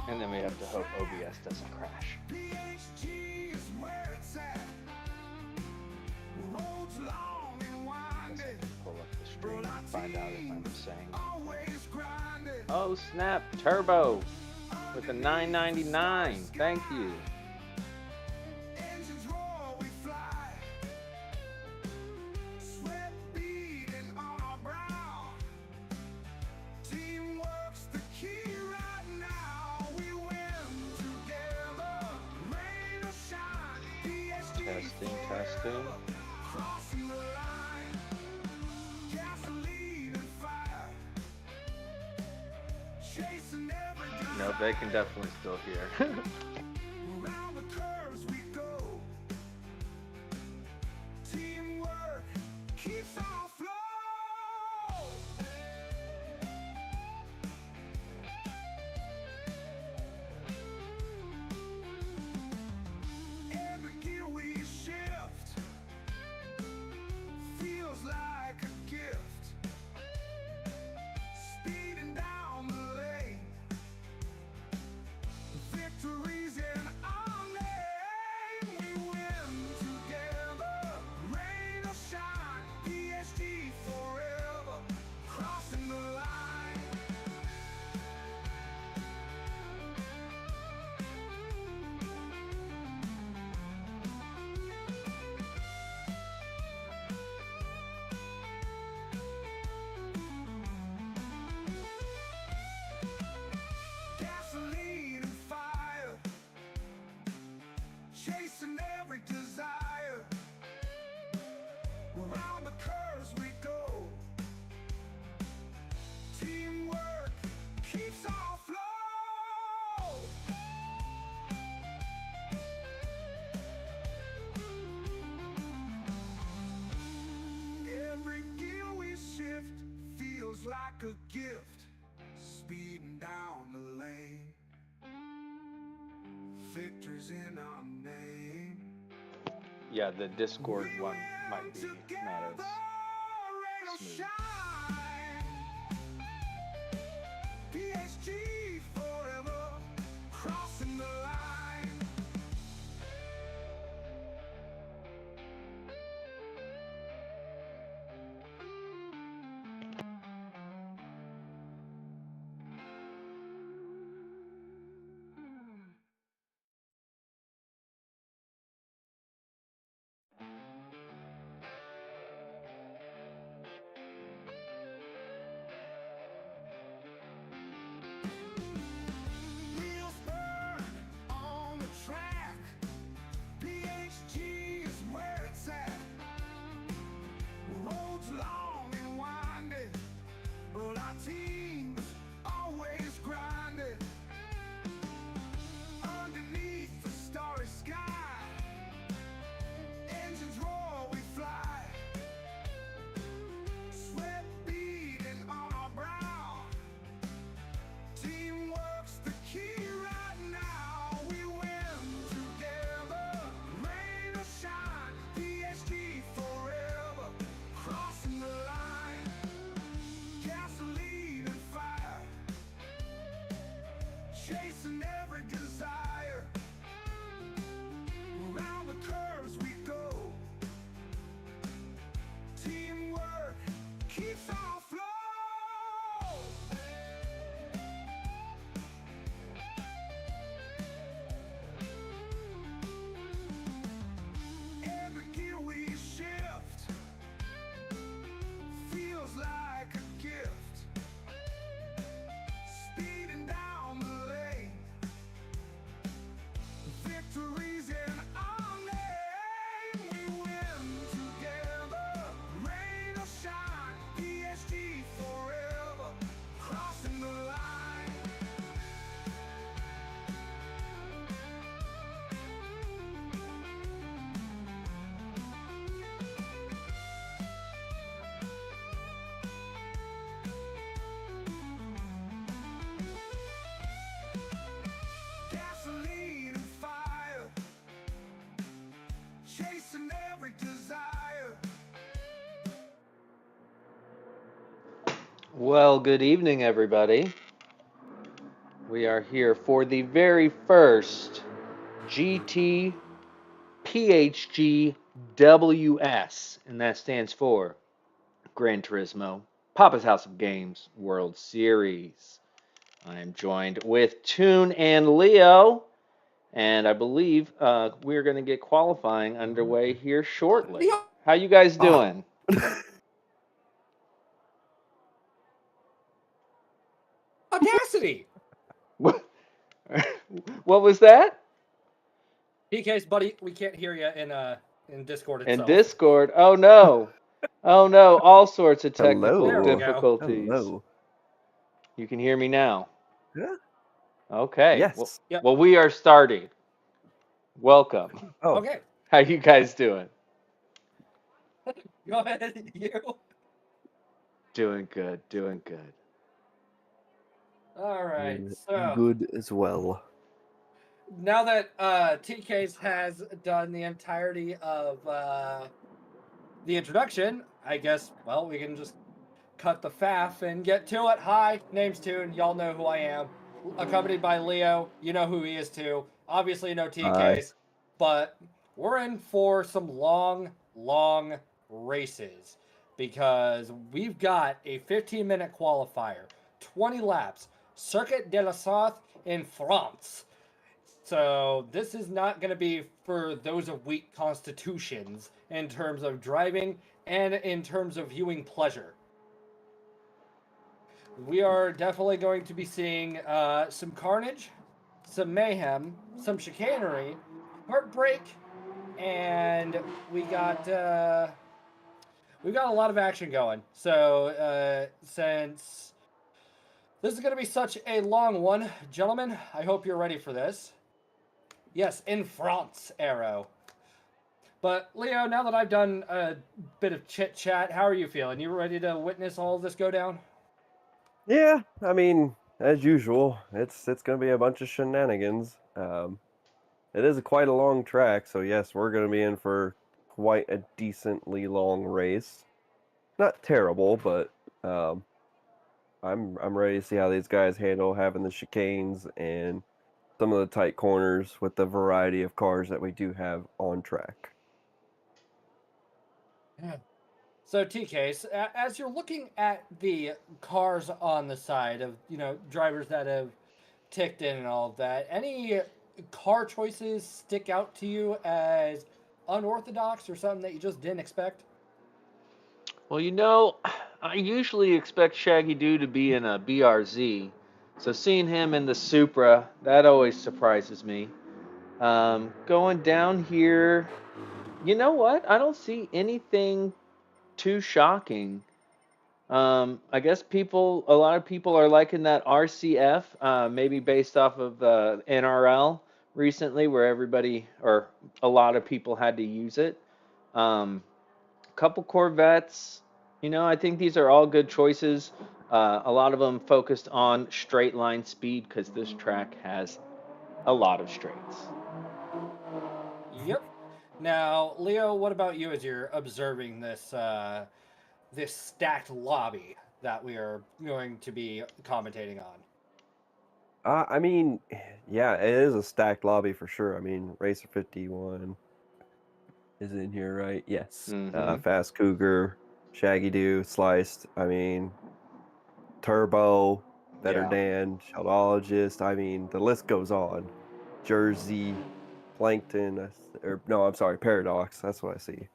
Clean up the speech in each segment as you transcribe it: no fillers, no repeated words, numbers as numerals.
And then we have to hope OBS doesn't crash. PHG is where it's at. Roads long and winding. Pull up the stream and find out if I'm saying. Always grinding. Oh snap! Turbo with a $9.99. Thank you. Engines roar, we fly. Sweat beading on our brow. Teamwork's the key right now. We win together. Rain or shine. PHG Testing. crossing the line. Gasoline and fire. Chasing every desire. No, they can definitely still hear. Around the curves we go. Teamwork keeps our flow. Every gear we shift feels like a gift. Speeding down the lane. Victories in our name. We win together. Rain or shine. PHG forever. Crossing the line. Gasoline and fire. Chasing every desire. Around the curves we go. Teamwork keeps our flow. Every gear we shift feels like a gift. Speeding down the lane. Victors in our name. Yeah, the Discord one might be not as smooth. PHG forever, crossing the line. Wheels burn on the track. PHG is where it's at. Roads long and winding, but our team's always grinding. Underneath the starry sky, engines roar, we fly. Sweat beading on our brow. Teamwork's the key right now. We win together. Rain or shine. PHG forever. Crossing the line. Gasoline and fire. Chasing every desire. Around the curves we go. Teamwork keeps our flow. Every gear we shift feels like a gift. Speeding down the lane. Victories in our name. We win together. Rain or shine. PHG forever. Crossing the line. Gasoline and fire. Chasing every desire. Well, good evening, everybody. We are here for the very first GTPHGWS, and that stands for Gran Turismo Papa's House of Games World Series. I am joined with Toon and Leo, and I believe we're going to get qualifying underway here shortly. How you guys doing? Audacity! What was that? PK's buddy, we can't hear you in Discord In itself. Discord? Oh no. Oh no, all sorts of technical There we go. difficulties. Hello. You can hear me now. Yeah. Okay. Yes. Well, Yep. well, we are starting. Welcome. Oh. Okay, How you guys doing? go ahead. You. Doing good. Doing good. All right. And So good as well. now that TK's has done the entirety of the introduction, I guess, well, we can just cut the faff and get to it. Hi, name's Toon. Y'all know who I am. Accompanied by Leo. You know who he is too. Obviously, no TK's. But we're in for some long races because we've got a 15-minute qualifier, 20 laps, Circuit de la Sarthe in France. So this is not going to be for those of weak constitutions in terms of driving and in terms of viewing pleasure. We are definitely going to be seeing some carnage, some mayhem, some chicanery, heartbreak, and we've got a lot of action going. So since this is going to be such a long one, gentlemen, I hope you're ready for this. Yes, in France, Arrow. But Leo, now that I've done a bit of chit chat, how are you feeling? You ready to witness all of this go down? Yeah, I mean, as usual, it's gonna be a bunch of shenanigans. It is quite a long track, so yes, we're gonna be in for quite a decently long race. Not terrible, but I'm ready to see how these guys handle having the chicanes and some of the tight corners with the variety of cars that we do have on track. So TK, as you're looking at the cars on the side of, drivers that have ticked in and all of that, any car choices stick out to you as unorthodox or something that you just didn't expect? Well, I usually expect Shaggy Doo to be in a BRZ, so seeing him in the Supra, that always surprises me. Going down here, you know what? I don't see anything too shocking. I guess a lot of people are liking that RCF, maybe based off of NRL recently, where everybody or a lot of people had to use it. Couple Corvettes. I think these are all good choices. A lot of them focused on straight line speed because this track has a lot of straights. Yep. Now, Leo, what about you as you're observing this this stacked lobby that we are going to be commentating on? I mean, yeah, it is a stacked lobby for sure. I mean, Racer 51 is in here, right? Yes. Mhm. Fast Cougar, Shaggy Doo, Sliced. I mean, Turbo, Better Yeah. Dan, Sheldologist. I mean, the list goes on. Jersey, Plankton, or no, I'm sorry, Paradox. That's what I see.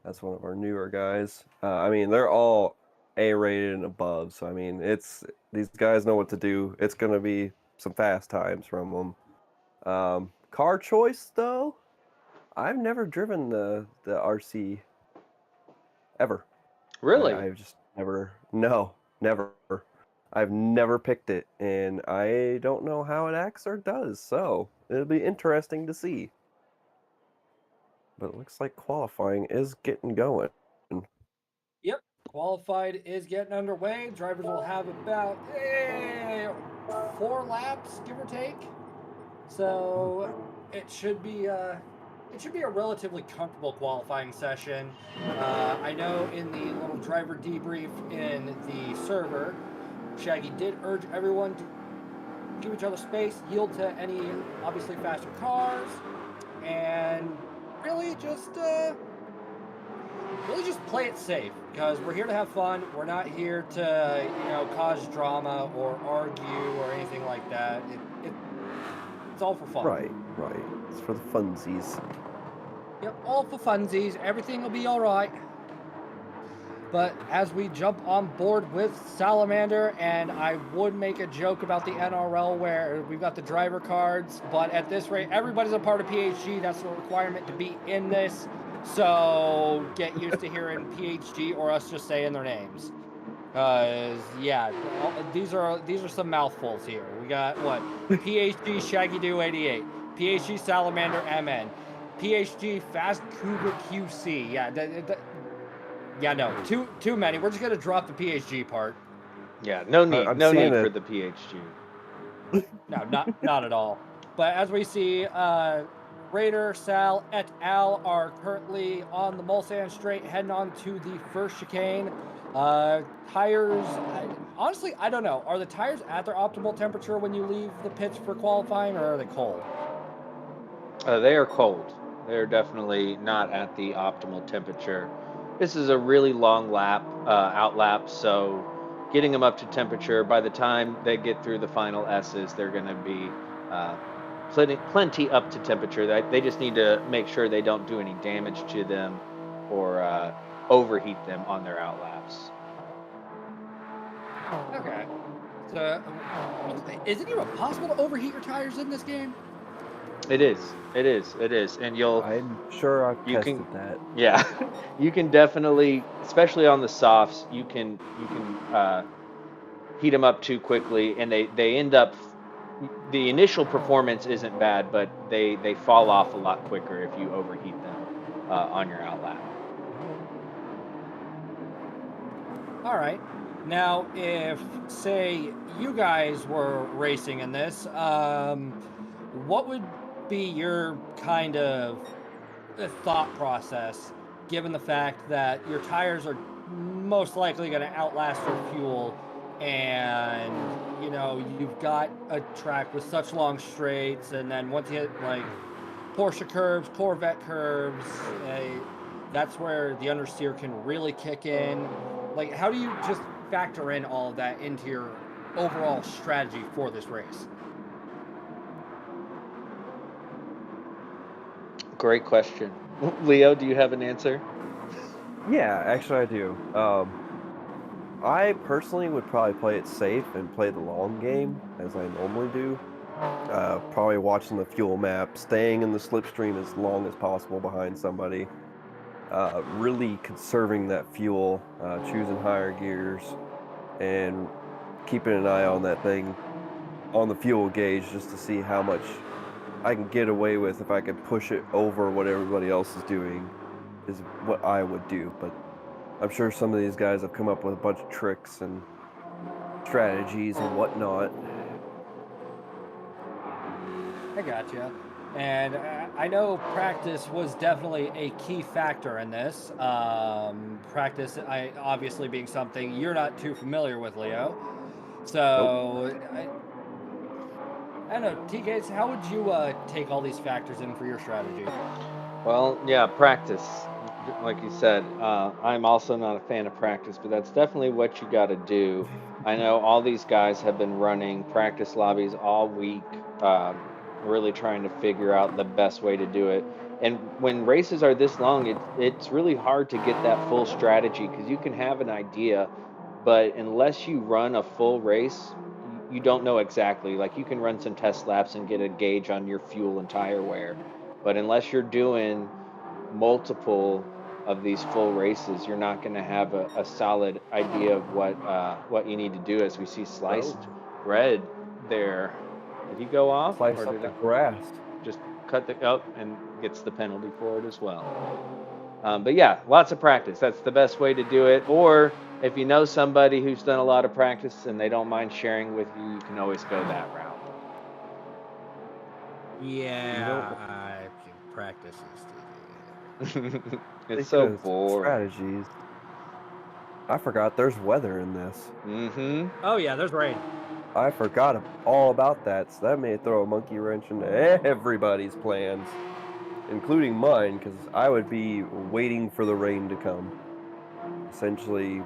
That's one of our newer guys. I mean, they're all A-rated and above. So I mean, these guys know what to do. It's gonna be some fast times from them. Car choice though, I've never driven the RC ever. Really? I've just never. No, never. I've never picked it, and I don't know how it acts or does. So it'll be interesting to see. But it looks like qualifying is getting going. Yep. Qualified is getting underway. Drivers will have about 4 laps, give or take. So it should be a relatively comfortable qualifying session. I know in the little driver debrief in the server, Shaggy did urge everyone to give each other space, yield to any obviously faster cars, and really just play it safe, because we're here to have fun. We're not here to, cause drama or argue or anything like that. It's all for fun. Right. It's for the funsies. Yep, all for funsies. Everything will be all right. But as we jump on board with Salamander, and I would make a joke about the NRL where we've got the driver cards, but at this rate, everybody's a part of PHG. That's a requirement to be in this. So get used to hearing PHG or us just saying their names. Yeah, these are some mouthfuls here. We got what? PHG Shaggy Doo 88, PHG Salamander MN, PHG Fast Cougar QC. Yeah, no, too many. We're just gonna drop the PHG part. Yeah, no need, I'm no seeing need for it. the PHG. No, not at all. But as we see, Raider, Sal, et al. Are currently on the Mulsanne Straight, heading on to the first chicane. Tires, honestly, I don't know. Are the tires at their optimal temperature when you leave the pits for qualifying, or are they cold? They are cold. They're definitely not at the optimal temperature. This is a really long lap, out lap, so getting them up to temperature, by the time they get through the final S's, they're going to be plenty up to temperature. They just need to make sure they don't do any damage to them or overheat them on their out laps. Okay. So, is it even possible to overheat your tires in this game? It is, and I'm sure I've you tested can, that. yeah, you can definitely, especially on the softs, you can heat them up too quickly, and they end up. The initial performance isn't bad, but they fall off a lot quicker if you overheat them on your out lap. All right. Now, if, say, you guys were racing in this, what would be your kind of thought process, given the fact that your tires are most likely going to outlast your fuel, and, you've got a track with such long straights, and then once you hit, like, Porsche curves, Corvette curves, that's where the understeer can really kick in. Like, how do you just factor in all of that into your overall strategy for this race? Great question, Leo. Do you have an answer? Yeah, actually I do. I personally would probably play it safe and play the long game, as I normally do. Probably watching the fuel map, staying in the slipstream as long as possible behind somebody. Really conserving that fuel, choosing higher gears, and keeping an eye on that thing, on the fuel gauge, just to see how much I can get away with. If I could push it over what everybody else is doing, is what I would do. But I'm sure some of these guys have come up with a bunch of tricks and strategies and whatnot. I gotcha. And I know practice was definitely a key factor in this. Practice, obviously being something you're not too familiar with, Leo. So, I don't know, TKs, how would you take all these factors in for your strategy? Well, yeah, practice. Like you said, I'm also not a fan of practice, but that's definitely what you got to do. I know all these guys have been running practice lobbies all week, really trying to figure out the best way to do it. And when races are this long, it's really hard to get that full strategy, because you can have an idea, but unless you run a full race, you don't know exactly. Like, you can run some test laps and get a gauge on your fuel and tire wear, but unless you're doing multiple of these full races, you're not going to have a solid idea of what you need to do. As we see sliced red there, did he go off, Slice or up did the it grass. just cut the up and gets the penalty for it as well? But yeah, lots of practice. That's the best way to do it. Or if you know somebody who's done a lot of practice and they don't mind sharing with you, you can always go that route. Yeah, practice is It's so Speaking of boring. strategies, I forgot there's weather in this. Mm-hmm. Oh yeah, there's rain. I forgot all about that, so that may throw a monkey wrench into everybody's plans, including mine, because I would be waiting for the rain to come. Essentially,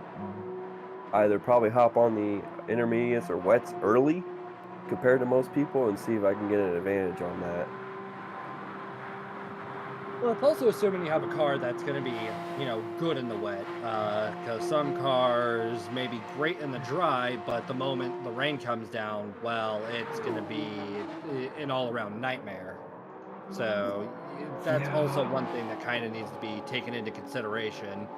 either probably hop on the intermediates or wets early compared to most people and see if I can get an advantage on that. Well, it's also assuming you have a car that's going to be, good in the wet. Because some cars may be great in the dry, but the moment the rain comes down, well, it's going to be an all-around nightmare. So that's also one thing that kind of needs to be taken into consideration.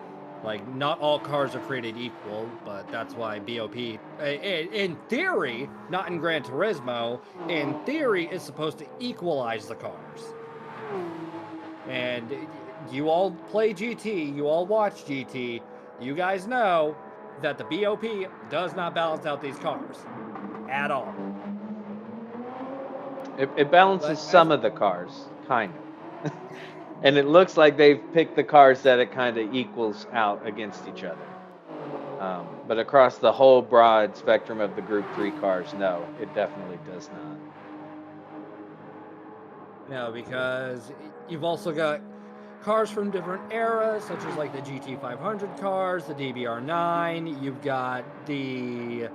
Like, not all cars are created equal, but that's why BOP, in theory, not in Gran Turismo, in theory, is supposed to equalize the cars. And you all play GT, you all watch GT, you guys know that the BOP does not balance out these cars at all. It balances But some of the cars, kind of. And it looks like they've picked the cars that it kind of equals out against each other. But across the whole broad spectrum of the Group 3 cars, no, it definitely does not. no, because you've also got cars from different eras, such as like the GT500 cars, the DBR9. You've got the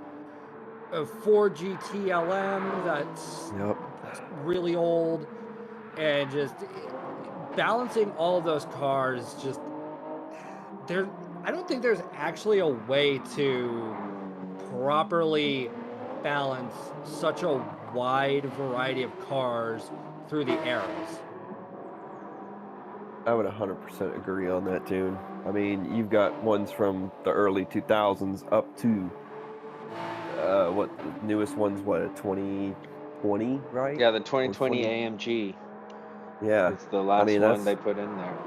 Ford GTLM that's Yep. really old, and just balancing all of those cars. Just I don't think there's actually a way to properly balance such a wide variety of cars through the eras. I would 100% agree on that, Toon. I mean, you've got ones from the early 2000s up to what the newest one's, what, a 2020, right? Yeah, the Or 2020 AMG Yeah. is the last mean, one they put in there.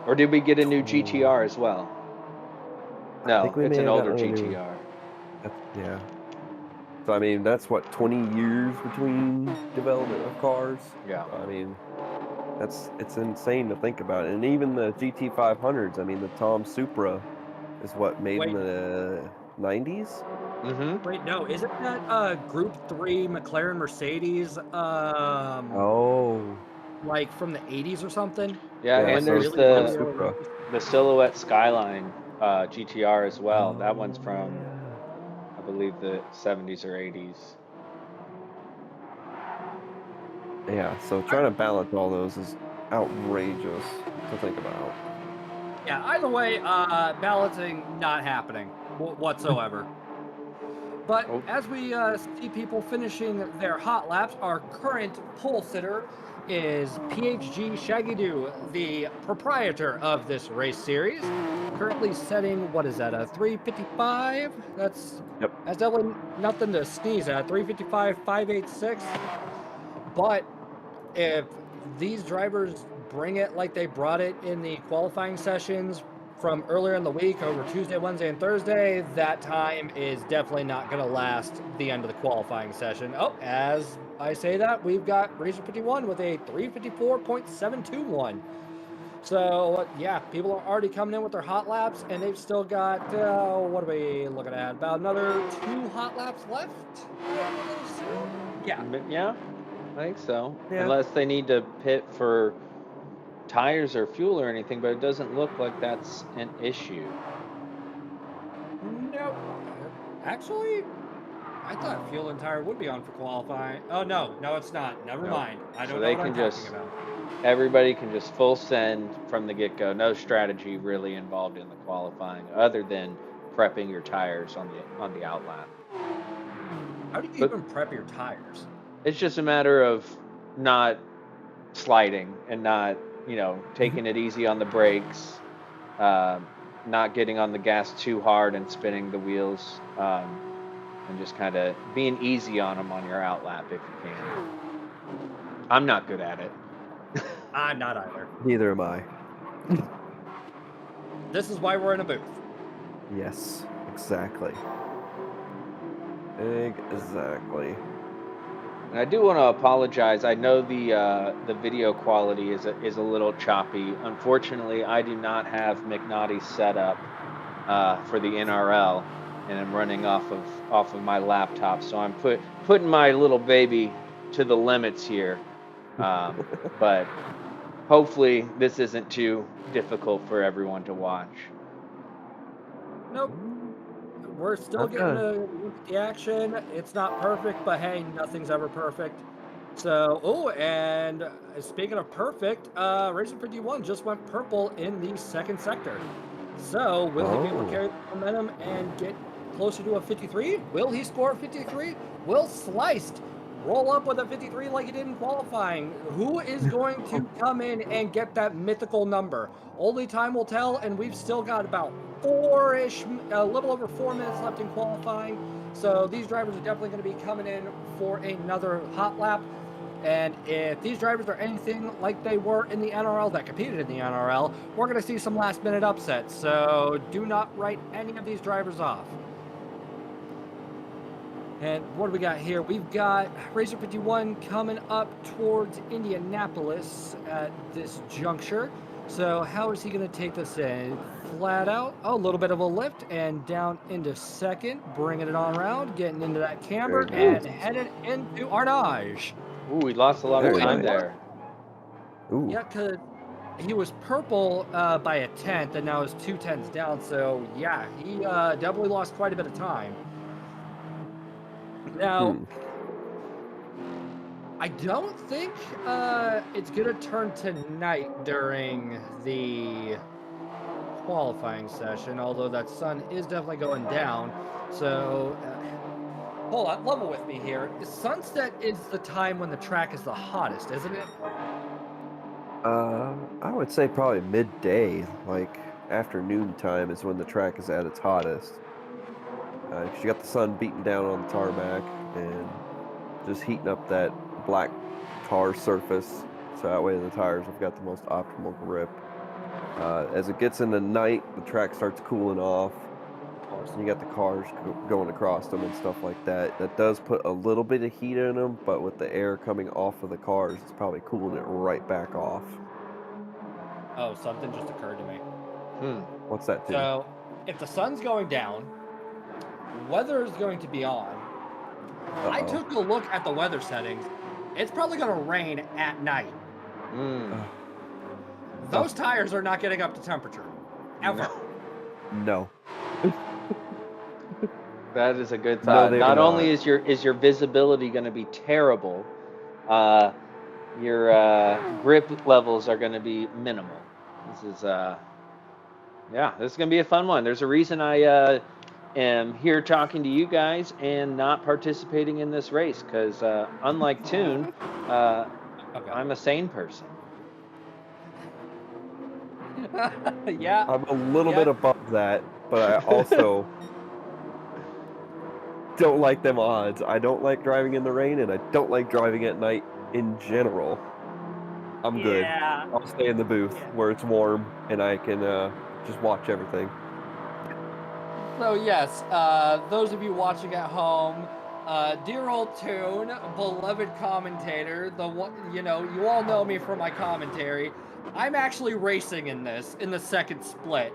Or did we get a new GTR as well? I No, think we it's may an have older gotten a new- GTR. Yeah. So I mean, that's what 20 years between development of cars. Yeah. I mean, it's insane to think about. And even the GT500s. I mean, the Tom Supra is what made in Wait. the 90s. Mm-hmm. Wait, no, isn't that Group 3 McLaren Mercedes Oh. like from the 80s or something? Yeah, Yeah. and So there's it's the Tom really Supra. the Silhouette Skyline GTR as well. That Oh, one's from, yeah. I believe, the 70s or 80s. Yeah, so trying to balance all those is outrageous to think about. Yeah, either way, balancing not happening whatsoever. But Oh. as we see people finishing their hot laps, our current pole sitter is PHG Shaggy Doo, the proprietor of this race series. Currently setting, what is that, a 355? That's definitely nothing to sneeze at. 355, 586. But if these drivers bring it like they brought it in the qualifying sessions from earlier in the week over Tuesday, Wednesday, and Thursday, that time is definitely not going to last the end of the qualifying session. Oh, as I say that, we've got Racer 51 with a 354.721. So, yeah, people are already coming in with their hot laps, and they've still got, what are we looking at? About another 2 hot laps left? Yeah. Yeah, I think so. Yeah. Unless they need to pit for tires or fuel or anything, but it doesn't look like that's an issue. Nope. Actually, I thought fuel and tire would be on for qualifying. Oh, no, it's not. Never mind. I don't know what I'm talking about. Everybody can just full send from the get-go. No strategy really involved in the qualifying other than prepping your tires on the outlap. How do you even prep your tires? It's just a matter of not sliding and not, taking it easy on the brakes, not getting on the gas too hard and spinning the wheels, and just kind of being easy on them on your outlap if you can. I'm not good at it. I'm not either. Neither am I. This is why we're in a booth. Yes, exactly. Exactly. And I do want to apologize. I know the video quality is a little choppy. Unfortunately, I do not have McNaughty set up for the NRL, and I'm running off of my laptop. So I'm putting my little baby to the limits here, but hopefully this isn't too difficult for everyone to watch. Nope. We're still Okay. getting to look at the action. It's not perfect, but hey, nothing's ever perfect. So, oh, and speaking of perfect, Razor 51 just went purple in the second sector. So, will he be able to carry the momentum and get closer to a 53? Will he score a 53? Will Sliced roll up with a 53 like he did in qualifying? Who is going to come in and get that mythical number? Only time will tell, and we've still got about a little over 4 minutes left in qualifying. So these drivers are definitely going to be coming in for another hot lap. And if these drivers are anything like they were in the NRL that competed in the NRL, we're going to see some last minute upsets. So do not write any of these drivers off. And what do we got here? We've got Razor 51 coming up towards Indianapolis at this juncture. So how is he going to take this in? Flat out, a little bit of a lift and down into second, bringing it on around, getting into that camber and headed into Arnage. Ooh, we lost a lot of Very time nice. there. Ooh. Yeah, because he was purple by a tenth, and now is 2/10 down. So yeah, he definitely lost quite a bit of time. Now, I don't think it's going to turn tonight during the qualifying session, although that sun is definitely going down. So, hold on, level with me here. Sunset is the time when the track is the hottest, isn't it? I would say probably midday, like afternoon time is when the track is at its hottest. 'Cause you got the sun beating down on the tarmac and just heating up that black tar surface, so that way the tires have got the most optimal grip. As it gets into night, the track starts cooling off. And you got the cars going across them and stuff like that. That does put a little bit of heat in them, but with the air coming off of the cars, it's probably cooling it right back off. Oh, something just occurred to me. What's that, Tim? So, if the sun's going down, weather is going to be on. I took a look at the weather settings. It's probably going to rain at night. Those tires are not getting up to temperature. Ever. No. That is a good thought. No, not only is your visibility going to be terrible, your grip levels are going to be minimal. This is this is going to be a fun one. There's a reason I am here talking to you guys and not participating in this race, because unlike Toon, I'm a sane person. Yeah. I'm a little bit above that, but I also don't like them odds. I don't like driving in the rain, and I don't like driving at night in general. I'm good. I'll stay in the booth where it's warm and I can just watch everything. So yes, those of you watching at home, dear old Toon, beloved commentator, you all know me from my commentary. I'm actually racing in the second split,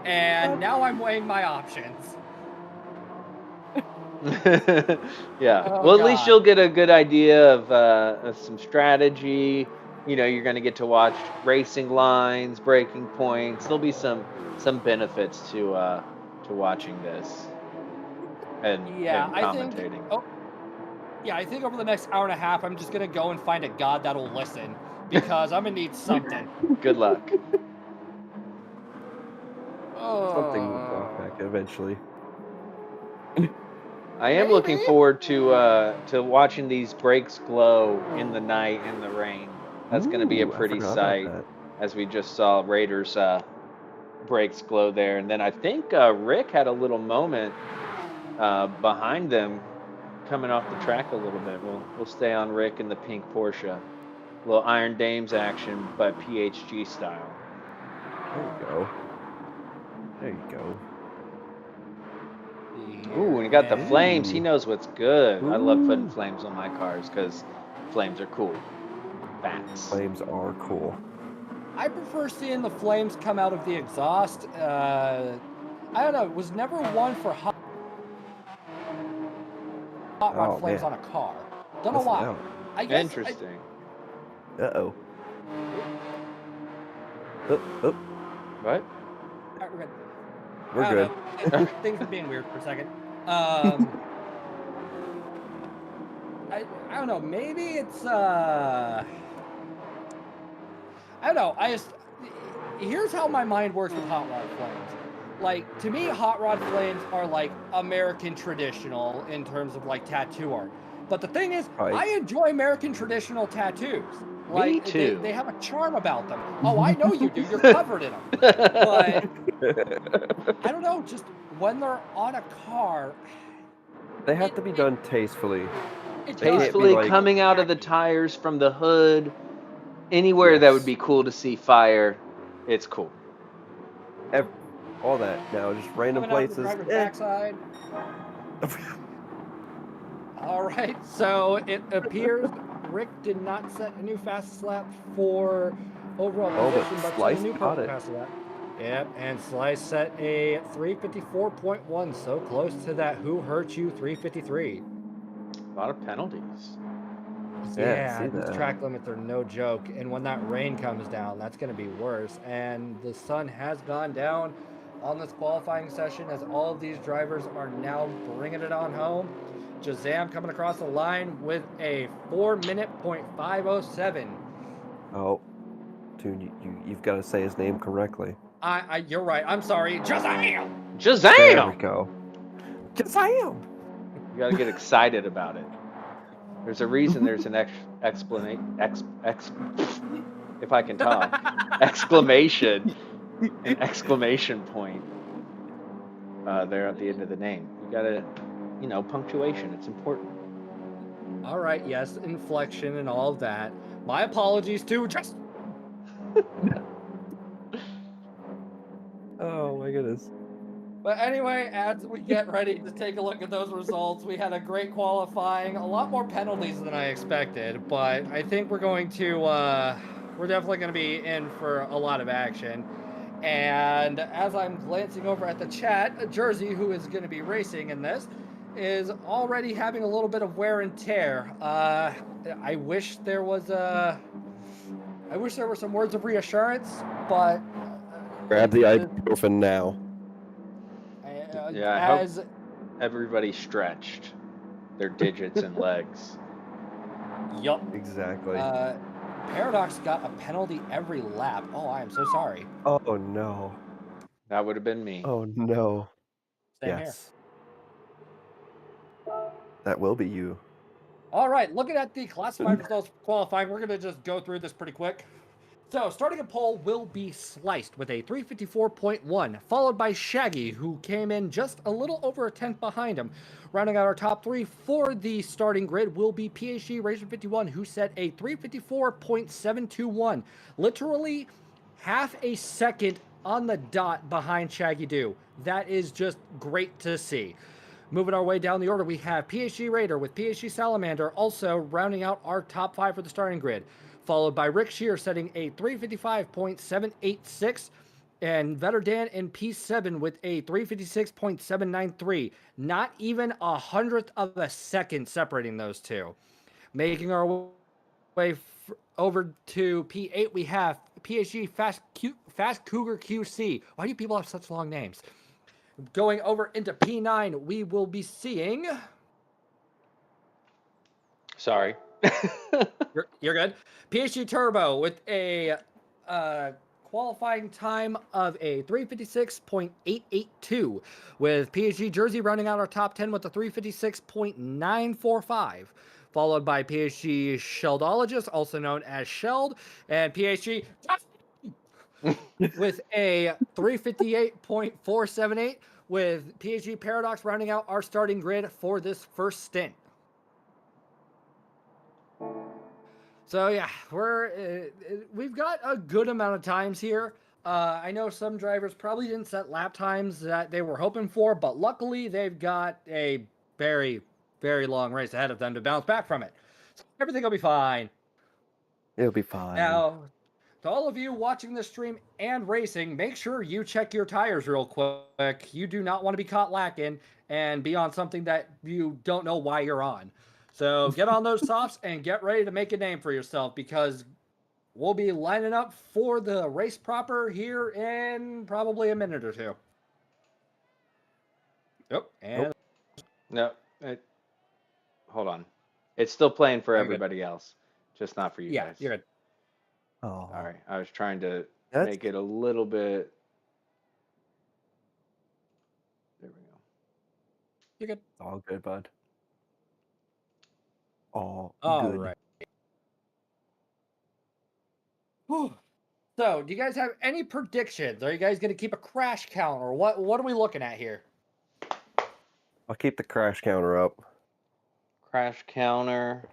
and now I'm weighing my options. Yeah. Oh, well, at least God. you'll get a good idea of some strategy. You're going to get to watch racing lines, braking points. There'll be some benefits to watching this and commentating. I think over the next hour and a half, I'm just gonna go and find a god that'll listen, because I'm gonna need something. Good luck. Something will walk back eventually. I am looking forward to watching these brakes glow in the night in the rain. That's going to be a pretty sight, as we just saw Raiders brakes glow there. And then I think Rick had a little moment behind them coming off the track a little bit. We'll stay on Rick in the pink Porsche. A little Iron Dames action, but PHG style. There you go. Ooh, and he got the flames. He knows what's good. I love putting flames on my cars because flames are cool. Facts. Flames are cool. I prefer seeing the flames come out of the exhaust. I don't know. It was never one for hot. hot rod Oh, flames man. on a car. Don't know Listen why. out. I guess Interesting. Uh-oh. What? Alright, We're I good. don't know. Things were being weird for a second. I don't know. Maybe it's I don't know. Here's how my mind works with hot rod flames. Like, to me, hot rod flames are like American traditional in terms of like tattoo art. But the thing is, Right. I enjoy American traditional tattoos. Like, too. They have a charm about them. Oh, I know you do. You're covered in them. But I don't know. Just when they're on a car, They have to be done tastefully. it They can't be Tastefully like- coming out of the Exactly. tires, from the hood, anywhere that would Yes. be cool to see fire. It's cool. All that now, just random Coming out of the places. driver's backside. All right, so it appears Rick did not set a new fastest lap for overall Oh, but position, but set Slice a new caught personal it. fastest lap. Yep, and Slice set a 354.1, so close to that Who Hurt You 353. A lot of penalties. Yeah, see These that. track limits are no joke, and when that rain comes down, that's going to be worse. And the sun has gone down on this qualifying session as all of these drivers are now bringing it on home. Jazam coming across the line with a 4-minute .507. Oh, Toon, you've got to say his name correctly. You're right. I'm sorry. Jazam! There we Shazam! go. Shazam! You gotta get excited about it. There's a reason there's an if I can talk, exclamation, an exclamation point there at the end of the name. You gotta, punctuation. It's important. All right, yes, inflection and all of that. My apologies to just. Oh my goodness. But anyway, as we get ready to take a look at those results, we had a great qualifying, a lot more penalties than I expected, but I think we're going to, we're definitely going to be in for a lot of action. And as I'm glancing over at the chat, Jersey, who is going to be racing in this, is already having a little bit of wear and tear. I wish there were some words of reassurance, but Grab the ibuprofen now. Yeah, I hope everybody stretched their digits and legs. Yup. Exactly. Paradox got a penalty every lap. Oh, I am so sorry. Oh no. That would have been me. Oh no. Same Yes. That will be you. All right, looking at the classified results qualifying, we're going to just go through this pretty quick. So, starting at pole will be Sliced with a 354.1, followed by Shaggy, who came in just a little over a tenth behind him. Rounding out our top three for the starting grid will be PHG Racer 51, who set a 354.721, literally half a second on the dot behind Shaggy Doo. That is just great to see. Moving our way down the order, we have PHG Raider with PHG Salamander also rounding out our top five for the starting grid, followed by Rick Shear setting a 355.786, and Vetter Dan in P7 with a 356.793. Not even 100th of a second separating those two. Making our way over to P8, we have PHG Fast Cougar QC. Why do people have such long names? Going over into P9, we will be seeing. Sorry. You're good. PHG Turbo with a qualifying time of a 356.882, with PHG Jersey rounding out our top 10 with a 356.945, followed by PHG Sheldologist, also known as Sheld, and PHG with a 358.478, with PHG Paradox rounding out our starting grid for this first stint. So yeah, we've got a good amount of times here. I know some drivers probably didn't set lap times that they were hoping for, but luckily they've got a very, very long race ahead of them to bounce back from it. So everything will be fine. It'll be fine. Now, to all of you watching this stream and racing, make sure you check your tires real quick. You do not want to be caught lacking and be on something that you don't know why you're on. So get on those softs and get ready to make a name for yourself, because we'll be lining up for the race proper here in probably a minute or two. Yep. And No, hold on. It's still playing for I'm good. everybody else, just not for you Yeah, guys. you're good. Oh, All right. I was trying to That's- make it a little bit. There we go. You're good. all good, bud. All All good. right. Whew. So, do you guys have any predictions? Are you guys going to keep a crash count, or what are we looking at here? I'll keep the crash counter up. Crash counter.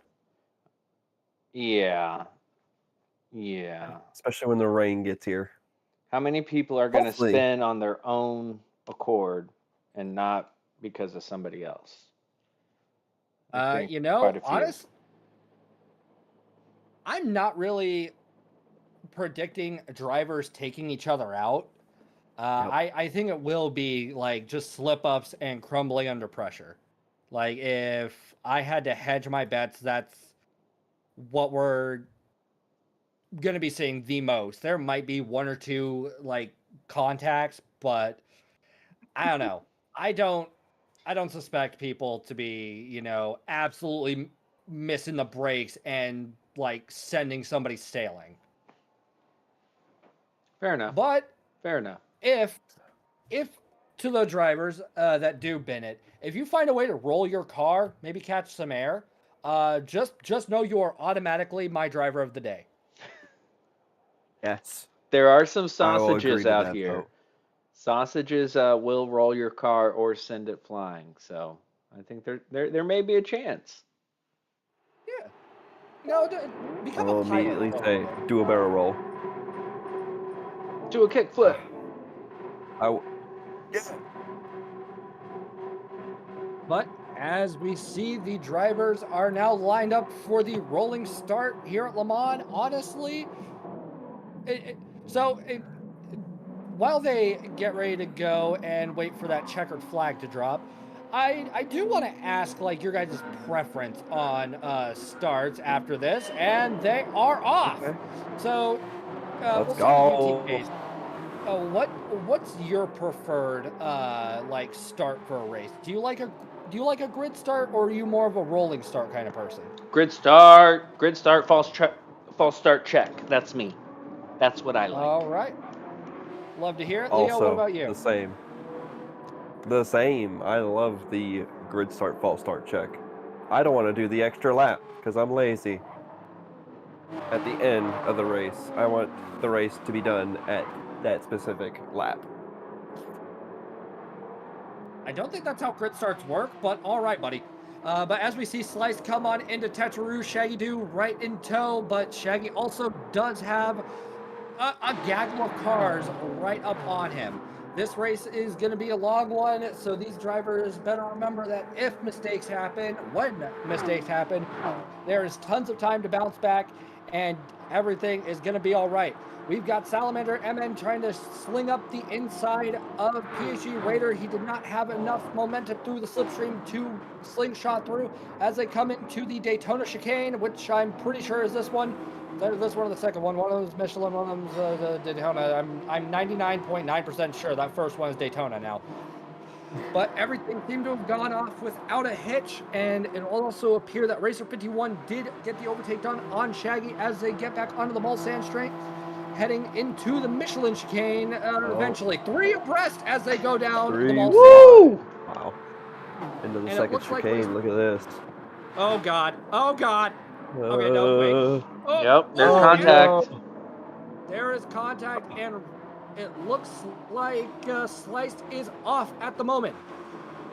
Yeah. Yeah. Especially when the rain gets here. How many people are going to Hopefully. spin on their own accord and not because of somebody else? I think You know, quite a few. I'm not really predicting drivers taking each other out. Yep. I think it will be like just slip ups and crumbling under pressure. Like, if I had to hedge my bets, that's what we're going to be seeing the most. There might be one or two like contacts, but I don't know. I don't suspect people to be, you know, absolutely missing the brakes and like sending somebody sailing. Fair enough. But Fair enough. if to the drivers that do bin it, if you find a way to roll your car, maybe catch some air, just know you are automatically my driver of the day. Yes. There are some I will agree sausages to out that, here. though. Sausages will roll your car or send it flying. So I think there may be a chance. Yeah. No, become I'll a pilot. immediately real say, quick. do a barrel roll. Do a kickflip. But as we see, the drivers are now lined up for the rolling start here at Le Mans. Honestly, while they get ready to go and wait for that checkered flag to drop, I do want to ask like your guys' preference on starts after this, and they are off. Okay. So Let's we'll go. see the UTKs. What's your preferred like start for a race? Do you like a grid start, or are you more of a rolling start kind of person? Grid start, false start check. That's me. That's what I like. All right. Love to hear it. Leo, Also, what about you? the same. The same. I love the grid start, false start check. I don't want to do the extra lap because I'm lazy. At the end of the race, I want the race to be done at that specific lap. I don't think that's how grid starts work, but all right, buddy. But as we see Slice come on into Tetraru, Shaggy do right in tow, but Shaggy also does have a gaggle of cars right up on him. This race is going to be a long one, so these drivers better remember that if mistakes happen, when mistakes happen, there is tons of time to bounce back, and everything is going to be all right. We've got Salamander MN trying to sling up the inside of PHG Raider. He did not have enough momentum through the slipstream to slingshot through as they come into the Daytona chicane, which I'm pretty sure is this one. This one or the second one. One of them is Michelin, one of them is the Daytona. I'm 99.9% sure that first one is Daytona now. But everything seemed to have gone off without a hitch, and it also appeared that Racer 51 did get the overtake done on Shaggy as they get back onto the Mulsanne straight, heading into the Michelin chicane. Eventually, 3 abreast as they go down the Mulsanne. Woo! Wow. Into the And it second looks like chicane. Look at this. Oh God! Oh God! Okay, no, wait. Oh, Yep, there's oh, contact. no. There is contact, and it looks like Sliced is off at the moment.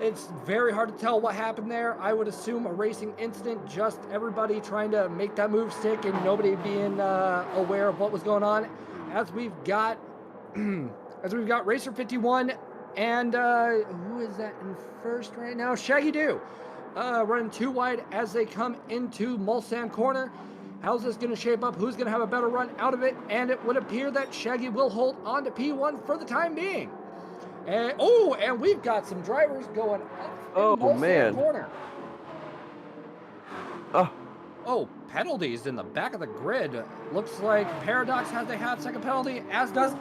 It's very hard to tell what happened there. I would assume a racing incident, just everybody trying to make that move stick and nobody being aware of what was going on. As we've got Racer 51 and who is that in first right now? Shaggy Doo running 2 wide as they come into Mulsanne corner. How's this going to shape up? Who's going to have a better run out of it? And it would appear that Shaggy will hold on to P1 for the time being. And we've got some drivers going up Oh, in Mulsanne man. corner. Oh, Oh, penalties in the back of the grid. Looks like Paradox has a half-second penalty, as does...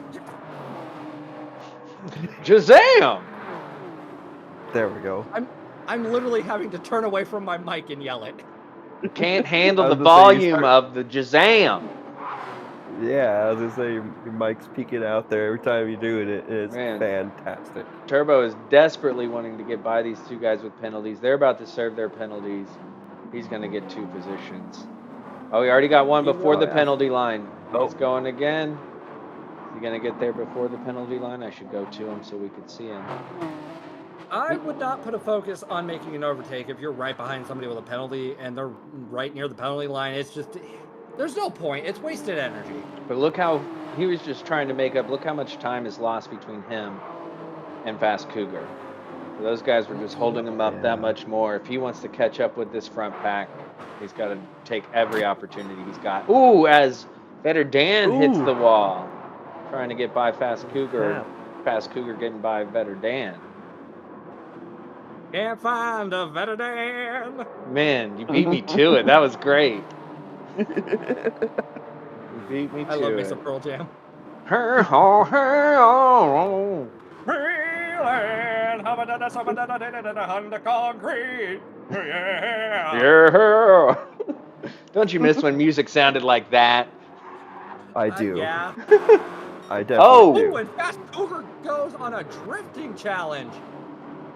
Shazam! there we go. I'm literally having to turn away from my mic and yell it. Can't handle I the was gonna say, you volume start- of the Shazam. Yeah, I was gonna say your mic's peeking out there every time you do it. It's Man. fantastic. Turbo is desperately wanting to get by these two guys with penalties. They're about to serve their penalties. He's going to get 2 positions. Oh, he already got one before the yeah. penalty line. Oh. He's going again. Is he going to get there before the penalty line? I should go to him so we could see him. I would not put a focus on making an overtake if you're right behind somebody with a penalty and they're right near the penalty line. It's just, there's no point. It's wasted energy. But look how he was just trying to make up. Look how much time is lost between him and Fast Cougar. So those guys were just holding him up that much more. If he wants to catch up with this front pack, he's got to take every opportunity he's got. Ooh, as Better Dan hits the wall, trying to get by Fast Cougar. Fast Cougar getting by Better Dan. Can't find a Better Dan. Man, you beat me to it. That was great. You beat me to it. I love me some Pearl Jam. Under concrete. Yeah. Don't you miss when music sounded like that? I do. Yeah. I definitely Oh! do. Ooh, and Fast Cougar goes on a drifting challenge.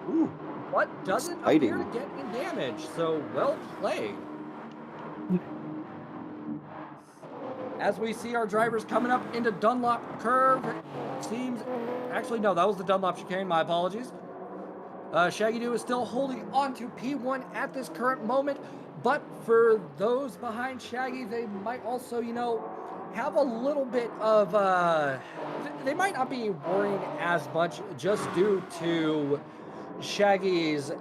Ooh. What doesn't Exciting. appear to get any damage, so well played. As we see our drivers coming up into Dunlop curve, seems, actually no, that was the Dunlop chicane, my apologies. Shaggy Doo is still holding on to P1 at this current moment, but for those behind Shaggy, they might also, you know, have a little bit of, they might not be worrying as much just due to Shaggy's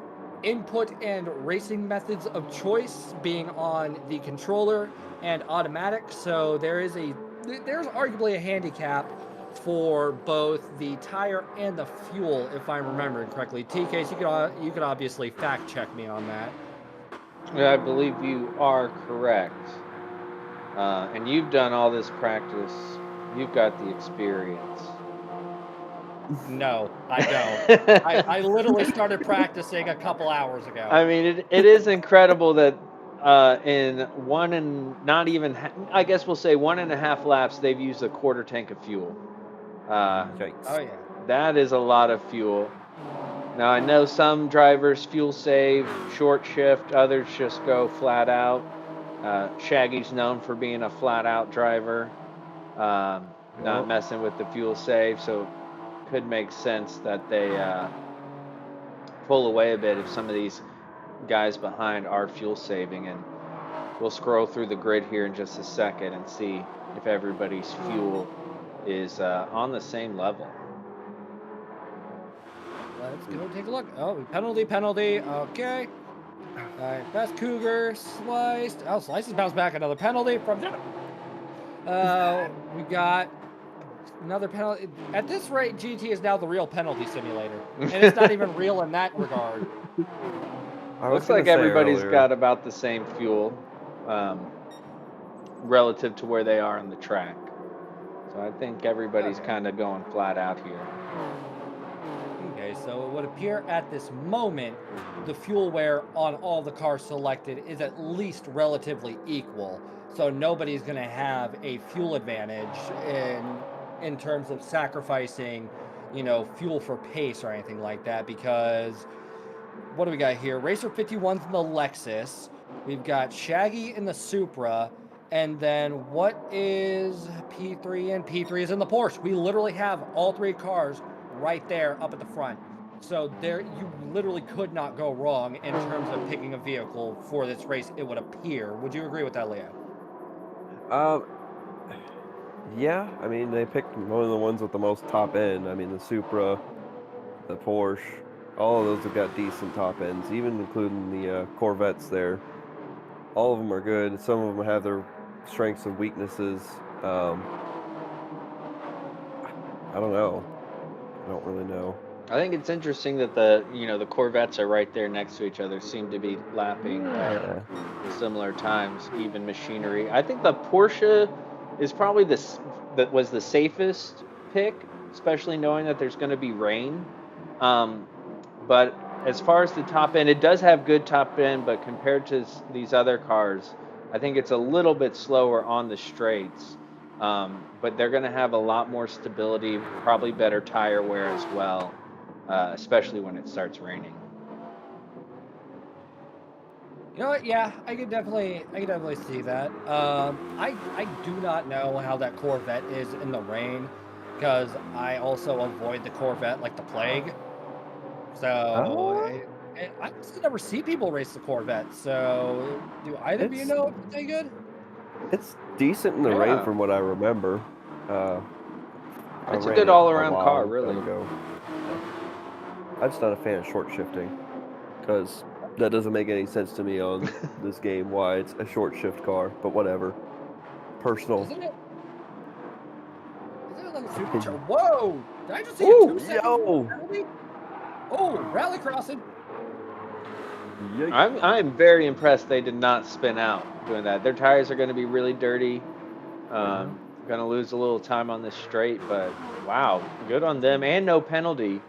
input and racing methods of choice being on the controller and automatic, so there's arguably a handicap for both the tire and the fuel, if I'm remembering correctly. TK, you could obviously fact check me on that. Yeah, I believe you are correct. And you've done all this practice. You've got the experience. No, I don't. I literally started practicing a couple hours ago. I mean, it is incredible that in I guess we'll say 1.5 laps, they've used a quarter tank of fuel. Yikes. Oh yeah. That is a lot of fuel. Now, I know some drivers fuel save, short shift, others just go flat out. Shaggy's known for being a flat out driver, not messing with the fuel save, so could make sense that they pull away a bit if some of these guys behind are fuel saving. And we'll scroll through the grid here in just a second and see if everybody's fuel is on the same level. Let's go take a look. Oh, penalty. Okay. All right, Fast Cougar sliced. Oh, slices bounced back. Another penalty from. We got another penalty. At this rate, GT is now the real penalty simulator, and it's not even real in that regard. Looks like everybody's got about the same fuel relative to where they are on the track. So I think everybody's kind of going flat out here. Okay, so it would appear at this moment the fuel wear on all the cars selected is at least relatively equal. So nobody's going to have a fuel advantage in terms of sacrificing, you know, fuel for pace or anything like that, because what do we got here? Racer 51's in the Lexus. We've got Shaggy in the Supra. And then what is P3 in? P3 is in the Porsche. We literally have all three cars right there up at the front. So there, you literally could not go wrong in terms of picking a vehicle for this race, it would appear. Would you agree with that, Leo? Yeah, I mean, they picked one of the ones with the most top end. I mean, the Supra, the Porsche, all of those have got decent top ends, even including the Corvettes there. All of them are good. Some of them have their strengths and weaknesses. I don't know. I don't really know. I think it's interesting that the Corvettes are right there next to each other, seem to be lapping Yeah. similar times, even machinery. I think the Porsche is probably that was the safest pick, especially knowing that there's going to be rain. Um, but as far as the top end, it does have good top end, but compared to these other cars, I think it's a little bit slower on the straights. But they're going to have a lot more stability, probably better tire wear as well, especially when it starts raining. You know what? Yeah, I could definitely see that. I do not know how that Corvette is in the rain, because I also avoid the Corvette like the plague. So I just never see people race the Corvette. So do either of you It's know if it's any good? it's decent in the rain Yeah, from what I remember. I it's a ran good it a all-around car, long really. time ago. I'm just not a fan of short shifting because that doesn't make any sense to me on this game. Why it's a short shift car, but whatever. Personal Isn't it? Isn't it like a super? opinion. Whoa! Did I just see a Ooh, 2-second Yo! penalty? Oh, rally crossing. Yikes. I'm very impressed they did not spin out doing that. Their tires are going to be really dirty. Going to lose a little time on this straight, but wow, good on them and no penalty.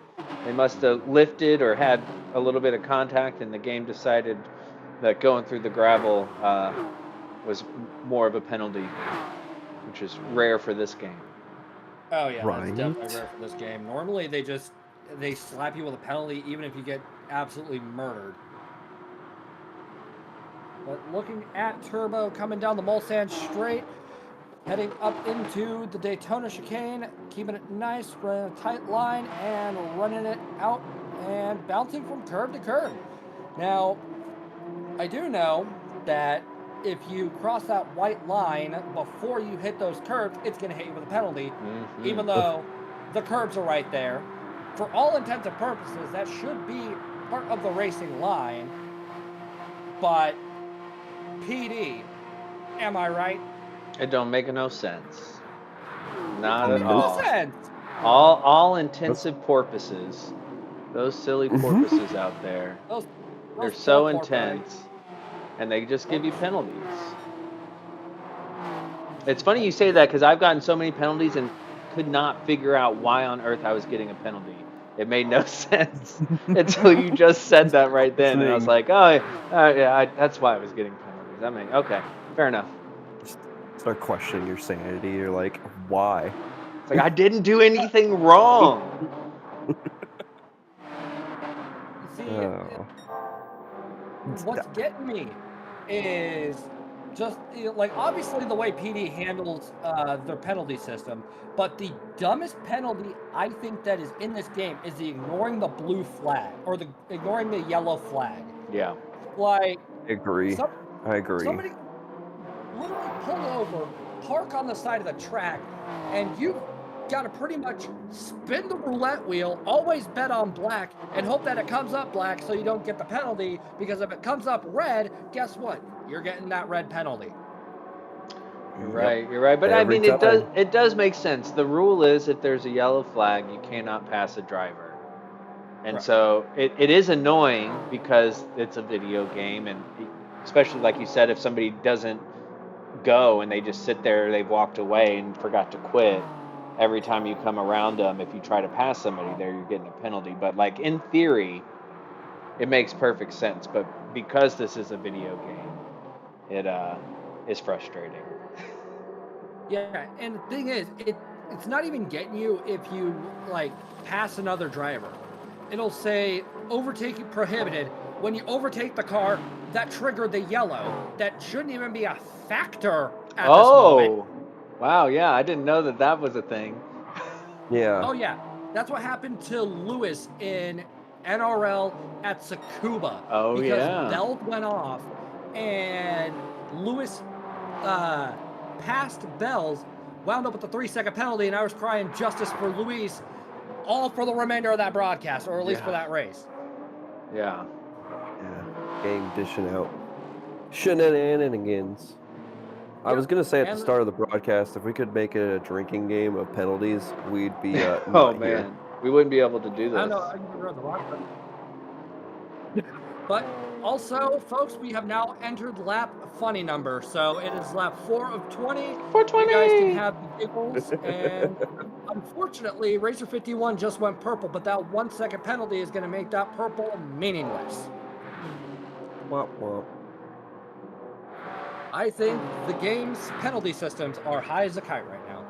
They must have lifted or had a little bit of contact, and the game decided that going through the gravel was more of a penalty, which is rare for this game. Oh yeah, that's Right. definitely rare for this game. Normally they slap you with a penalty even if you get absolutely murdered. But looking at Turbo coming down the Mulsanne straight, heading up into the Daytona chicane, keeping it nice, running a tight line, and running it out and bouncing from curb to curb. Now, I do know that if you cross that white line before you hit those curbs, it's going to hit you with a penalty, even though the curbs are right there. For all intents and purposes, that should be part of the racing line. But PD, am I right? It don't make no sense. Not Don't at make no all. sense. All intensive porpoises. Those silly porpoises out there. Those They're poor so porpoise. intense, and they just give you penalties. It's funny you say that because I've gotten so many penalties and could not figure out why on earth I was getting a penalty. It made no sense until you just said that right then, and I was like, oh, yeah, that's why I was getting penalties. I mean, okay, fair enough. Start questioning your sanity. You're like, why? It's like I didn't do anything wrong. See, Oh. what's getting me is just like obviously the way PD handles their penalty system, but the dumbest penalty I think that is in this game is the ignoring the blue flag or the ignoring the yellow flag. Yeah. Like I agree. I agree. somebody literally pull over, park on the side of the track, and you got to pretty much spin the roulette wheel, always bet on black, and hope that it comes up black so you don't get the penalty, because if it comes up red, guess what? You're getting that red penalty. You're right. But Every I mean, time. it does make sense. The rule is if there's a yellow flag, you cannot pass a driver. And Right. so it is annoying because it's a video game, and especially like you said, if somebody doesn't go and they just sit there, they've walked away and forgot to quit. Every time you come around them, if you try to pass somebody there, you're getting a penalty. But like in theory, it makes perfect sense. But because this is a video game, it is frustrating. Yeah, and the thing is, it's not even getting you if you like pass another driver. It'll say overtaking prohibited. When you overtake the car, that triggered the yellow. That shouldn't even be a factor at this moment. Wow, yeah, I didn't know that was a thing. Yeah. Oh yeah, that's what happened to Lewis in NRL at Tsukuba. Oh, because yeah. bells went off, and Lewis passed bells, wound up with a 3-second penalty, and I was crying justice for Luis, all for the remainder of that broadcast, or at least for that race. Yeah. Yeah. Game dishing out shenanigans. I was gonna say at the And- start of the broadcast, if we could make it a drinking game of penalties, we'd be Oh not man, here. we wouldn't be able to do I this. don't know. I can figure out the rock, but also, folks, we have now entered lap funny number. So it is lap 4 of 20. You guys can 420. have the giggles. And unfortunately, Racer 51 just went purple, but that 1 second penalty is going to make that purple meaningless. Womp womp. I think the game's penalty systems are high as a kite right now.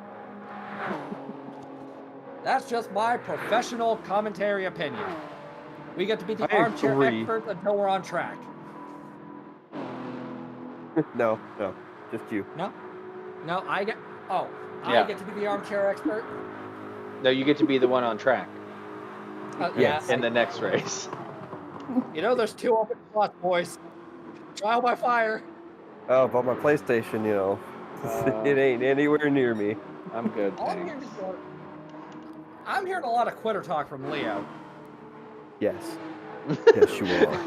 That's just my professional commentary opinion. We get to be the I armchair agree. experts until we're on track. No, just you. No, I get. Oh, Yeah. I get to be the armchair expert. No, you get to be the one on track Yes. in the next race. You know, there's 2 open spots, boys. Trial by fire. Oh, but my PlayStation, it ain't anywhere near me. I'm good, All I'm thanks. hearing a lot of quitter talk from Leo. Yes. Yes, you are.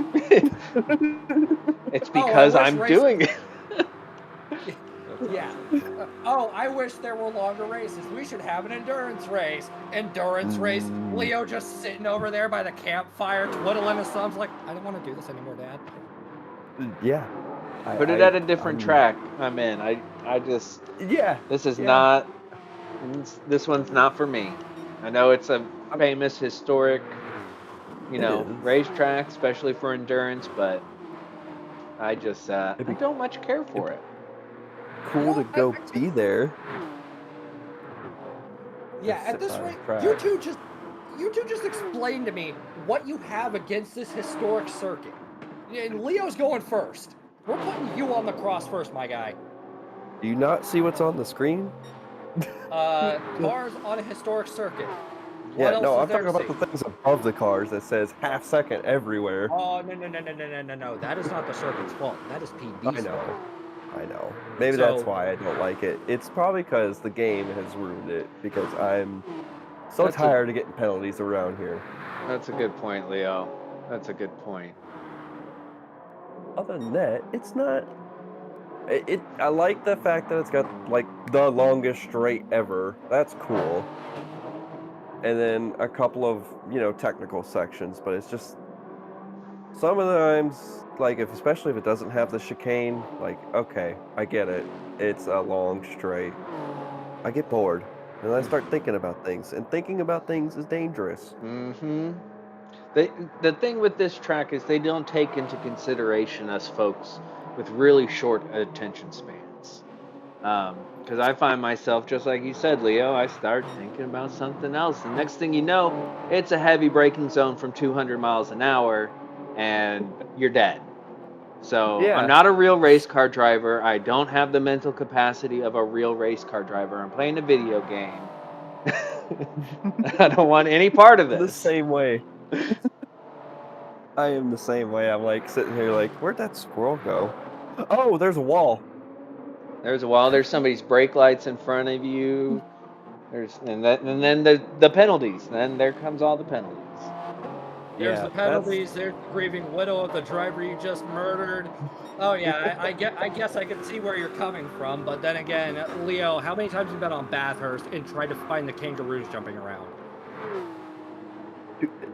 It's because wish I'm race- doing it. Yeah. I wish there were longer races. We should have an endurance race. Endurance race. Leo just sitting over there by the campfire, twiddling his thumbs like, I don't want to do this anymore, Dad. Yeah. Put it at a different track. I'm in. I just. Yeah. This is Yeah. not. This one's not for me. I know it's a famous historic, It is. racetrack, especially for endurance, but I just I It'd be- don't much care for it. Cool to go be there. Yeah, Just at sit this by the rate, track. you two just explain to me what you have against this historic circuit. And Leo's going first. We're putting you on the cross first, my guy. Do you not see what's on the screen? Cars on a historic circuit. What Yeah, else no, is I'm there talking to about see? the things above the cars that says half second everywhere. Oh, no. That is not the circuit's fault. That is PB's fault. I know. Maybe that's So- why I don't like it. It's probably because the game has ruined it. Because I'm so That's a- tired of getting penalties around here. That's a good point, Leo. That's a good point. Other than that, it's not. I like the fact that it's got like the longest straight ever. That's cool. And then a couple of technical sections, but it's just some of the times, like especially if it doesn't have the chicane, like okay, I get it. It's a long straight. I get bored, and I start thinking about things, and thinking about things is dangerous. Mm-hmm. The thing with this track is they don't take into consideration us folks with really short attention spans. Because I find myself, just like you said, Leo, I start thinking about something else. The next thing you know, it's a heavy braking zone from 200 miles an hour, and you're dead. So Yeah. I'm not a real race car driver. I don't have the mental capacity of a real race car driver. I'm playing a video game. I don't want any part of The this. same way. I am the same way. I'm like sitting here, like, where'd that squirrel go? Oh, there's a wall. There's a wall. There's somebody's brake lights in front of you. And then the penalties. Then there comes all the penalties. There's Yeah, the penalties. There's the grieving widow of the driver you just murdered. Oh yeah, I guess I can see where you're coming from. But then again, Leo, how many times have you been on Bathurst and tried to find the kangaroos jumping around?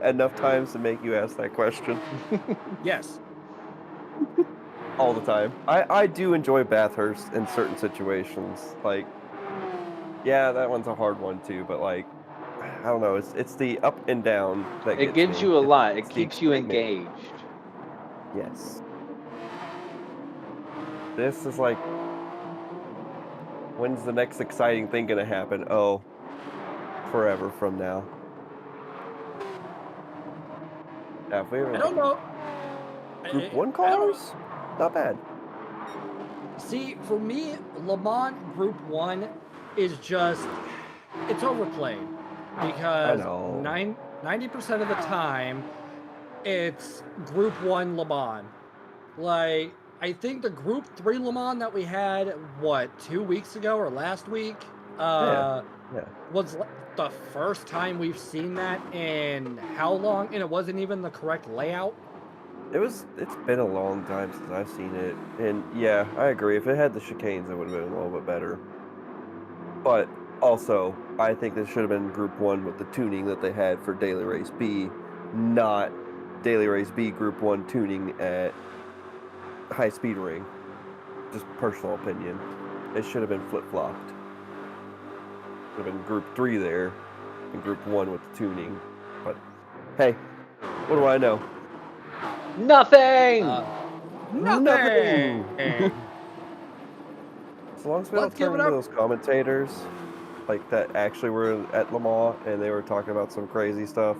Enough times to make you ask that question. Yes. All the time. I do enjoy Bathurst in certain situations. Like, yeah, that one's a hard one too, but like, I don't know, it's the up and down that It gets gives me. you a lot. It It's the keeps you excitement. engaged. Yes. This is like, when's the next exciting thing gonna happen? Oh, forever from now. Yeah, if we were I don't know. Group 1 I don't- cars? Not bad. See, for me, Le Mans Group 1 is just, it's overplayed. Because know. 90% of the time, it's Group 1 Le Mans. Like, I think the Group 3 Le Mans that we had, 2 weeks ago or last week? Yeah. Was the first time we've seen that in how long? And it wasn't even the correct layout. It's been a long time since I've seen it, and yeah, I agree. If it had the chicanes, it would have been a little bit better. But also, I think this should have been Group 1 with the tuning that they had for Daily Race B, not Daily Race B Group 1 tuning at High Speed Ring. Just personal opinion. It should have been flip-flopped. Should have been Group 3 there, and Group 1 with the tuning. But, hey, what do I know? Nothing. Nothing. As long as we Let's don't give turn it into up. those commentators, like that actually were at Le Mans and they were talking about some crazy stuff,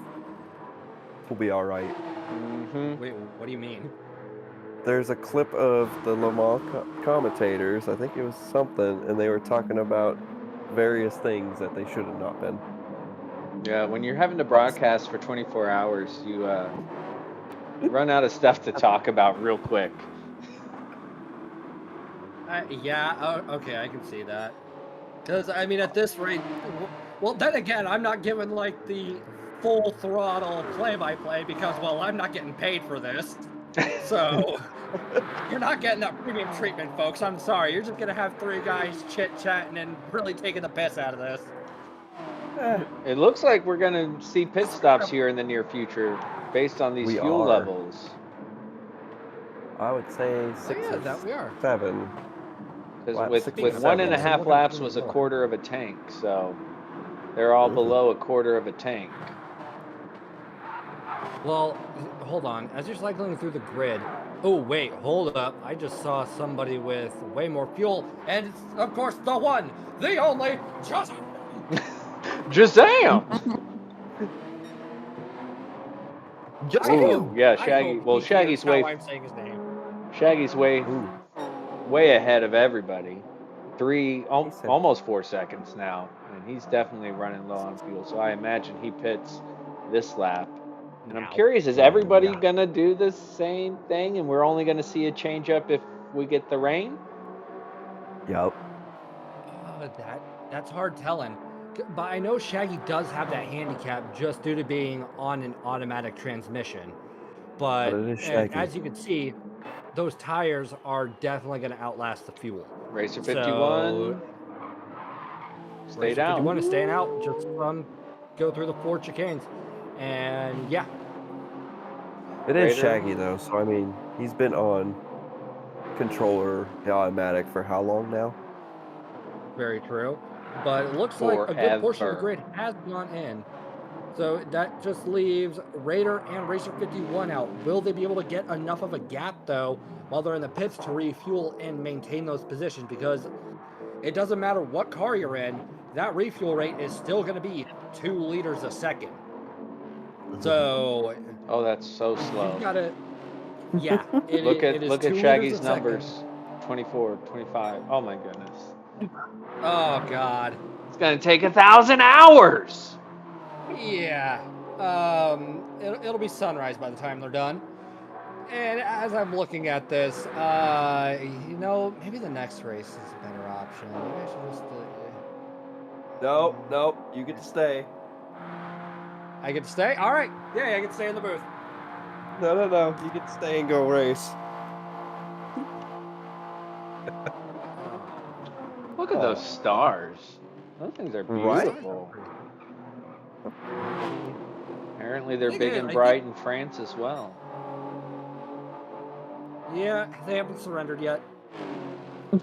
we'll be all right. Mm-hmm. Wait, what do you mean? There's a clip of the Le Mans commentators, I think it was something, and they were talking about various things that they should have not been. Yeah, when you're having to broadcast for 24 hours, you run out of stuff to talk about real quick. Yeah, okay, I can see that. Because, I mean, at this rate, well, then again, I'm not giving, like, the full throttle play-by-play because, well, I'm not getting paid for this. So, you're not getting that premium treatment, folks. I'm sorry. You're just going to have three guys chit-chatting and really taking the piss out of this. It looks like we're going to see pit stops here in the near future based on these We fuel are. levels. I would say 6 yeah, or that we are. 7. Because Lap with 6 with or one 7. and a half Looking laps pretty was a low. quarter of a tank, so they're all Mhm. below a quarter of a tank. Well, hold on. As you're cycling through the grid, oh, wait, hold up. I just saw somebody with way more fuel, and it's, of course, the one, the only, just... Shazam! Ooh, Yeah, I Shaggy. hope Well, he hears how I'm saying his name. Shaggy's Ooh. way ahead of everybody. He said, Almost 4 seconds now, and he's definitely running low on fuel. So I imagine he pits this lap. And I'm Now. curious, is everybody Yeah. gonna do the same thing, and we're only gonna see a change up if we get the rain? Yup. That's hard telling. But I know Shaggy does have that handicap just due to being on an automatic transmission. But But it is Shaggy. as you can see, those tires are definitely going to outlast the fuel. Racer So 51, stayed Racer out. 51 is staying out. Just go through the 4 chicanes, and yeah, It is Raider. Shaggy though, so I mean, he's been on controller the automatic for how long now? very true. But it looks like a good portion of the Forever. grid has gone in. So that just leaves Raider and Racer 51 out. Will they be able to get enough of a gap, though, while they're in the pits to refuel and maintain those positions? Because it doesn't matter what car you're in, that refuel rate is still going to be 2 liters a second. So, Oh, that's so you've slow. got to, yeah, it is Look 2 at liters Shaggy's a second. numbers. 24, 25. Oh my goodness. Oh, God. It's gonna take 1,000 hours. Yeah. It'll be sunrise by the time they're done. And as I'm looking at this, maybe the next race is a better option. Maybe I should just. Nope, you get to stay. I get to stay? All right. Yeah, I get to stay in the booth. No, you get to stay and go race. Look at those stars. Those things are Right? beautiful. Apparently they're Thing big is, and I bright in France as well. Yeah, they haven't surrendered yet. So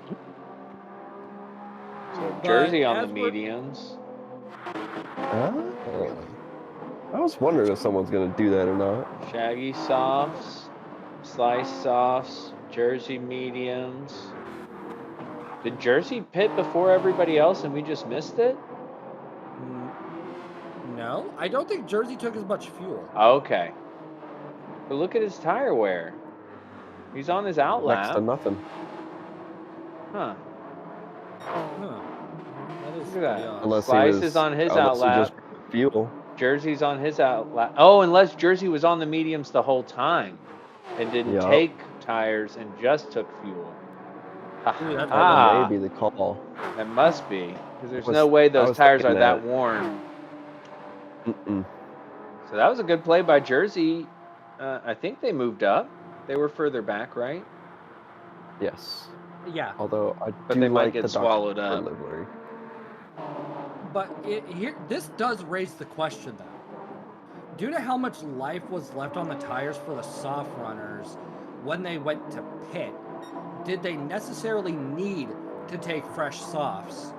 But Jersey on the as we're- mediums. Oh. I was wondering if someone's gonna do that or not. Shaggy softs, slice softs, Jersey mediums. Did Jersey pit before everybody else and we just missed it? No, I don't think Jersey took as much fuel. Okay. But look at his tire wear. He's on his out Next to lap. nothing. Huh. That is Look at pretty that. odd. Unless Slice he was, is on his unless out he lap. just fuel. Jersey's on his out lap. Oh, unless Jersey was on the mediums the whole time and didn't Yup. take tires and just took fuel. Ooh, that's Ah, Maybe the call. that must be. Because there's Was- no way I those was tires are thinking that that. worn. Mm-mm. So that was a good play by Jersey. I think they moved up. They were further back, right? Yes. Yeah, Although I But do they might like get the swallowed Dr. up. livery. but this does raise the question though. Due to how much life was left on the tires for the soft runners when they went to pit, did they necessarily need to take fresh softs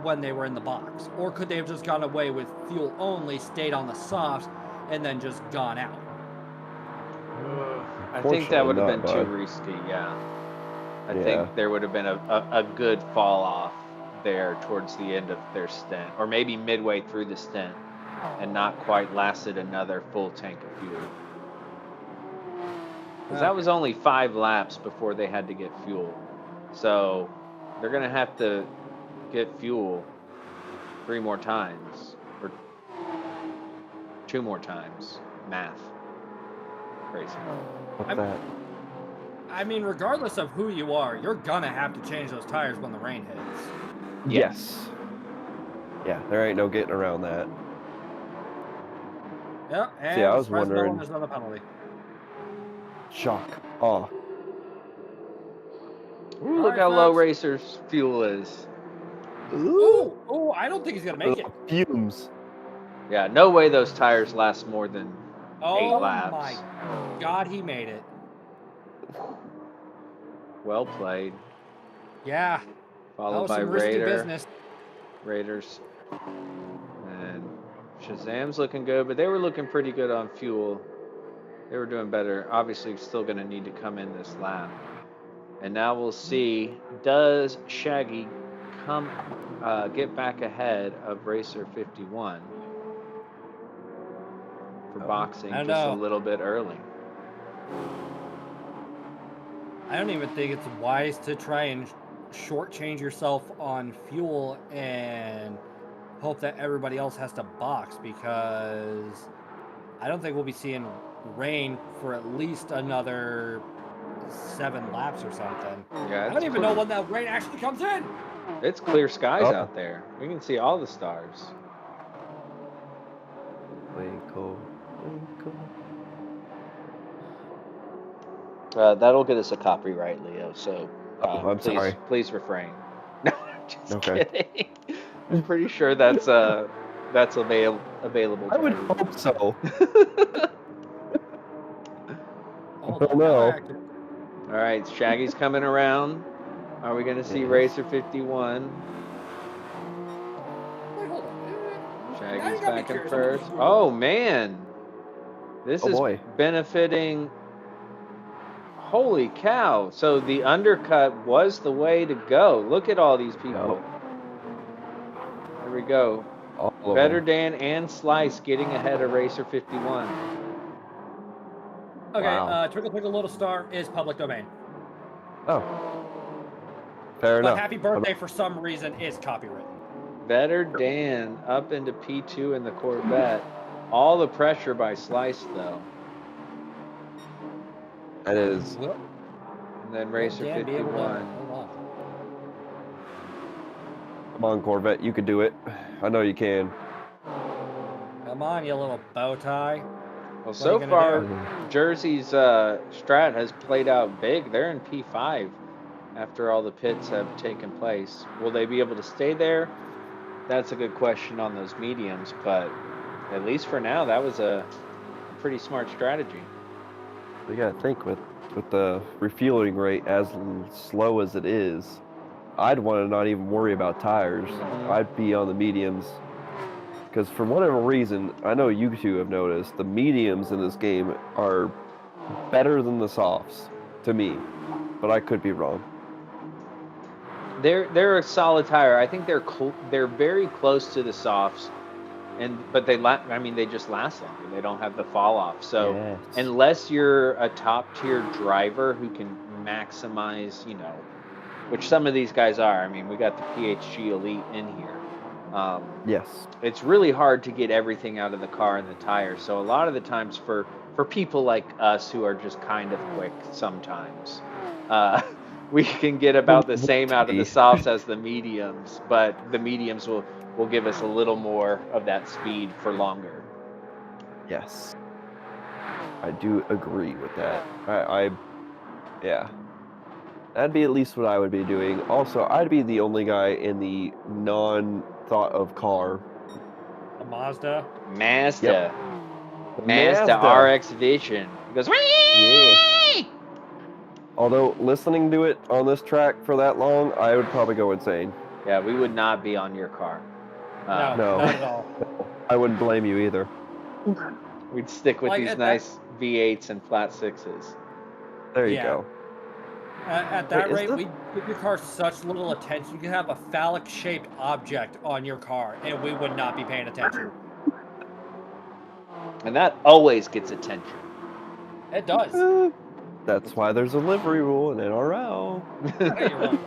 when they were in the box? Or could they have just gone away with fuel only, stayed on the softs, and then just gone out? I think that Fortunately would have not, been too bud. risky, yeah. I Yeah. think there would have been a good fall off there towards the end of their stint, or maybe midway through the stint, and not quite lasted another full tank of fuel. Because that was only 5 laps before they had to get fuel. So they're going to have to get fuel 3 more times, or 2 more times. Math. Crazy. What's that? I mean, regardless of who you are, you're gonna have to change those tires when the rain hits. Yes. Yeah, there ain't no getting around that. Yep, and See, I was just press button, wondering. there's another penalty. Shock. Oh. Ooh, look Alright, how low folks. Racer's fuel is. Oh, I don't think he's gonna make it. Fumes. Yeah, no way those tires last more than 8 Oh laps. my God, he made it. Well played. Yeah, that Followed was by some risky Raider. business. Raiders. And Shazam's looking good, but they were looking pretty good on fuel. They were doing better. Obviously, still going to need to come in this lap. And now we'll see, does Shaggy get back ahead of Racer 51 for boxing I don't just a know. little bit early? I don't even think it's wise to try and shortchange yourself on fuel and hope that everybody else has to box, because I don't think we'll be seeing rain for at least another 7 laps or something. Yeah, I don't even know when that rain actually comes in. It's clear skies Oh. out there. We can see all the stars. Twinkle, twinkle. That'll get us a copyright, Leo. So I'm sorry. Please refrain. No, I'm just Okay. kidding. I'm pretty sure that's available. I to would everyone. hope so. Hold don't on, now know. I actually- All right, Shaggy's coming around. Are we going to see Yes. Racer 51? Wait, hold on. Shaggy's Now you got me back in curious. first. Oh man, this Oh, is boy. benefiting. Holy cow! So the undercut was the way to go. Look at all these people. There we go. All of Better them. Dan and Slice getting ahead of Racer 51. Okay, Wow. Twinkle Twinkle Little Star is public domain. Oh. Fair But enough. Happy Birthday, for some reason, is copywritten. Better Dan up into P2 in the Corvette. All the pressure by Slice though. That is. Will And then will Racer Dan be able to 51. hold on? Come on, Corvette. You can do it. I know you can. Come on, you little bow tie. Well, What are so you gonna far, do? Jersey's strat has played out big. They're in P5 after all the pits have taken place. Will they be able to stay there? That's a good question on those mediums, but at least for now, that was a pretty smart strategy. You gotta think with the refueling rate as slow as it is, I'd want to not even worry about tires. Mhm. I'd be on the mediums. Because for whatever reason, I know you two have noticed, the mediums in this game are better than the softs, to me. But I could be wrong. They're a solid tire. I think they're very close to the softs, but they just last longer. They don't have the fall off. So Yes. unless you're a top tier driver who can maximize, which some of these guys are. I mean, we got the PHG Elite in here. Yes. It's really hard to get everything out of the car and the tires. So a lot of the times for people like us who are just kind of quick sometimes, we can get about the same out of the softs as the mediums, but the mediums will give us a little more of that speed for longer. Yes. I do agree with that. Yeah. That'd be at least what I would be doing. Also, I'd be the only guy in the non-thought of car. A Mazda. Mazda. The Mazda RX Vision. It goes. Yes. Although listening to it on this track for that long, I would probably go insane. Yeah, we would not be on your car. No, No. not at all. I wouldn't blame you either. We'd stick with Like, these at nice V8s and flat sixes. There you Yeah. go. At that Wait, is rate, the- we give your car such little attention. You could have a phallic-shaped object on your car, and we would not be paying attention. And that always gets attention. It does. That's why there's a livery rule in NRL. Hey, you're welcome.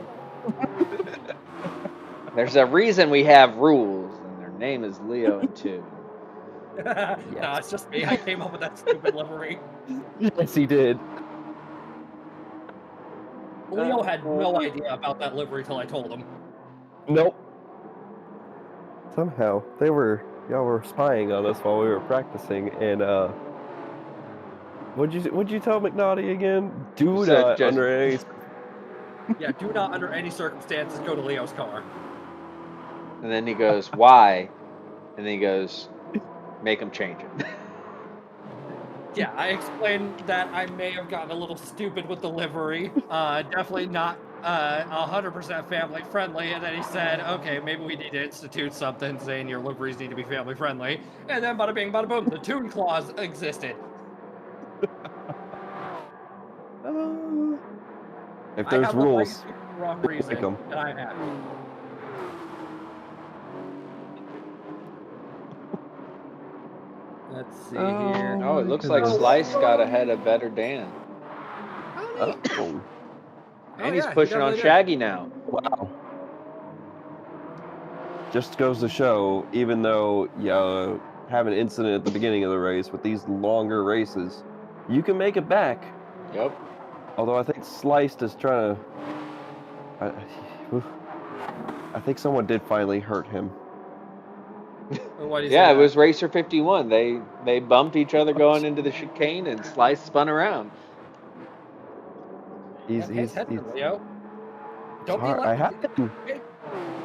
There's a reason we have rules, and their name is Leo and Toon. No, it's just me. I came up with that stupid livery. Yes, he did. Leo had no idea about that livery till I told him. Nope. Somehow y'all were spying on us while we were practicing, and what'd you tell McNaughty again? Do Said not just- under any. Yeah, do not under any circumstances go to Leo's car. And then he goes, why? And then he goes, make them change it. Yeah, I explained that I may have gotten a little stupid with the livery. Definitely not 100% family friendly. And then he said, okay, maybe we need to institute something saying your liveries need to be family friendly. And then bada bing, bada boom, the Toon clause existed. If I there's have the right rules, for the wrong reason, break 'em. and I'm happy. Let's see here. Oh, it looks like Slice got ahead of Better Dan. Oh, And Oh, he's yeah, he pushing on definitely did. Shaggy now. wow. Just goes to show, even though you have an incident at the beginning of the race, with these longer races, you can make it back. Yep. Although I think Sliced is trying to. I think someone did finally hurt him. Why do you Yeah, say it that? was Racer 51. They bumped each other going into the chicane, and Slice spun around. Yeah, pay attention, Leo. Don't be hard. I like, have to.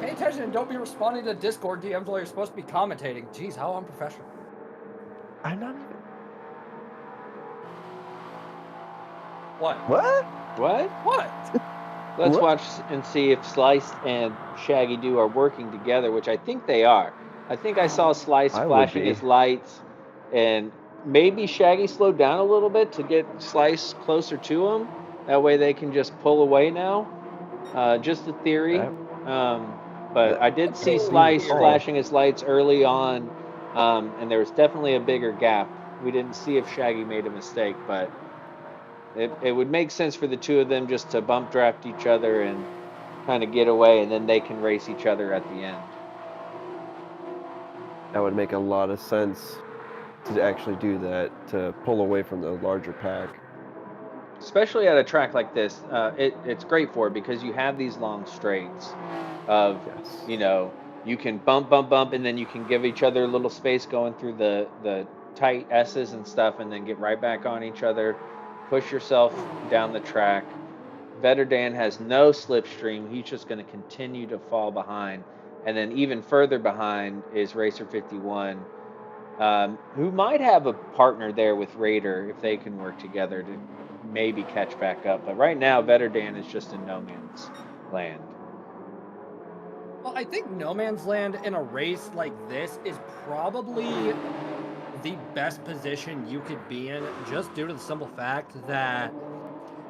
pay attention and don't be responding to Discord DMs while you're supposed to be commentating. Jeez, how unprofessional. I'm not even. What? What? What? What? Let's What? watch and see if Slice and Shaggy Doo are working together, which I think they are. I think I saw Slice I would flashing be. his lights, and maybe Shaggy slowed down a little bit to get Slice closer to him. That way they can just pull away now. Just a theory. But I did see Slice flashing his lights early on, and there was definitely a bigger gap. We didn't see if Shaggy made a mistake, but it would make sense for the two of them just to bump draft each other and kind of get away, and then they can race each other at the end. That would make a lot of sense to actually do that, to pull away from the larger pack. Especially at a track like this, it's great for it because you have these long straights of, Yes. you know, you can bump, and then you can give each other a little space going through the tight S's and stuff, and then get right back on each other, push yourself down the track. Better Dan has no slipstream. He's just going to continue to fall behind. And then even further behind is Racer 51, who might have a partner there with Raider if they can work together to maybe catch back up. But right now, Better Dan is just in no man's land. Well, I think no man's land in a race like this is probably the best position you could be in, just due to the simple fact that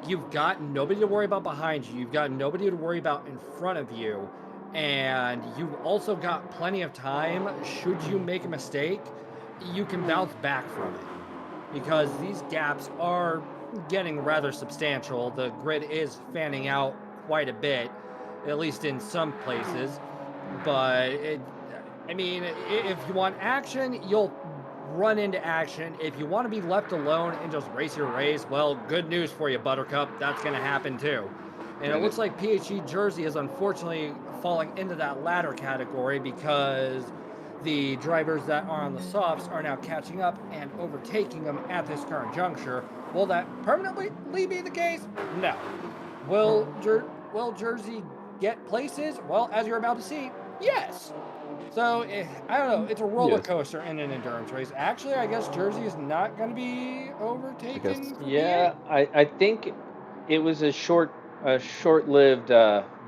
you've got nobody to worry about behind you, you've got nobody to worry about in front of you, and you've also got plenty of time. Should you make a mistake, you can bounce back from it, because these gaps are getting rather substantial. The grid is fanning out quite a bit, at least in some places. But I mean, if you want action, you'll run into action. If you want to be left alone and just race your race, well, good news for you, Buttercup. That's going to happen too. And it looks like PHG Jersey is unfortunately falling into that latter category, because the drivers that are on the softs are now catching up and overtaking them at this current juncture. Will that permanently be the case? No. Will Jersey get places? Well, as you're about to see, yes. So, I don't know. It's a roller Yes. coaster in an endurance race. Actually, I guess Jersey is not going to be overtaken for Yeah, P8. I think it was a short-lived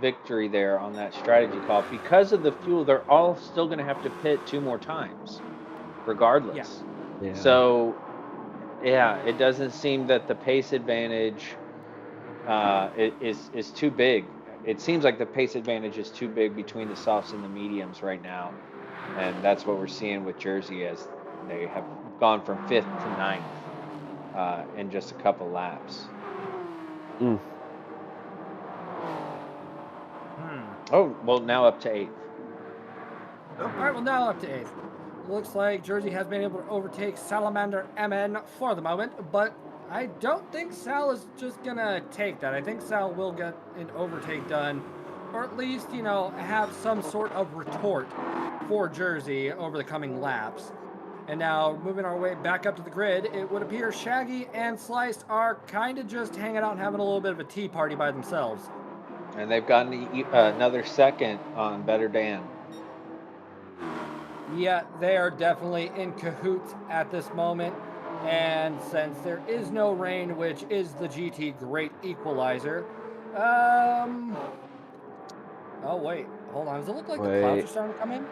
victory there on that strategy call because of the fuel. They're all still going to have to pit 2 more times, Yeah. regardless. Yeah. So, yeah, it doesn't seem that the pace advantage is too big. It seems like the pace advantage is too big between the softs and the mediums right now, and that's what we're seeing with Jersey as they have gone from 5th to 9th in just a couple laps. Mm. Oh, well, now up to 8th. All right, well, now up to 8th. Looks like Jersey has been able to overtake Salamander MN for the moment, but I don't think Sal is just going to take that. I think Sal will get an overtake done, or at least, have some sort of retort for Jersey over the coming laps. And now, moving our way back up to the grid, it would appear Shaggy and Sliced are kind of just hanging out and having a little bit of a tea party by themselves. And they've gotten another second on Better Dan. Yeah, they are definitely in cahoots at this moment. And since there is no rain, which is the GT great equalizer, oh wait, hold on. Does it look like the clouds are starting to come in?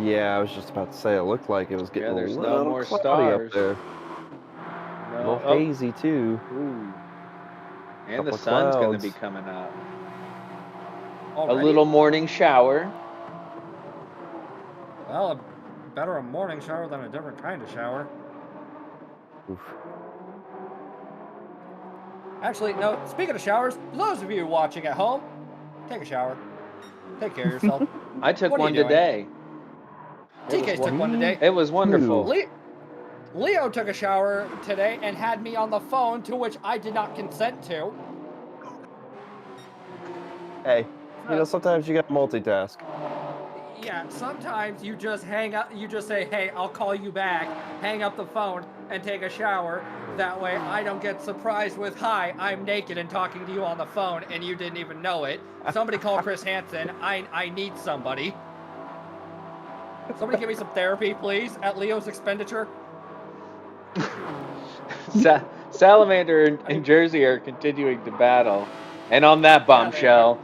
Yeah, I was just about to say it looked like it was getting there's a no little more cloudy stars. up there. A little hazy too. Ooh. And the Couple sun's going to clouds. be coming up. Already? A little morning shower. Well, better a morning shower than a different kind of shower. Oof. Actually, no, speaking of showers, those of you watching at home, take a shower. Take care of yourself. I took What are one you doing? today. TK took one today. It was wonderful. Leo took a shower today and had me on the phone, to which I did not consent to. Hey, sometimes you got to multitask. Yeah, sometimes you just hang up, you just say, hey, I'll call you back, hang up the phone, and take a shower. That way I don't get surprised with, hi, I'm naked and talking to you on the phone, and you didn't even know it. Somebody call Chris Hansen. I need somebody. Somebody give me some therapy, please, at Leo's expenditure. Salamander and Jersey are continuing to battle. And on that bombshell,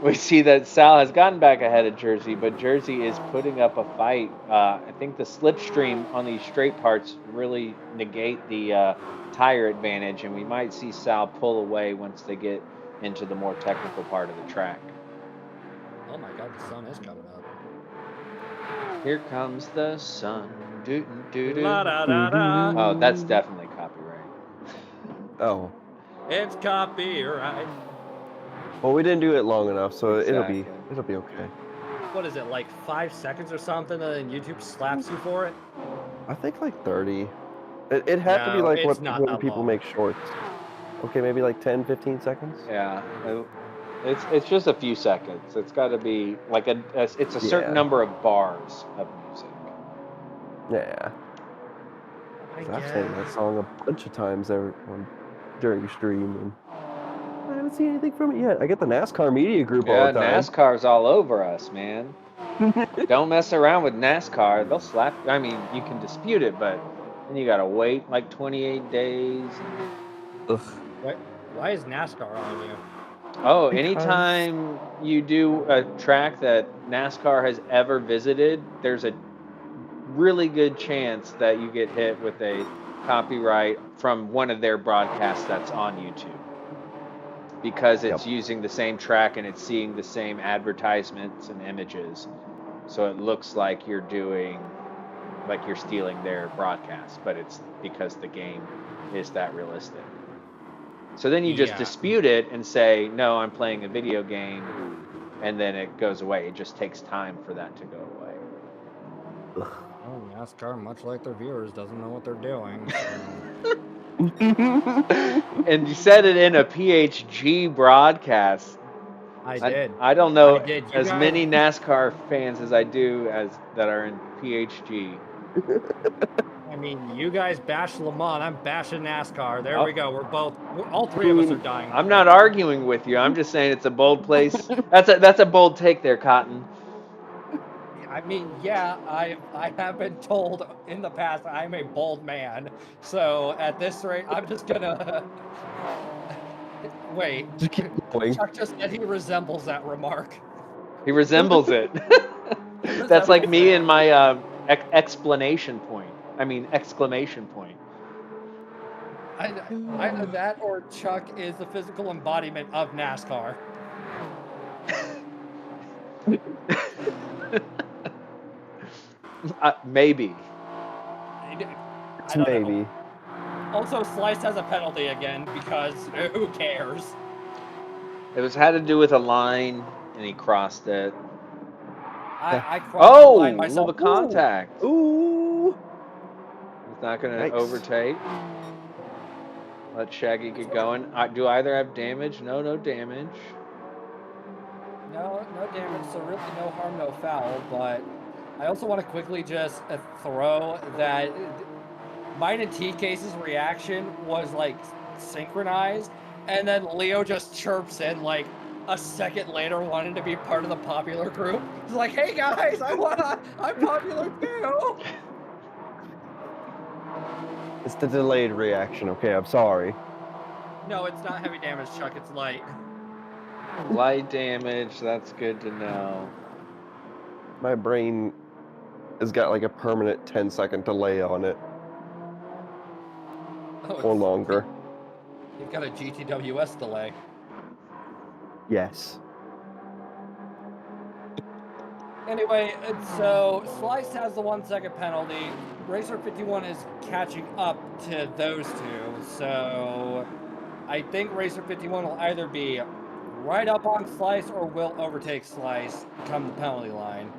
we see that Sal has gotten back ahead of Jersey, but Jersey is putting up a fight. I think the slipstream on these straight parts really negate the tire advantage, and we might see Sal pull away once they get into the more technical part of the track. Oh my God, the sun is coming up. Here comes the sun. Doo-doo-doo-doo. La da da da. Oh, that's definitely copyright. Oh. It's copyright. Well, we didn't do it long enough, so Exactly. it'll be okay. What is it, like 5 seconds or something, and then YouTube slaps you for it? I think like 30. It had to be No, like it's not when that people long. make shorts. Okay, maybe like 10, 15 seconds. Yeah, it's just a few seconds. It's got to be like it's a certain number of bars of music. Yeah. I've sang that song a bunch of times during stream, and I haven't seen anything from it yet. I get the NASCAR media group all the time. NASCAR's all over us, man. Don't mess around with NASCAR. They'll slap. I mean, you can dispute it, but then you gotta wait like 28 days. Ugh. Why is NASCAR on you? Oh, Because- anytime you do a track that NASCAR has ever visited, there's a really good chance that you get hit with a copyright from one of their broadcasts that's on YouTube. Because it's using the same track and it's seeing the same advertisements and images. So it looks like you're stealing their broadcast, but it's because the game is that realistic. So then you just dispute it and say, no, I'm playing a video game, and then it goes away. It just takes time for that to go away. Oh, NASCAR, much like their viewers, doesn't know what they're doing. And you said it in a PHG broadcast. I did. I don't know I did. You as guys, many NASCAR fans as I do as that are in PHG. I mean, you guys bash Le Mans. I'm bashing NASCAR. There Oh. we go. All three of us are dying. I'm not arguing with you. I'm just saying it's a bold place. That's a bold take there, Cotton. I mean, yeah, I have been told in the past I'm a bold man. So at this rate, I'm just gonna wait. Just keep going. Chuck just said he resembles that remark. He resembles it. That's like me and my explanation point. I mean exclamation point. Either that or Chuck is the physical embodiment of NASCAR. Maybe. I don't Maybe. know. Also, Slice has a penalty again because who cares? It had to do with a line, and he crossed it. I crossed the line Oh, myself. little contact. Ooh. He's not going to Yikes. overtake. Let Shaggy get going. Do either have damage? No damage. No damage, so really no harm, no foul. But I also want to quickly just throw that mine and T-Case's reaction was like synchronized, and then Leo just chirps in like a second later, wanting to be part of the popular group. He's like, "Hey guys, I'm popular too." It's the delayed reaction. Okay, I'm sorry. No, it's not heavy damage, Chuck. It's light. Light damage. That's good to know. My brain has got like a permanent 10-second delay on it, or longer. You've got a GTWS delay. Yes. Anyway, so Slice has the 1 second penalty. Racer 51 is catching up to those two. So I think Racer 51 will either be right up on Slice or will overtake Slice come the penalty line.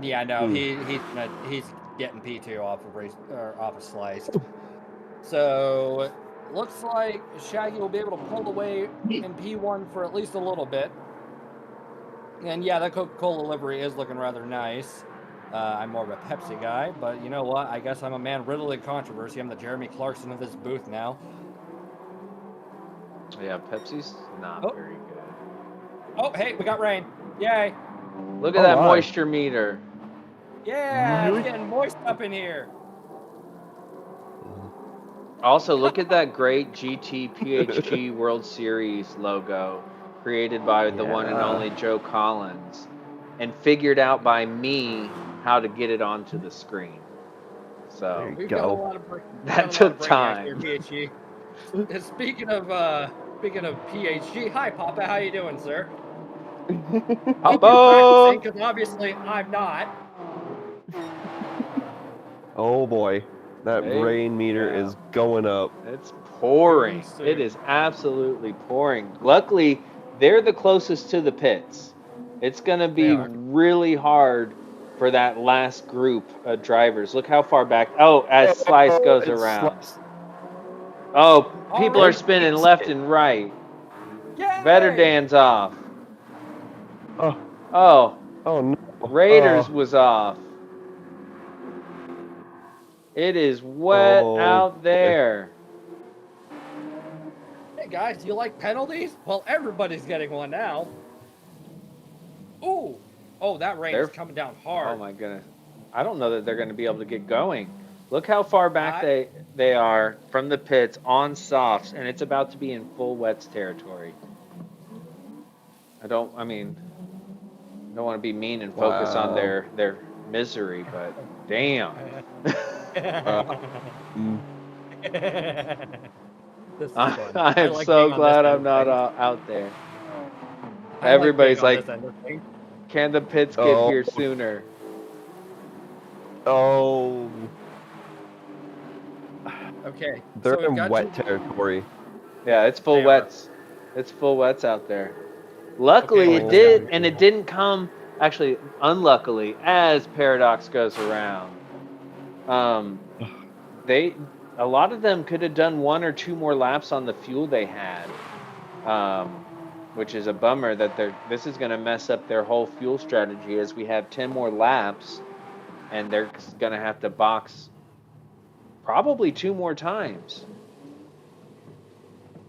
Yeah, no, he's getting P2 off of Slice. So looks like Shaggy will be able to pull away in P1 for at least a little bit. And yeah, that Coca-Cola livery is looking rather nice. I'm more of a Pepsi guy, but you know what? I guess I'm a man riddled in controversy. I'm the Jeremy Clarkson of this booth now. Yeah, Pepsi's not very good. Oh, hey, we got rain. Yay. Look at that moisture meter. Yeah, it's getting moist up in here. Also, look at that great GTPHG World Series logo created by the one and only Joe Collins and figured out by me how to get it onto the screen. So that took time. PHG. Speaking of PHG, hi Papa, how you doing, sir? Papa! Because obviously I'm not. Oh boy, that rain meter is going up. It's pouring. It is absolutely pouring. Luckily, they're the closest to the pits. It's going to be really hard for that last group of drivers. Look how far back. Oh, as Slice goes around. Oh, people are spinning left and right. Vetterdan's off. Oh no. Raiders was off. It is wet out there. Hey guys, do you like penalties? Well, everybody's getting one now. Ooh. Oh, that rain is coming down hard. Oh my goodness. I don't know that they're going to be able to get going. Look how far back they are from the pits on softs, and it's about to be in full wets territory. I don't want to be mean and focus on their misery, but damn. I am so glad I'm not out there. Everybody's like, can the pits get here sooner? Oh. Okay. They're in wet territory. Yeah, it's full wets. It's full wets out there. Luckily, it did, and it didn't come. Actually, unluckily, as Paradox goes around, a lot of them could have done 1 or 2 more laps on the fuel they had. which is a bummer that this is going to mess up their whole fuel strategy as we have 10 more laps and they're going to have to box probably 2 more times.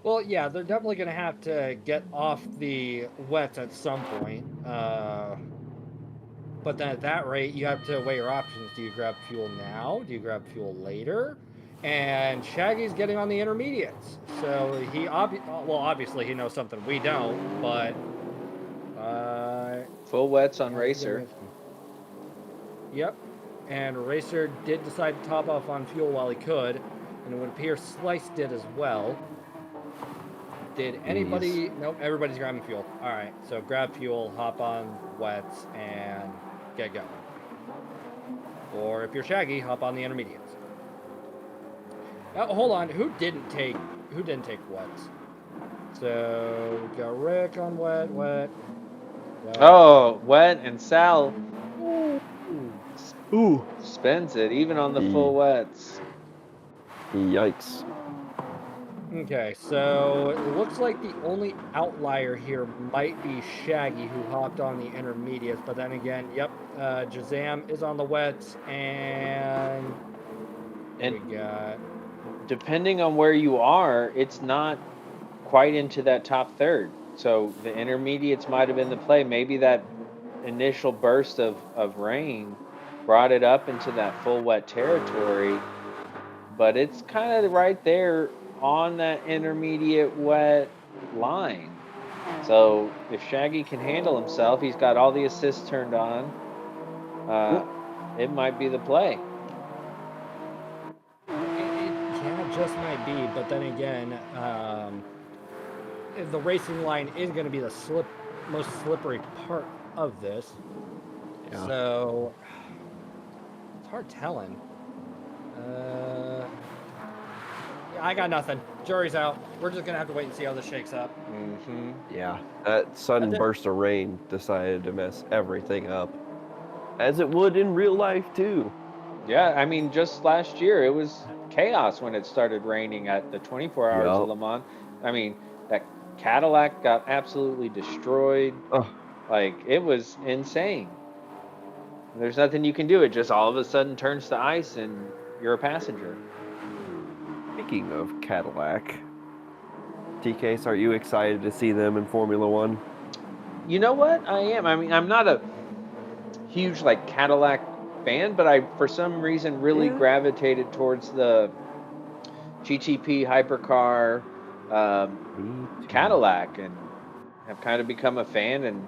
Well, yeah, they're definitely going to have to get off the wets at some point. But then at that rate, you have to weigh your options. Do you grab fuel now? Do you grab fuel later? And Shaggy's getting on the intermediates. So obviously he knows something we don't, but Full wets on yeah, I think Racer. Yep. And Racer did decide to top off on fuel while he could, and it would appear Slice did as well. Did anybody? Nope, everybody's grabbing fuel. All right, so grab fuel, hop on wets, and get going. Or if you're Shaggy, hop on the intermediates. Now, hold on, who didn't take wets? So we got Rick on wet. Oh, wet and Sal Ooh. spends it even on the full wets. Yikes. Okay, so it looks like the only outlier here might be Shaggy, who hopped on the intermediates. But then again, yep, Jazam is on the wets, and we got. Depending on where you are, it's not quite into that top third. So the intermediates might have been the play. Maybe that initial burst of rain brought it up into that full wet territory. But it's kind of right there on that intermediate wet line. So if Shaggy can handle himself, he's got all the assists turned on. It might be the play. It just might be, but then again, the racing line is going to be the most slippery part of this. Yeah. So it's hard telling. I got nothing. Jury's out. We're just gonna have to wait and see how this shakes up. Mm-hmm. Yeah, that sudden burst of rain decided to mess everything up, as it would in real life too. Yeah, I mean, just last year it was chaos when it started raining at the 24 hours of Le Mans. I mean, that Cadillac got absolutely destroyed. Like, it was insane. There's nothing you can do. It just all of a sudden turns to ice and you're a passenger. Speaking of Cadillac, TK, are you excited to see them in Formula One? You know what? I am. I mean, I'm not a huge Cadillac fan, but I for some reason really gravitated towards the GTP hypercar Cadillac and have kind of become a fan. And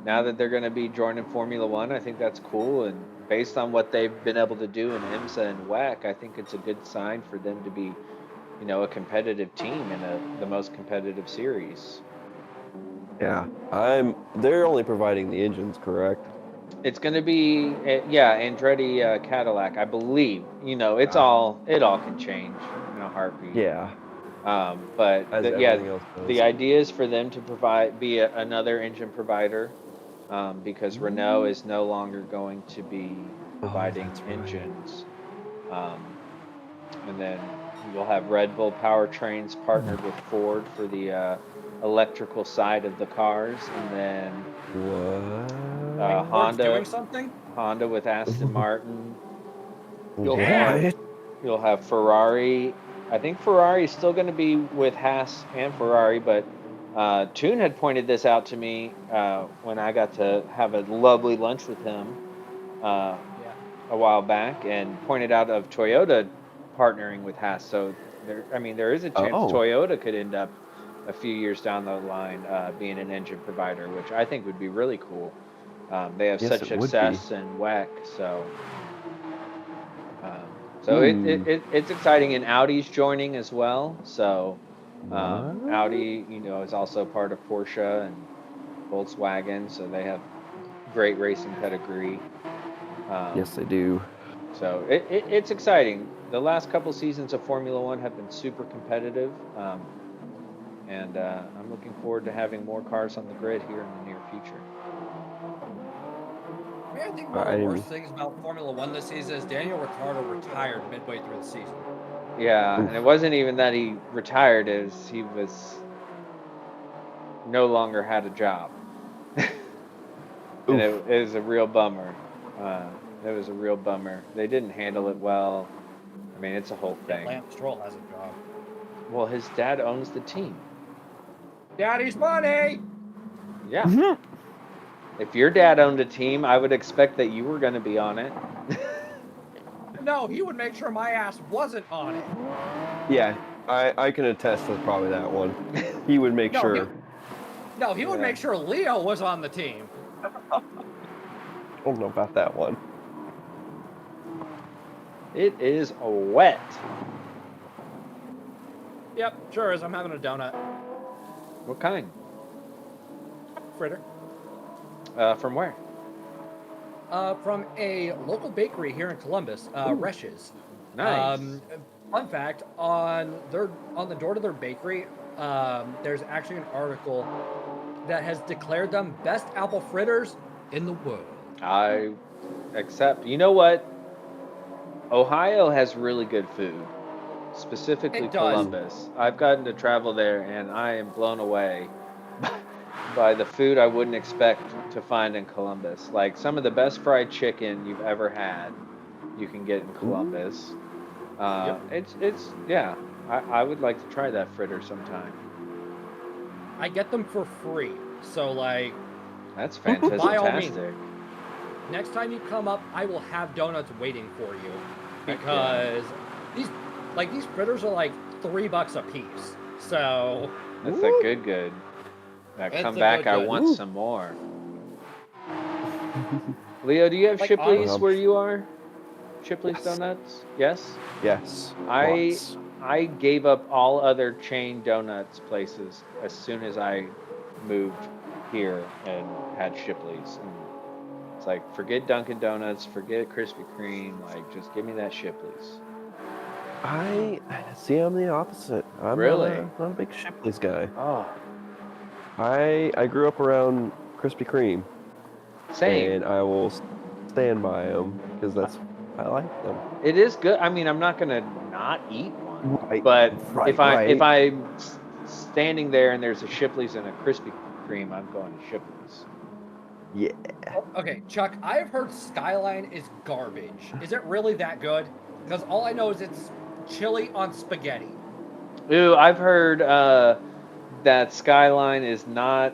now that they're going to be joining Formula One, I think that's cool. And based on what they've been able to do in IMSA and WEC, I think it's a good sign for them to be, a competitive team in the most competitive series. Yeah, they're only providing the engines, correct? It's going to be, Andretti Cadillac, I believe. It all can change in a heartbeat. Yeah. But the idea is for them to be another engine provider, because Renault is no longer going to be providing engines. And then you'll have Red Bull powertrains partnered with Ford for the electrical side of the cars, and then Honda with Aston Martin. You'll have Ferrari. I think Ferrari is still going to be with Haas and Ferrari, but Toon had pointed this out to me when I got to have a lovely lunch with him a while back, and pointed out of Toyota partnering with Haas. So there is a chance Toyota could end up a few years down the line being an engine provider, which I think would be really cool. They have such success in WEC, so it's exciting. And Audi's joining as well. So Audi, is also part of Porsche and Volkswagen, so they have great racing pedigree. Yes, they do. So it's exciting. The last couple seasons of Formula One have been super competitive, and I'm looking forward to having more cars on the grid here in the near future. I think one of the worst things about Formula One this season is Daniel Ricciardo retired midway through the season. Yeah, and it wasn't even that he retired; he was no longer had a job. And Oof. it was a real bummer. It was a real bummer. They didn't handle it well. I mean, it's a whole thing. Lance Stroll has a job. Well, his dad owns the team. Daddy's money. Yeah. If your dad owned a team, I would expect that you were going to be on it. No, he would make sure my ass wasn't on it. Yeah, I can attest to probably that one. He would make sure. He would make sure Leo was on the team. I don't know about that one. It is wet. Yep, sure is. I'm having a donut. What kind? Fritter. From where? From a local bakery here in Columbus, Resch's. Nice. Fun fact, on the door to their bakery, there's actually an article that has declared them best apple fritters in the world. I accept. You know what? Ohio has really good food, specifically It does. Columbus. I've gotten to travel there, and I am blown away by the food I wouldn't expect to find in Columbus. Like some of the best fried chicken you've ever had, you can get in Columbus. It's yeah. I would like to try that fritter sometime. I get them for free, so like That's by all means. fantastic. Next time you come up, I will have donuts waiting for you, because these fritters are like $3 a piece. So That's a good. Now That's come a back. good. I want some more. Leo, do you have Like, Shipley's honest- where you are? Shipley's Yes. Donuts? Yes. Yes. I lots. I gave up all other chain donuts places as soon as I moved here and had Shipley's. And it's like, forget Dunkin' Donuts, forget Krispy Kreme, like just give me that Shipley's. I see. I'm the opposite. I'm Really? not a big Shipley's guy. Oh, I grew up around Krispy Kreme, same. and I will stand by them because I like them. It is good. I mean, I'm not gonna not eat one, Right. but if Right. I'm standing there and there's a Shipley's and a Krispy Kreme, I'm going to Shipley's. Yeah. okay, Chuck, I've heard Skyline is garbage. Is it really that good? Because all I know is it's chili on spaghetti. Ooh, I've heard that Skyline is not.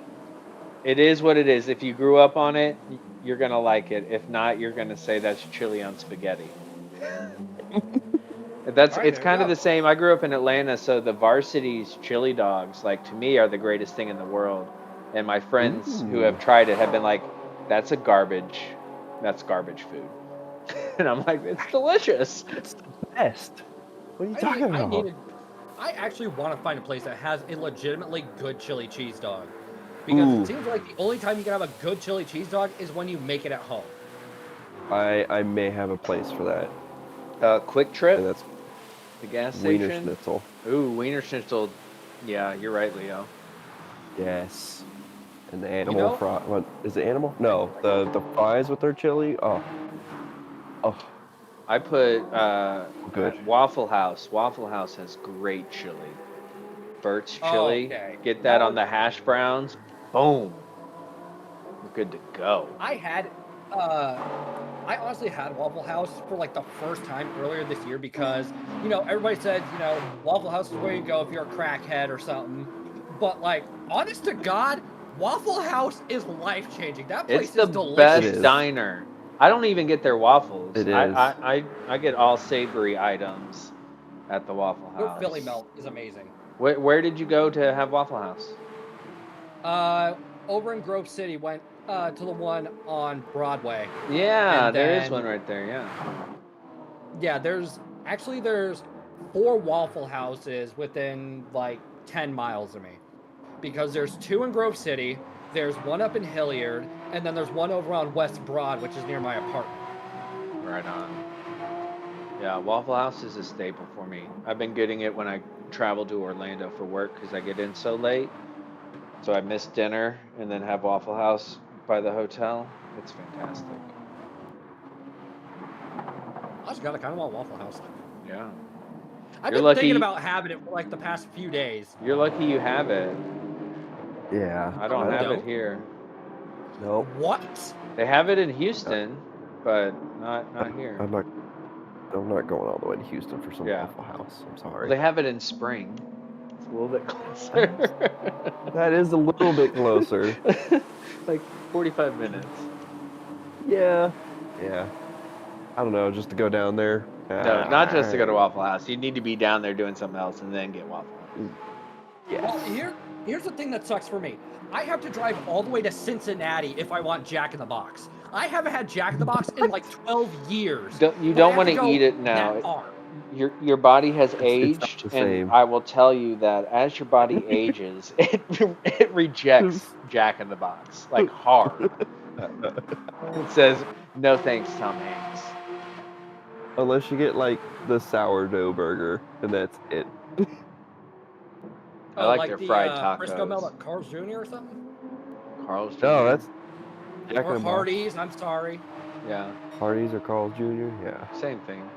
It is what it is. If you grew up on it, you're gonna like it. If not, you're gonna say that's chili on spaghetti. That's All right, it's there kind you of go. the same. I grew up in Atlanta, so the Varsity's chili dogs, like to me, are the greatest thing in the world. And my friends who have tried it have been like, "That's that's garbage food." And I'm like, "It's delicious." It's the best. What are you talking about? I actually want to find a place that has a legitimately good chili cheese dog. Because Ooh. it seems like the only time you can have a good chili cheese dog is when you make it at home. I may have a place for that. Quick And Trip, that's the gas Wiener station. Schnitzel. Ooh, Wiener Schnitzel. Yeah, you're right, Leo. Yes. And the animal know- fry. What is it? Animal? No, the fries with their chili. Oh. I put Good. Waffle House. Waffle House has great chili. Burt's Oh, chili. okay. Get that That on the hash browns. Boom. We're good to go. I honestly had Waffle House for like the first time earlier this year because, everybody said, Waffle House is where you go if you're a crackhead or something. But like, honest to God, Waffle House is life-changing. That place It's the is delicious. best diner. I don't even get their waffles. It is. I get all savory items at the Waffle Their House. Philly melt is amazing. Where did you go to have Waffle House? Over in Grove City, went to the one on Broadway. Yeah, And there is then- one right there. Yeah. Yeah, there's 4 Waffle Houses within like 10 miles of me. Because there's 2 in Grove City, there's one up in Hilliard, and then there's one over on West Broad, which is near my apartment. Right on. Yeah, Waffle House is a staple for me. I've been getting it when I travel to Orlando for work because I get in so late. So I miss dinner and then have Waffle House by the hotel. It's fantastic. I just kind of want Waffle House. Yeah. I've You're been lucky- thinking about having it for like the past few days. You're lucky you have it. Yeah. I don't Oh, have no. it here. Nope. What? They have it in Houston, but not here. I'm not going all the way to Houston for some Yeah. Waffle House. I'm Well, sorry. they have it in Spring. It's a little bit closer. That is a little bit closer. Like 45 minutes. Yeah. Yeah. I don't know, just to go down there. No, not just to go to Waffle House. You need to be down there doing something else and then get Waffle House. Yes. Well, here's the thing that sucks for me. I have to drive all the way to Cincinnati if I want Jack in the Box. I haven't had Jack in the Box in like 12 years. You but I don't have want to go eat it that now. far. Your body has It's not aged, the and same. I will tell you that as your body ages, it rejects Jack in the Box like hard. It says no thanks, Tom Hanks. Unless you get like the sourdough burger, and that's it. I like like their the fried Frisco Melt tacos. at Carl's Jr. or something? Carl's Jr. No, that's Jack in Or the Box. Hardee's, I'm sorry. Yeah, Hardee's or Carl's Jr. Yeah. same thing.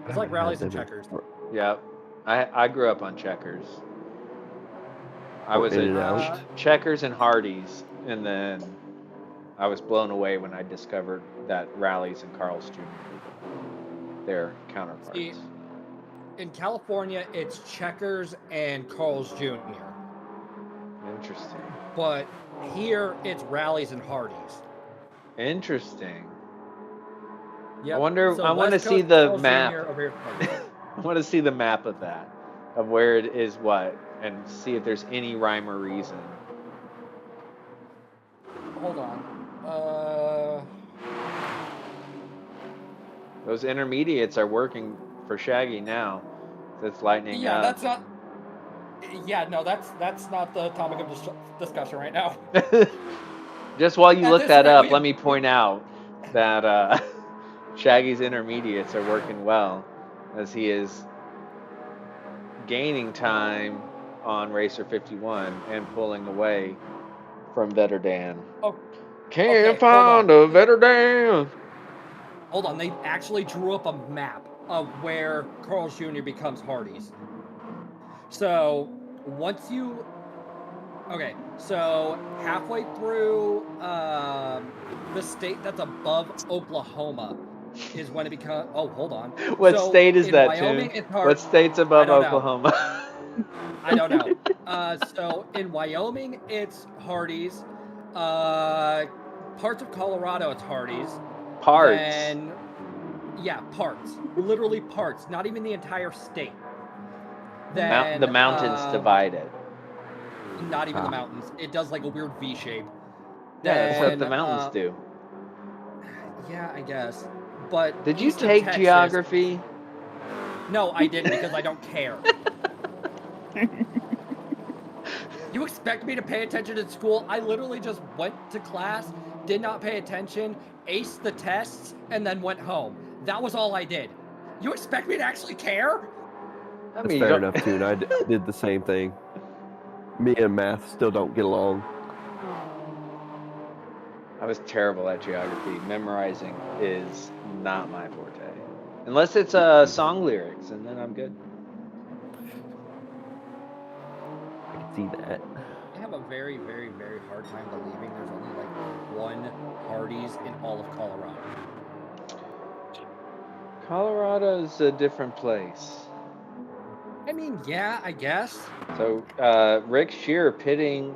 It's like I haven't Rallies had and them in- Checkers. Yeah, I grew up on Checkers. I Or was In-N-Out. at Checkers and Hardee's, and then I was blown away when I discovered that Rallies and Carl's Jr. their counterparts. See, in California, it's Checkers and Carl's Jr. Interesting. But here, it's Rallies and Hardee's. Interesting. Yep. I wonder. So I want to West see Coast, the Carl's map. Jr. over here at Hardee's. I want to see the map of that, of where it is what, and see if there's any rhyme or reason. Hold on. Those intermediates are working for Shaggy now. That's lightening Yeah, up. that's not. Yeah, no, that's not the topic of discussion right now. Just while you At look this that rate, up, we let have- me point out that Shaggy's intermediates are working well, as he is gaining time on Racer 51 and pulling away from Vetter Dan. Oh, Can't okay, hold find on. a Vetter Dan. Hold on, they actually drew up a map of where Carl's Jr. becomes Hardee's. So once you, okay, so halfway through the state that's above Oklahoma is when it becomes. Oh, hold on. What So state is in that, Wyoming, Toon? it's hard. What state's above I don't know. Oklahoma? I don't know. So in Wyoming, it's Hardee's. Parts of Colorado, it's Hardee's. Parts. Then, yeah, parts. Literally parts. Not even the entire state. Then The mountains divide it. Not even the mountains. It does like a weird V shape. Yeah, that's what Then, the mountains do. Yeah, I guess. But Did you east of take Texas- geography? No, I didn't because I don't care. You expect me to pay attention in school? I literally just went to class, did not pay attention, aced the tests, and then went home. That was all I did. You expect me to actually care? I That's mean, fair enough, too. And I did the same thing. Me and math still don't get along. I was terrible at geography. Memorizing is not my forte. Unless it's song lyrics, and then I'm good. I can see that. I have a very, very, very hard time believing there's only like one Hardee's in all of Colorado. Colorado's a different place. I mean, yeah, I guess. So Rick Shearer pitting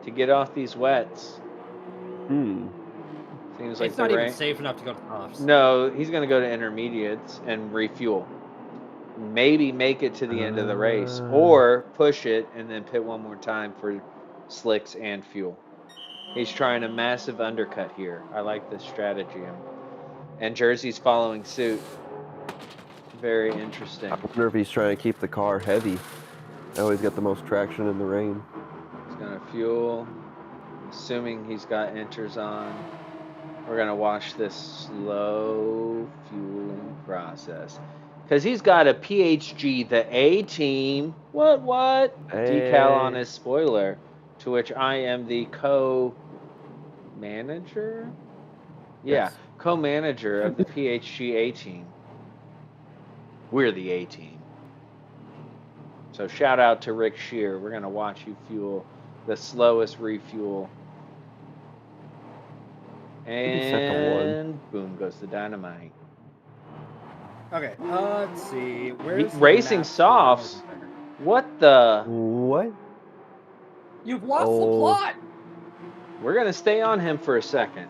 to get off these wets. Seems like It's not the even rain. safe enough to go to Tops. No, he's going to go to intermediates and refuel. Maybe make it to the end of the race, or push it and then pit one more time for slicks and fuel. He's trying a massive undercut here. I like this strategy. And Jersey's following suit. Very interesting. I wonder if he's trying to keep the car heavy. Now he's got the most traction in the rain. He's going to fuel, assuming he's got inters on. We're going to watch this slow fueling process. Because he's got a PHG, the A team. What? Decal on his spoiler. To which I am the co-manager? Yeah, Yes. co-manager of the PHG A team. We're the A team. So shout out to Rick Shear. We're going to watch you fuel the slowest refuel. Maybe second one. And boom goes the dynamite. Okay, let's see. Where's the Racing map for North softs. America? What the? What? You've lost the Oh. plot. We're gonna stay on him for a second.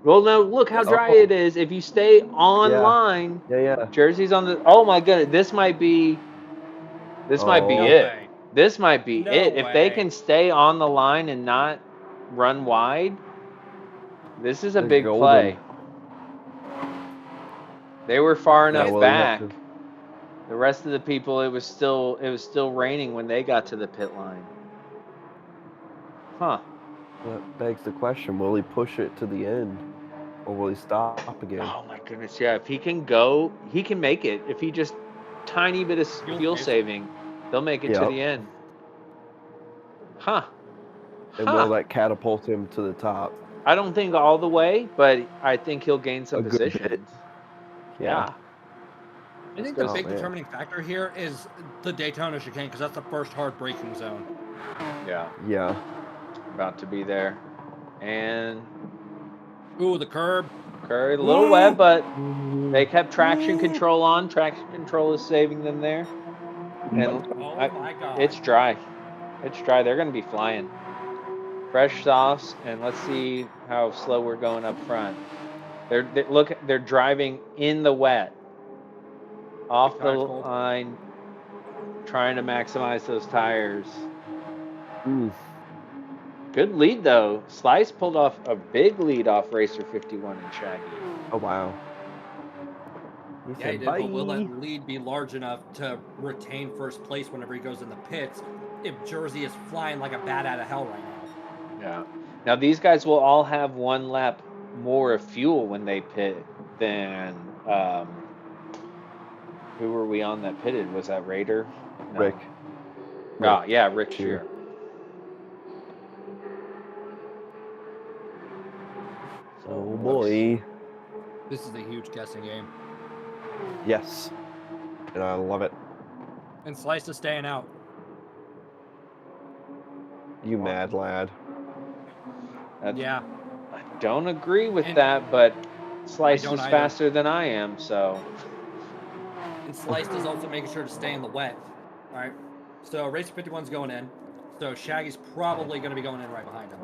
Well, no, look how dry Oh. it is. If you stay on Yeah. line, Yeah. Jersey's on the. Oh my goodness, this might be. This might be Oh. No it. way. This might be No it. If they way. can stay on the line and not run wide, this is a They're big golden. play. They were far Yeah, enough well, you back. have to- The rest of the people, it was still raining when they got to the pit line. Huh. That begs the question: will he push it to the end, or will he stop again? Oh my goodness, yeah. If he can go, he can make it. If he just tiny bit of fuel saving, they'll make it to Yep. the end. Huh. And will that catapult him to the top? I don't think all the way, but I think he'll gain some A good bit. positions. Yeah. I think go. the big man. determining factor here is the Daytona chicane because that's the first hard braking zone. Yeah. Yeah. About to be there. And Ooh, the curb. Curry, a little wet, but they kept traction control on. Traction control is saving them there. And Oh my god. it's dry. It's dry. They're going to be flying. Fresh softs, and let's see how slow we're going up front. They're driving in the wet, off the line, trying to maximize those tires. Good lead though. Slice pulled off a big lead off Racer 51 and Shaggy. Oh wow. Yeah, he did, but will that lead be large enough to retain first place whenever he goes in the pits if Jersey is flying like a bat out of hell right now? Yeah. Now these guys will all have one lap more of fuel when they pit than who were we on that pitted? Was that Raider? No. Rick. Oh yeah, Rick Shear. Oh boy. This is a huge guessing game. Yes. And I love it. And Slice is staying out. You mad lad. Yeah. I don't agree with that, but Slice don't is either. faster than I am, so. And Slice is also making sure to stay in the wet. All right. So Racer 51's going in. So Shaggy's probably going to be going in right behind him.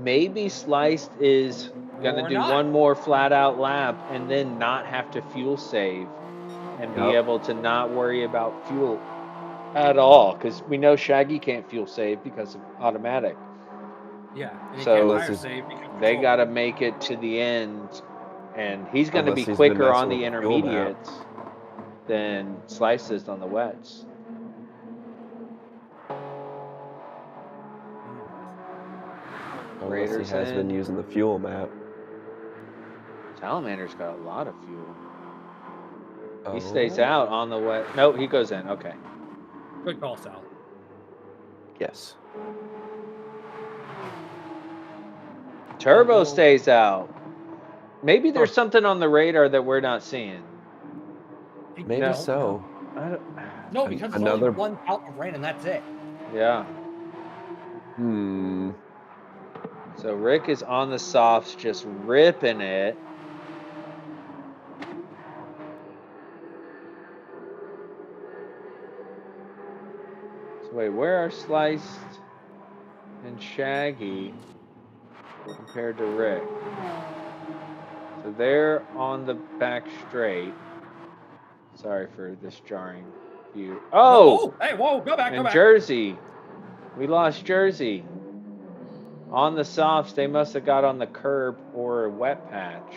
Maybe Sliced is going to do one more flat out lap and then not have to fuel save and be able to not worry about fuel at all, because we know Shaggy can't fuel save because of automatic. Yeah. And So he can't save they got to make it to the end, and he's going to be Unless he's quicker been on messing the with the fuel map. intermediates than Slice is on the wets. Unless Raiders he has been in. using the fuel map. Salamander's got a lot of fuel. Oh. He stays out on the wet. No, he goes in. Okay. Good call, Sal. Yes. Turbo stays out. Maybe there's something on the radar that we're not seeing. Maybe so. No, because it's only one out of rain and that's it. Yeah. So Rick is on the softs, just ripping it. So wait, where are Sliced and Shaggy compared to Rick? So they're on the back straight. Sorry for this jarring view. Oh! Hey, whoa, go back, and Jersey. We lost Jersey. On the softs, they must have got on the curb or a wet patch.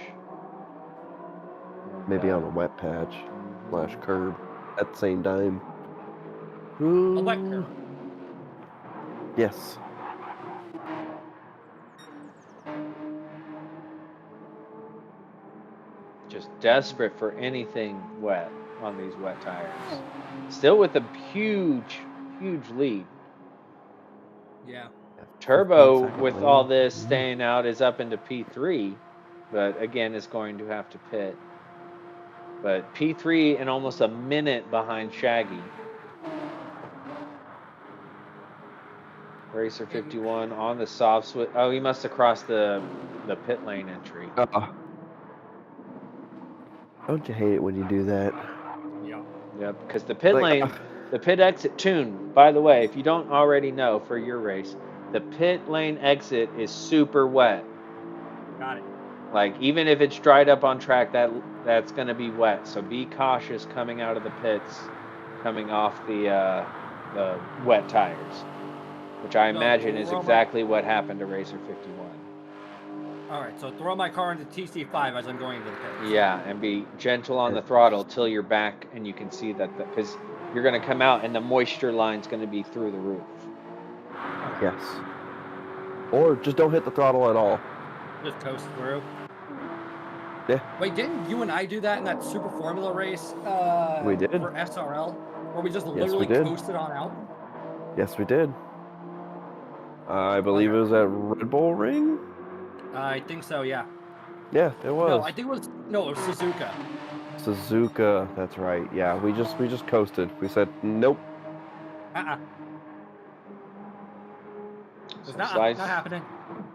Maybe on a wet patch / curb at the same time. A wet curb. Yes. Just desperate for anything wet on these wet tires. Still with a huge, huge lead. Yeah. Turbo, with all this staying out, is up into P3, but again is going to have to pit. But P3 and almost a minute behind Shaggy. Racer 51 on the soft switch. Oh, he must have crossed the pit lane entry. Don't you hate it when you do that? Yeah. Yep, because the pit Like, lane, the pit exit Toon, by the way, if you don't already know for your race, the pit lane exit is super wet. Got it. Like even if it's dried up on track, that's going to be wet. So be cautious coming out of the pits, coming off the wet tires, which I imagine is exactly what happened to Racer 51. All right, so throw my car into TC5 as I'm going into the pits. Yeah, and be gentle on the throttle till you're back and you can see that because you're going to come out and the moisture line's going to be through the roof. Yes. Or just don't hit the throttle at all. Just coast through. Yeah. Wait, didn't you and I do that in that Super Formula race? We did. For SRL, where we just Yes, literally we did. coasted on out. Yes, we did. I believe it was at Red Bull Ring. I think so. Yeah. Yeah, it was. No, I think it was Suzuka. Suzuka. That's right. Yeah, we just coasted. We said nope. It's not happening.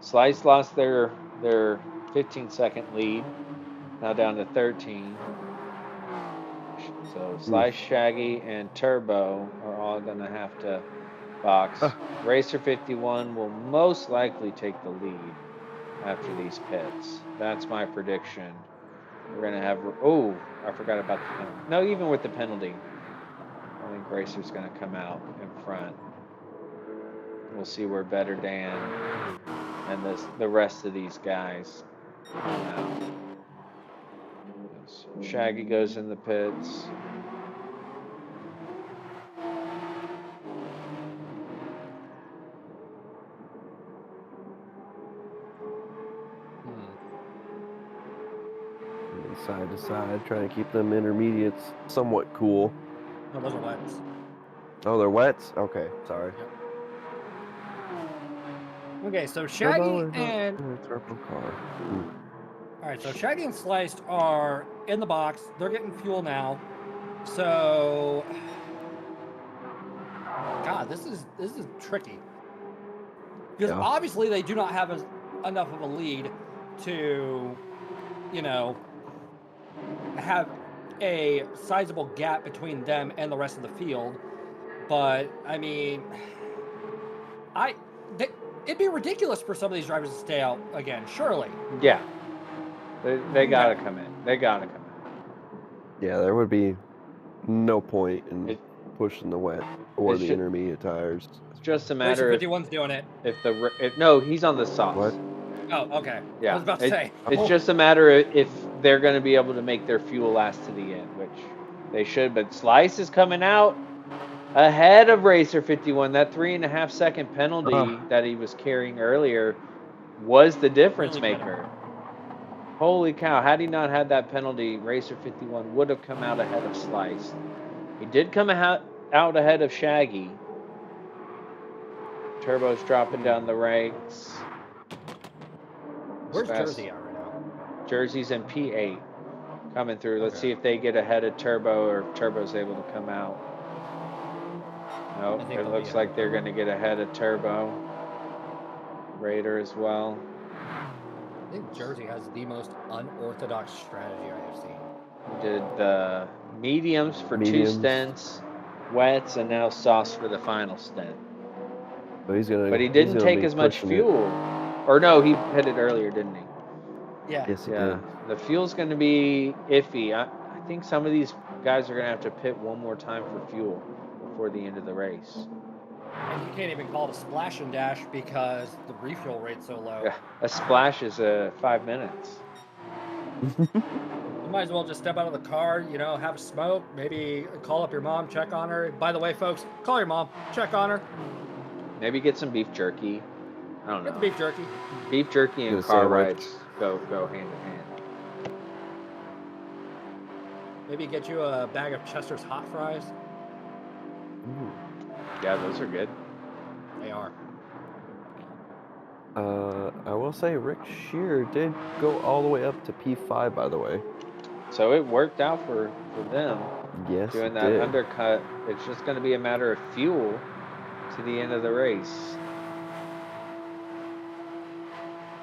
Slice lost their 15-second lead. Now down to 13. So Slice, Shaggy, and Turbo are all going to have to box. Racer 51 will most likely take the lead after these pits. That's my prediction. We're going to have... Oh, I forgot about the penalty. No, even with the penalty, I think Racer's going to come out in front. We'll see where Better Dan and the rest of these guys come out. Shaggy goes in the pits. Side to side, trying to keep them intermediates somewhat cool. No, those are wets. Oh, they're wets? Okay, sorry. Yep. Okay, so Shaggy and... Alright, so Shaggy and Sliced are in the box. They're getting fuel now. So... God, this is tricky. Because obviously they do not have enough of a lead to, you know, have a sizable gap between them and the rest of the field. But, I mean... It'd be ridiculous for some of these drivers to stay out again, surely. Yeah. They gotta come in. They gotta come in. Yeah, there would be no point in pushing the wet or the intermediate tires. It's just a matter Racer 51's doing it. No, he's on the softs. What? Oh, okay. Yeah. I was about to say. It's just a matter of if they're going to be able to make their fuel last to the end, which they should. But Slice is coming out ahead of Racer 51. That 3.5 second penalty that he was carrying earlier was the difference maker. Holy cow. Had he not had that penalty, Racer 51 would have come out ahead of Slice. He did come out ahead of Shaggy. Turbo's dropping down the ranks. Where's Jersey at right now? Jersey's in P8 coming through. Let's see if they get ahead of Turbo or if Turbo's able to come out. Nope, it looks like they're going to get ahead of Turbo. Raider as well. I think Jersey has the most unorthodox strategy I have seen. Did the mediums for 2 stints, wets, and now softs for the final stint. So but he didn't take as much fuel. Or no, he hit it earlier, didn't he? Yeah. Yes, he did. The fuel's going to be iffy. I think some of these guys are going to have to pit one more time for fuel before the end of the race. And you can't even call it a splash and dash because the refuel rate's so low. Yeah, a splash is 5 minutes. You might as well just step out of the car, you know, have a smoke, maybe call up your mom, check on her. By the way, folks, call your mom, check on her. Maybe get some beef jerky. I don't know. Get the beef jerky. Beef jerky and car rides go hand in hand. Maybe get you a bag of Chester's hot fries. Ooh. Yeah, those are good. They are. I will say Rick Shear did go all the way up to P5, by the way. So it worked out for them. Yes, doing that undercut. It's just going to be a matter of fuel to the end of the race.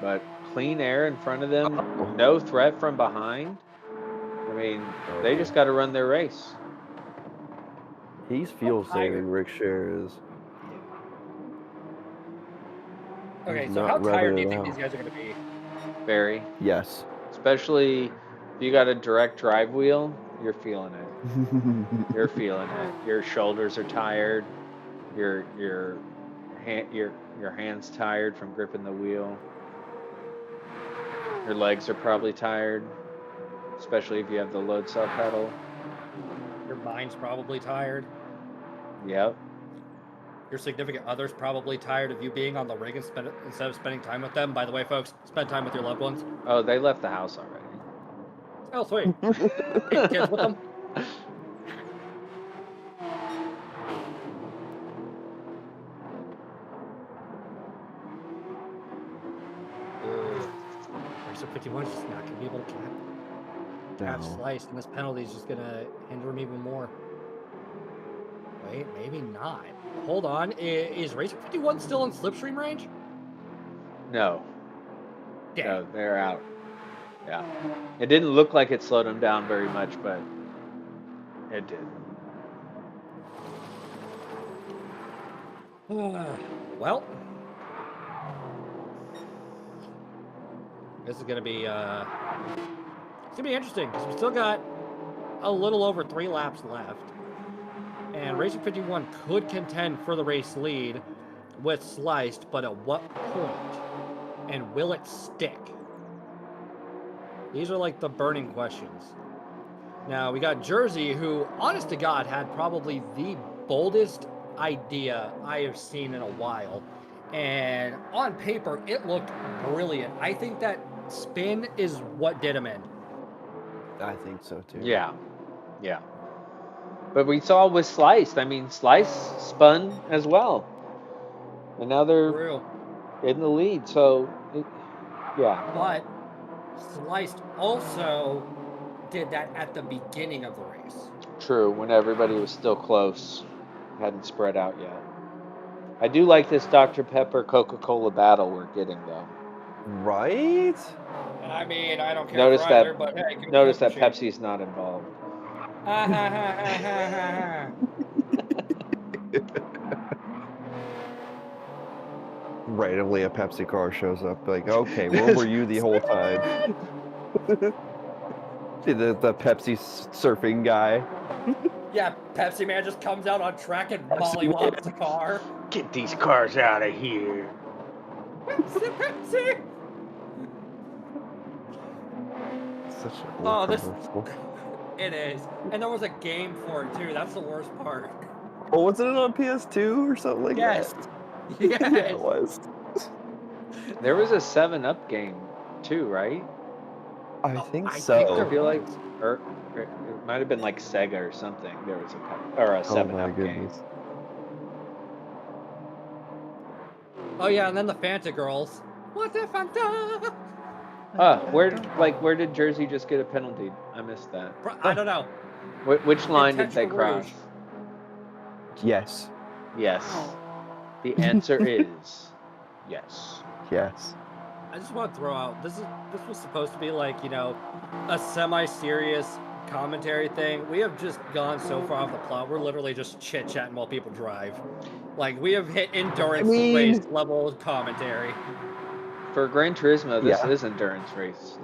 but clean air in front of them, Uh-oh. no threat from behind. I mean, they just got to run their race. He's fuel saving, Rick shares. Okay, He's so not how tired do revving you it think out. these guys are going to be? Very. Yes. Especially if you got a direct drive wheel, you're feeling it. You're feeling it. Your shoulders are tired. Your hands tired from gripping the wheel. Your legs are probably tired, especially if you have the load cell pedal. Your mind's probably tired. Yep. Your significant other's probably tired of you being on the rig instead of spending time with them. By the way, folks, spend time with your loved ones. Oh, they left the house already. Oh, sweet. Take kids with them. Racer 51 is just not going to be able to cap No. slice, and this penalty is just going to hinder him even more. Wait, maybe not. Hold on. Is Racer 51 still in slipstream range? No. Dang. No, they're out. Yeah. It didn't look like it slowed them down very much, but it did. Well, this is gonna be interesting because we still got a little over 3 laps left, and Racing 51 could contend for the race lead with Sliced, but at what point? And will it stick? These are like the burning questions. Now we got Jersey, who, honest to God, had probably the boldest idea I have seen in a while. And on paper, it looked brilliant. I think that spin is what did him in. I think so too. Yeah. Yeah. But we saw with Sliced, I mean, Slice spun as well. And now they're Real. in the lead, so yeah. But Sliced also did that at the beginning of the race. True, when everybody was still close. Hadn't spread out yet. I do like this Dr. Pepper Coca-Cola battle we're getting though. Right? I mean, I don't care Notice for that either, but hey, give me notice Coke that machine. Pepsi's not involved. Randomly a Pepsi car shows up, like, okay, where were you the whole time? See the Pepsi surfing guy. Yeah, Pepsi Man just comes out on track and mollywops the car. Get these cars out of here. Pepsi! Such an Oh, old this- commercial. It is. And there was a game for it, too. That's the worst part. Oh, wasn't it on PS2 or something like Yes. that? Yes. Yeah, it was. There was a 7-Up game too, right? I think I so. think I there feel like, was. or it might have been like Sega or something. There was a Oh 7-Up my game. goodness. Oh, yeah, and then the Fanta girls. What the Fanta? Where did Jersey just get a penalty? I missed that. I don't know. Which line did they Intentional cross? rouge. Yes. Yes. The answer is yes. Yes. I just want to throw out, this was supposed to be like, you know, a semi-serious commentary thing. We have just gone so far off the plot. We're literally just chit-chatting while people drive. Like, we have hit endurance race level commentary. For Gran Turismo, this Yeah. is endurance race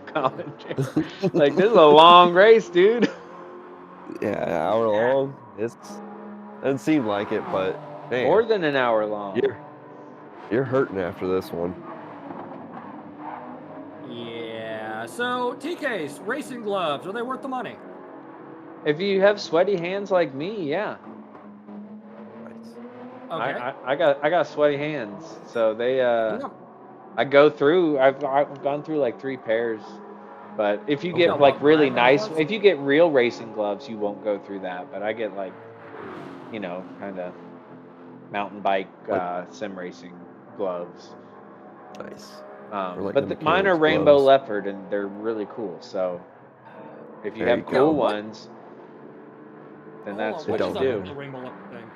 commentary. Like, this is a long race, dude. Yeah, an hour long. It doesn't seem like it, but man, More than an hour long. you're hurting after this one. Yeah, so TK's racing gloves, are they worth the money? If you have sweaty hands like me, yeah. Okay. I got sweaty hands, so they No. I go through. I've gone through like 3 pairs, but if you get No, like what, really Gran nice, gloves? if you get real racing gloves, you won't go through that. But I get like, you know, kind of mountain bike sim racing gloves. Nice. Or like But the mine are mechanics rainbow gloves. leopard, and they're really cool. So if you Very have cool. cool What? ones, then Hold that's on, what what you is don't do. the rainbow leopard thing?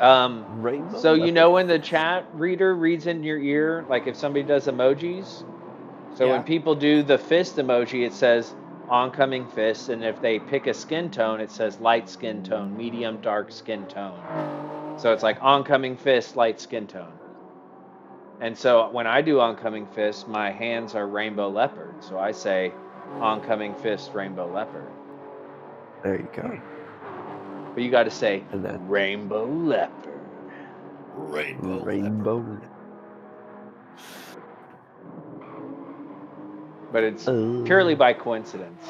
Rainbow So you leopard know when the fist. chat reader reads in your ear, like if somebody does emojis. So when Yeah. people do the fist emoji, it says oncoming fist, and if they pick a skin tone, it says light skin tone, medium, dark skin tone. So it's like oncoming fist, light skin tone. And so when I do oncoming fist, my hands are rainbow leopard. So I say oncoming fist, rainbow leopard. There you go. But you got to say And that rainbow leopard. rainbow. But it's purely by coincidence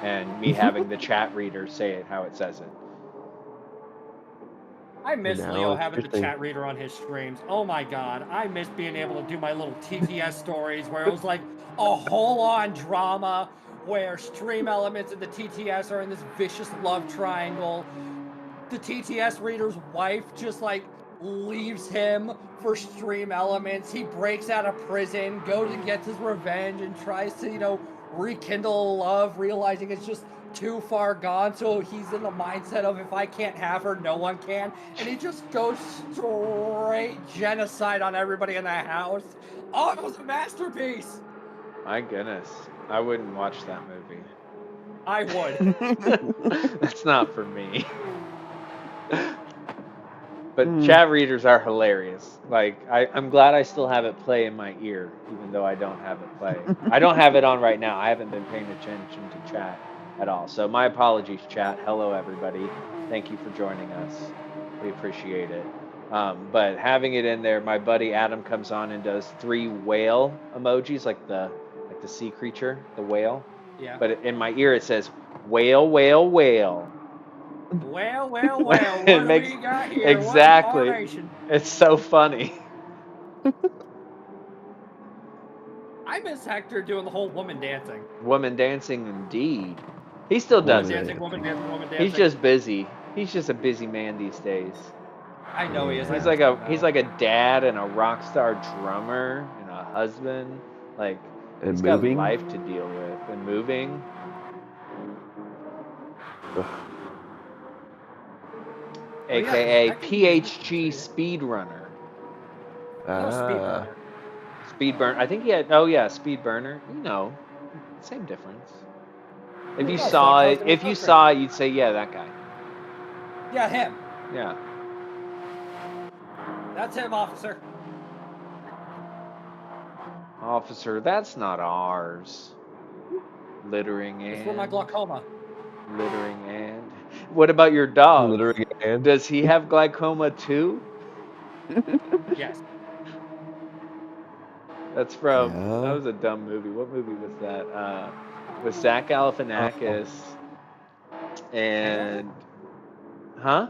and me having the chat reader say it how it says it. I miss Now Leo it's having the interesting. chat reader on his streams. Oh my god, I miss being able to do my little TTS stories where it was like a whole-on drama where stream elements in the TTS are in this vicious love triangle. The TTS reader's wife just like leaves him for stream elements. He breaks out of prison, goes and gets his revenge, and tries to, you know, rekindle love, realizing it's just too far gone. So he's in the mindset of if I can't have her, no one can. And he just goes straight genocide on everybody in the house. Oh, it was a masterpiece. My goodness. I wouldn't watch that movie. I would. That's not for me. But chat readers are hilarious. Like I'm glad I still have it play in my ear, even though I don't have it play. I don't have it on right now. I haven't been paying attention to chat at all. So my apologies, chat. Hello, everybody. Thank you for joining us. We appreciate it. But having it in there, my buddy Adam comes on and does 3 whale emojis, like the sea creature, the whale. Yeah. But in my ear it says whale, whale, whale. Well, what It do makes we got here? exactly. What formation? It's so funny. I miss Hector doing the whole woman dancing. Woman dancing, indeed. He still does Woman it. dancing, woman dancing, woman dancing. He's just busy. He's just a busy man these days. I know he is. He's like a dad and a rock star drummer and a husband. Like And he's moving. got life to deal with and moving. Ugh. AKA yeah, PHG speedrunner. Ah. Speedburn. I think he had. Oh yeah, speedburner. You know, same difference. If you Yeah, saw so it, if you saw it, you'd say, yeah, that guy. Yeah, him. Yeah. That's him, officer. Officer, that's not ours. Littering It's for my and glaucoma. littering and. What about your dog? Littering and. Does he have glaucoma too? Yes. That's from. Yeah. That was a dumb movie. What movie was that? With Zach Galifianakis and. Huh?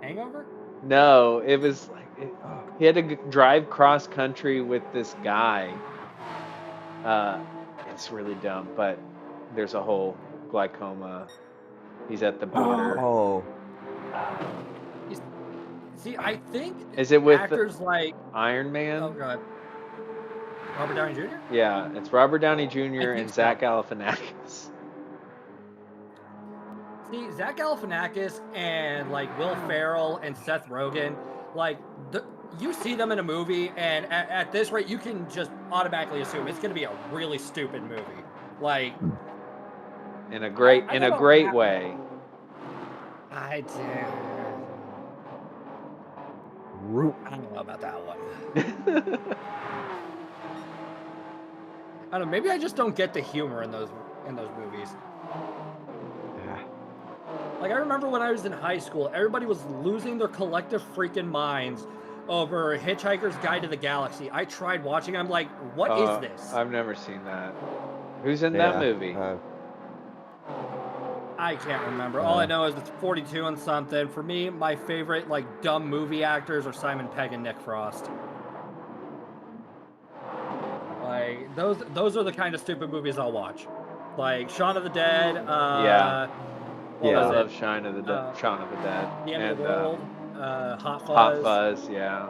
Hangover? No, it was like he had to drive cross country with this guy. It's really dumb, but there's a whole glaucoma. He's at the border. Oh. See, I think Is it with actors like Iron Man? oh god, Robert Downey Jr. Yeah, it's Robert Downey Jr. think and so. Zach Galifianakis. See, Zach Galifianakis and like Will Ferrell and Seth Rogen, like you see them in a movie, and at this rate, you can just automatically assume it's going to be a really stupid movie. Like In a great way. I don't know about that one. I don't know. Maybe I just don't get the humor in those movies. Yeah. Like I remember when I was in high school, everybody was losing their collective freaking minds over Hitchhiker's Guide to the Galaxy. I tried watching. I'm like, what is this? I've never seen that. Who's in that movie? I can't remember. All I know is it's 42 and something. For me, my favorite like dumb movie actors are Simon Pegg and Nick Frost. Like those are the kind of stupid movies I'll watch. Like Shaun of the Dead. Yeah. What I was love it? Shaun of the Dead. The End of the World. Hot Fuzz. Hot Fuzz, yeah.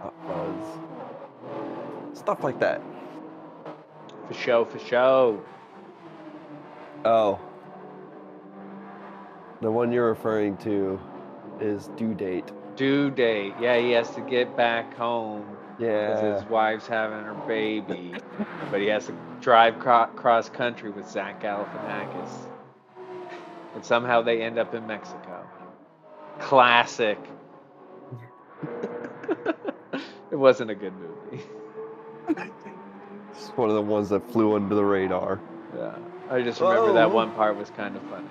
Hot Fuzz. Stuff like that. For show. Oh. The one you're referring to is Due Date. Due date. Yeah, he has to get back home because Yeah. his wife's having her baby, but he has to drive cross country with Zach Galifianakis, and somehow they end up in Mexico. Classic. It wasn't a good movie. It's one of the ones that flew under the radar. Yeah, I just remember Oh, that well. one part was kind of funny.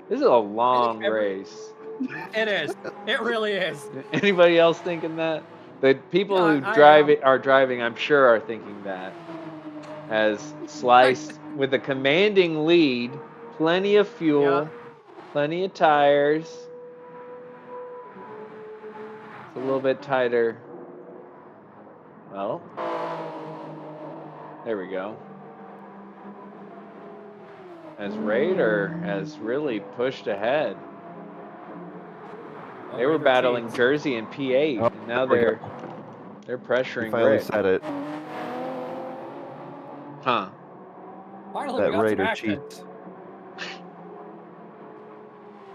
This is a long race. It is. It really is. Anybody else thinking that? The people Yeah, who I are driving, I'm sure, are thinking that. As Slice with a commanding lead, plenty of fuel, plenty of tires. It's a little bit tighter. Well, there we go. As Raider has really pushed ahead. They were battling cheats. Jersey and P8, Oh, and now there they're we pressuring You finally Rick. said it. Finally, we That got some Raider action. cheats.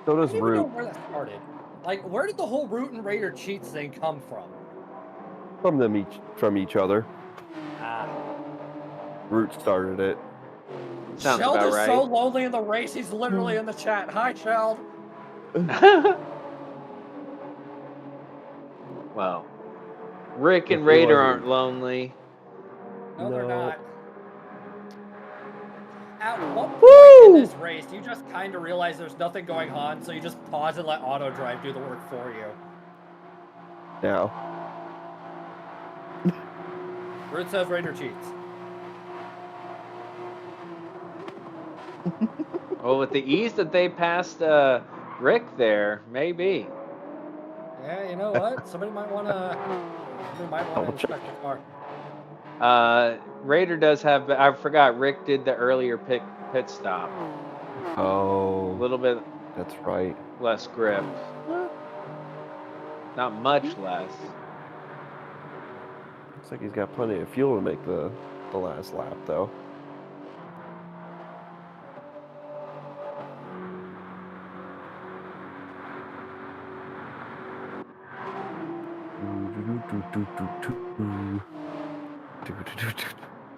So I does don't even know Root. where that started. Like, where did the whole Root and Raider cheats thing come from? From each other. Ah. Root started it. Sounds Sheld about is right. so lonely in the race, he's literally in the chat. Hi, Sheld. Well, Rick and If he Raider wasn't- aren't lonely. No, they're No. not. At what point Woo! in this race, you just kind of realize there's nothing going on, so you just pause and let auto drive do the work for you. Now. Root says Raider cheats. Well, with the ease that they passed Rick there, maybe. Yeah, you know what? Somebody might want to inspect the car. Raider does have. I forgot. Rick did the earlier pit stop. Oh. A little bit That's right. less grip. Not much less. Looks like he's got plenty of fuel to make the last lap, though.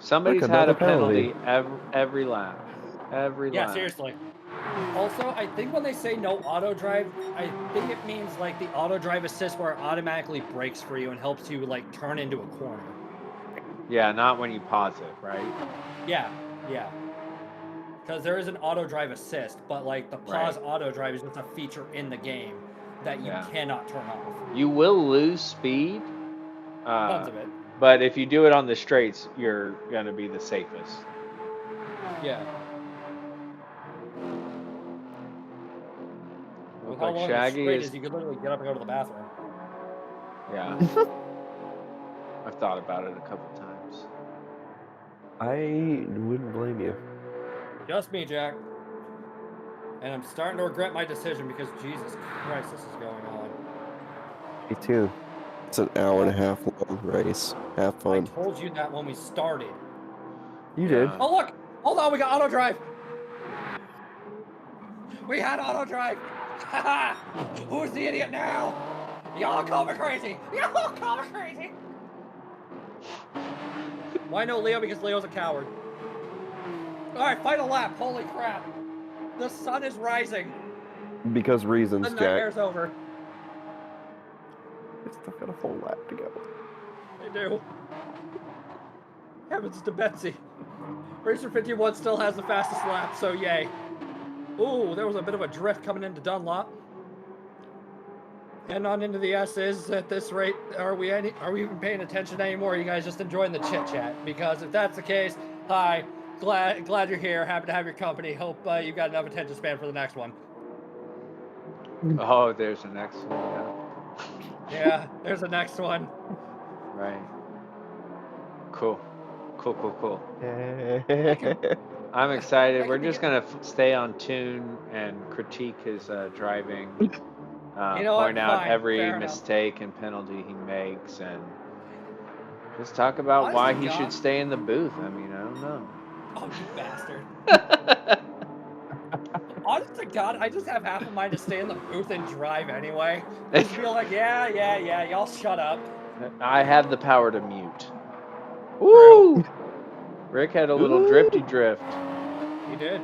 Somebody's Look, had a another penalty. penalty every lap. Every Yeah, lap. seriously. Also, I think when they say no auto drive, I think it means like the auto drive assist where it automatically brakes for you and helps you like turn into a corner. Yeah, not when you pause it, right? Yeah. Because there is an auto drive assist, but like the pause auto drive is just a feature in the game that you cannot turn off. You will lose speed. Tons of it. But if you do it on the straights, you're gonna be the safest. Yeah. Look With how like long Shaggy the straight is. is, you could literally get up and go to the bathroom. Yeah. I've thought about it a couple times. I wouldn't blame you. Just me, Jack. And I'm starting to regret my decision because Jesus Christ, this is going on. Me too. It's an hour and a half long race. Have I fun. told you that when we started. You did. Oh look! Hold on, we got auto drive! We had auto drive! Who's the idiot now? Y'all call me crazy! Y'all call me crazy! Why no Leo? Because Leo's a coward. Alright, final lap. Holy crap. The sun is rising. Because The reasons, Jack. nightmare's over. It's still got a full lap to go. They do. Heavens to Betsy. Racer 51 still has the fastest lap, so yay. Ooh, there was a bit of a drift coming into Dunlop. And on into the S's at this rate. Are we even paying attention anymore? Or are you guys just enjoying the chit chat? Because if that's the case, hi. Glad you're here. Happy to have your company. Hope you've got enough attention span for the next one. Oh, there's the next one. Yeah, there's the next one. Right. Cool. Yeah. I'm excited. I We're can just get- gonna stay on Toon and critique his driving. You know what? Point out Fine, every fair enough. mistake and penalty he makes, and just talk about Honestly, why he John- should stay in the booth. I mean, I don't know. Oh, you bastard. Honest to god, I just have half of mine to stay in the booth and drive anyway. Just be like, yeah, y'all shut up. I have the power to mute. Woo! Rick had a little drifty drift. He did.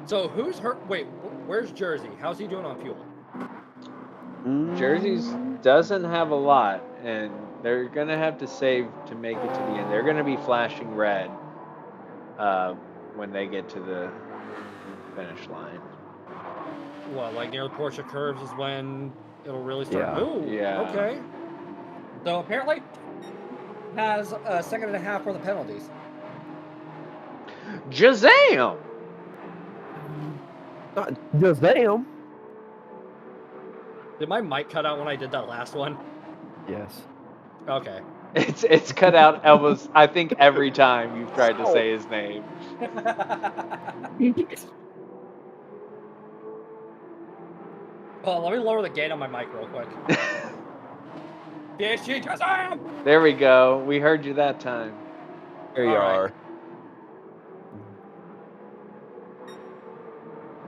So who's hurt? Wait, where's Jersey? How's he doing on fuel? Jersey's doesn't have a lot, and they're gonna have to save to make it to the end. They're gonna be flashing red when they get to the finish line. Well, like near the Porsche curves is when it'll really start. Yeah. Ooh, Yeah. okay. So apparently has a second and a half for the penalties. Jazam! Just damn. Did my mic cut out when I did that last one? Yes. Okay. It's cut out almost, I think, every time you've tried to say his name. Well, let me lower the gain on my mic real quick. PHG, Jazam! There we go. We heard you that time. There you All right. are.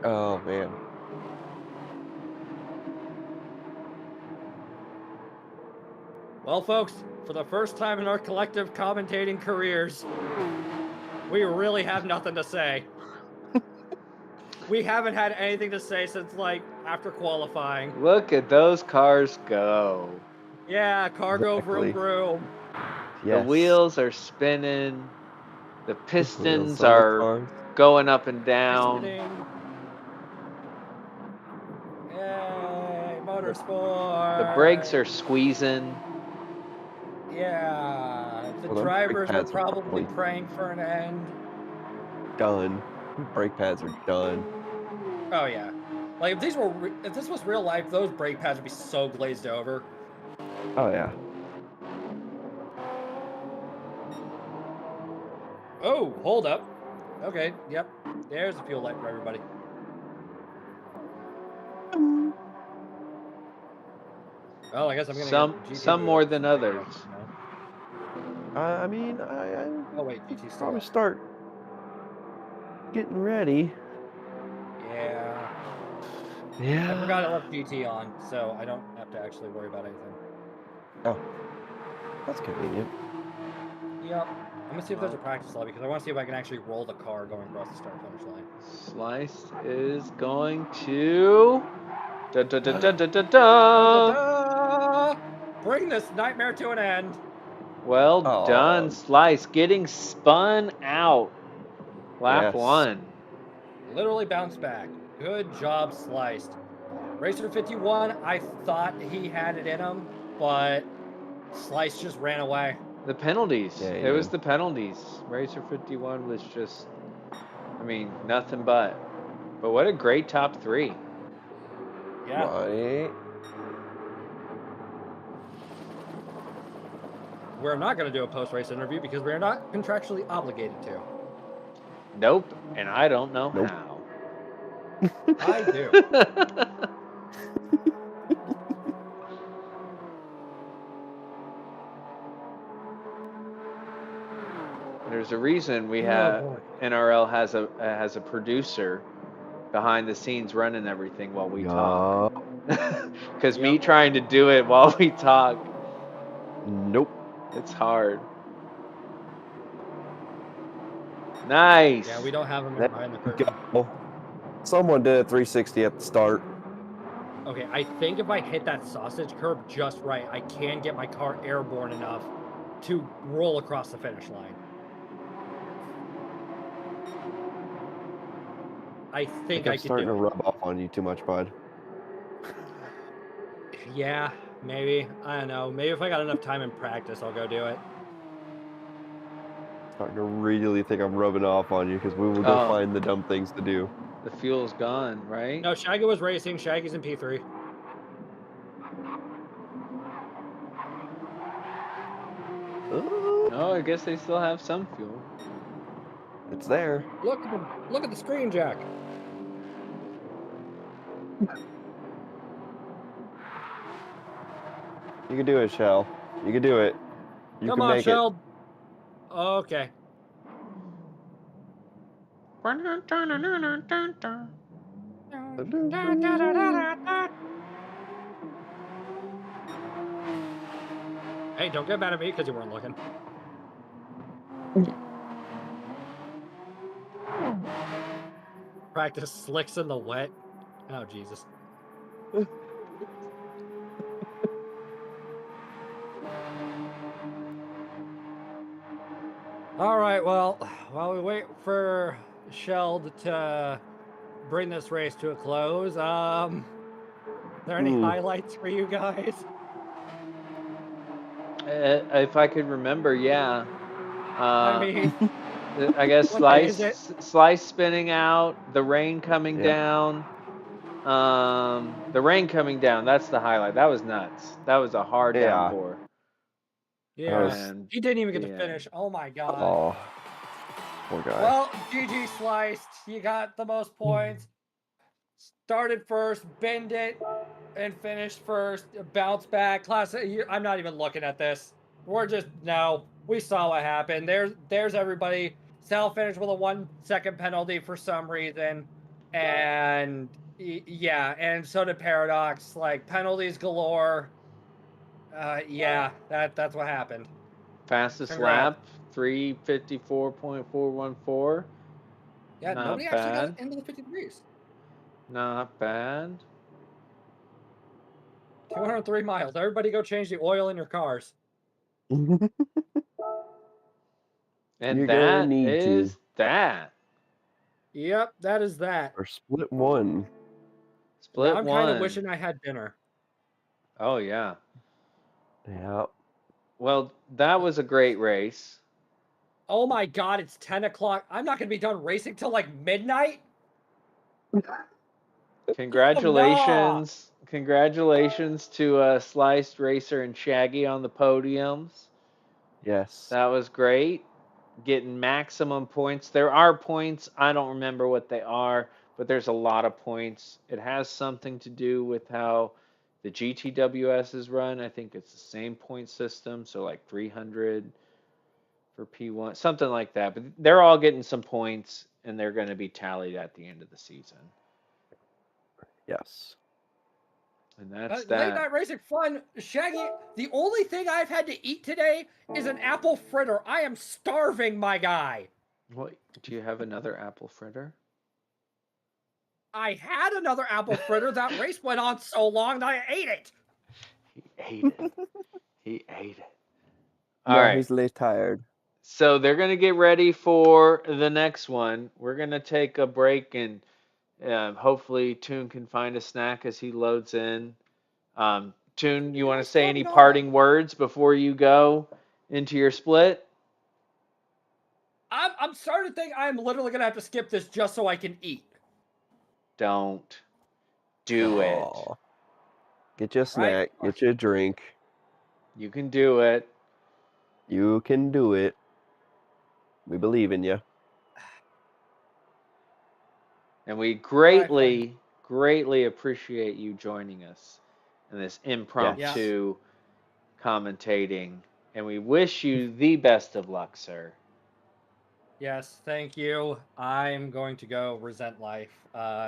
Oh man. Well, folks, for the first time in our collective commentating careers, we really have nothing to say. We haven't had anything to say since, like, after qualifying. Look at those cars go. Yeah, cargo Exactly. vroom vroom. Yes. The wheels are spinning. The pistons on the are cars. going up and down. Pistoning. Yay, motorsport. The brakes are squeezing. Yeah, the Well, them brake drivers are pads are probably probably- praying for an end. Done. Brake pads are done. Oh yeah, like if this was real life, those brake pads would be so glazed over. Oh yeah. Oh, hold up. Okay, yep. There's a fuel light for everybody. Well, I guess I'm gonna get Some GT more than others. I mean, I Oh wait, GT's still probably up. start getting ready. Yeah. Yeah. I forgot I left GT on, so I don't have to actually worry about anything. Oh, that's convenient. Yep. I'm gonna see if there's a practice lobby because I want to see if I can actually roll the car going across the start finish line. Slice is going to. Da, da, da, da, da, da, da. Da-da-da! Bring this nightmare to an end. Well Aw. done, Slice. Getting spun out. Lap Yes. 1. Literally bounced back. Good job, Sliced. Racer 51, I thought he had it in him, but Slice just ran away. The penalties. Yeah, It was yeah. the penalties. Racer 51 was just, I mean, nothing but. But what a great top 3. Yeah. Right. We're not going to do a post-race interview because we're not contractually obligated to. Nope. And I don't know Nope. how. I do. There's a reason we Oh, have boy. NRL has a producer behind the scenes running everything while we talk. Because me Yep. trying to do it while we talk, Nope. it's hard. Nice. Yeah, we don't have him There behind the you curtain. go. Someone did a 360 at the start. Okay, I think if I hit that sausage curve just right, I can get my car airborne enough to roll across the finish line. I think I I'm could starting to do it. rub off on you too much, bud. Yeah, maybe. I don't know. Maybe if I got enough time in practice, I'll go do it. Starting to really think I'm rubbing off on you because we will go Oh. find the dumb things to do. The fuel's gone, right? No, Shaggy was racing. Shaggy's in P3. Oh, I guess they still have some fuel. It's there. Look at the screen, Jack. You can do it, Shell. You can do it. You Come can on, make Shell. Okay. Hey, don't get mad at me because you weren't looking. Practice slicks in the wet. Oh, Jesus. All right, well, while we wait for Sheld to bring this race to a close, there any highlights for you guys? If I could remember, yeah. I Uh, mean, I guess what day is it? slice spinning out, the rain coming Yeah. down. The rain coming down, that's the highlight. That was nuts. That was a hard Yeah. downpour. Yeah, was- And he didn't even get to yeah. finish. Oh my God. Oh, poor guy. Well, GG sliced. You got the most points. Started first, bend it, and finished first. Bounce back. I'm not even looking at this. We're just no. We saw what happened. There's everybody. Sal finished with a 1-second penalty for some reason, and yeah, and so did Paradox. Like penalties galore. Yeah, that's what happened. Fastest Congrats. lap, 3:54.414. Yeah, nobody Not actually bad. got into the 50 degrees. Not bad. 203 miles. Everybody go change the oil in your cars. And You're gonna that need is to. that. Yep, that is that. Or split one. Split Now I'm kind of one. wishing I had dinner. Oh yeah. Yeah. Well, that was a great race. Oh my God, it's 10 o'clock. I'm not going to be done racing till like midnight. Congratulations. Congratulations to Sliced Racer and Shaggy on the podiums. Yes. That was great. Getting maximum points. There are points. I don't remember what they are, but there's a lot of points. It has something to do with how the GTWS is run. I think it's the same point system, so like 300 for P1, something like that. But they're all getting some points, and they're going to be tallied at the end of the season. Yes. And that's Late that. night racing fun. Shaggy, the only thing I've had to eat today is an apple fritter. I am starving, my guy. What? Do you have another apple fritter? I had another apple fritter. That race went on so long that I ate it. He ate it. He ate it. All No, right. he's late tired. So they're going to get ready for the next one. We're going to take a break, and hopefully Toon can find a snack as he loads in. Toon, you want to say any parting words before you go into your split? I'm starting to think I'm literally going to have to skip this just so I can eat. Don't do it. Aw. Get you a snack. Get you a drink. You can do it. You can do it. We believe in you. And we greatly, greatly appreciate you joining us in this impromptu commentating. And we wish you the best of luck, sir. Yes, thank you. I'm going to go resent life.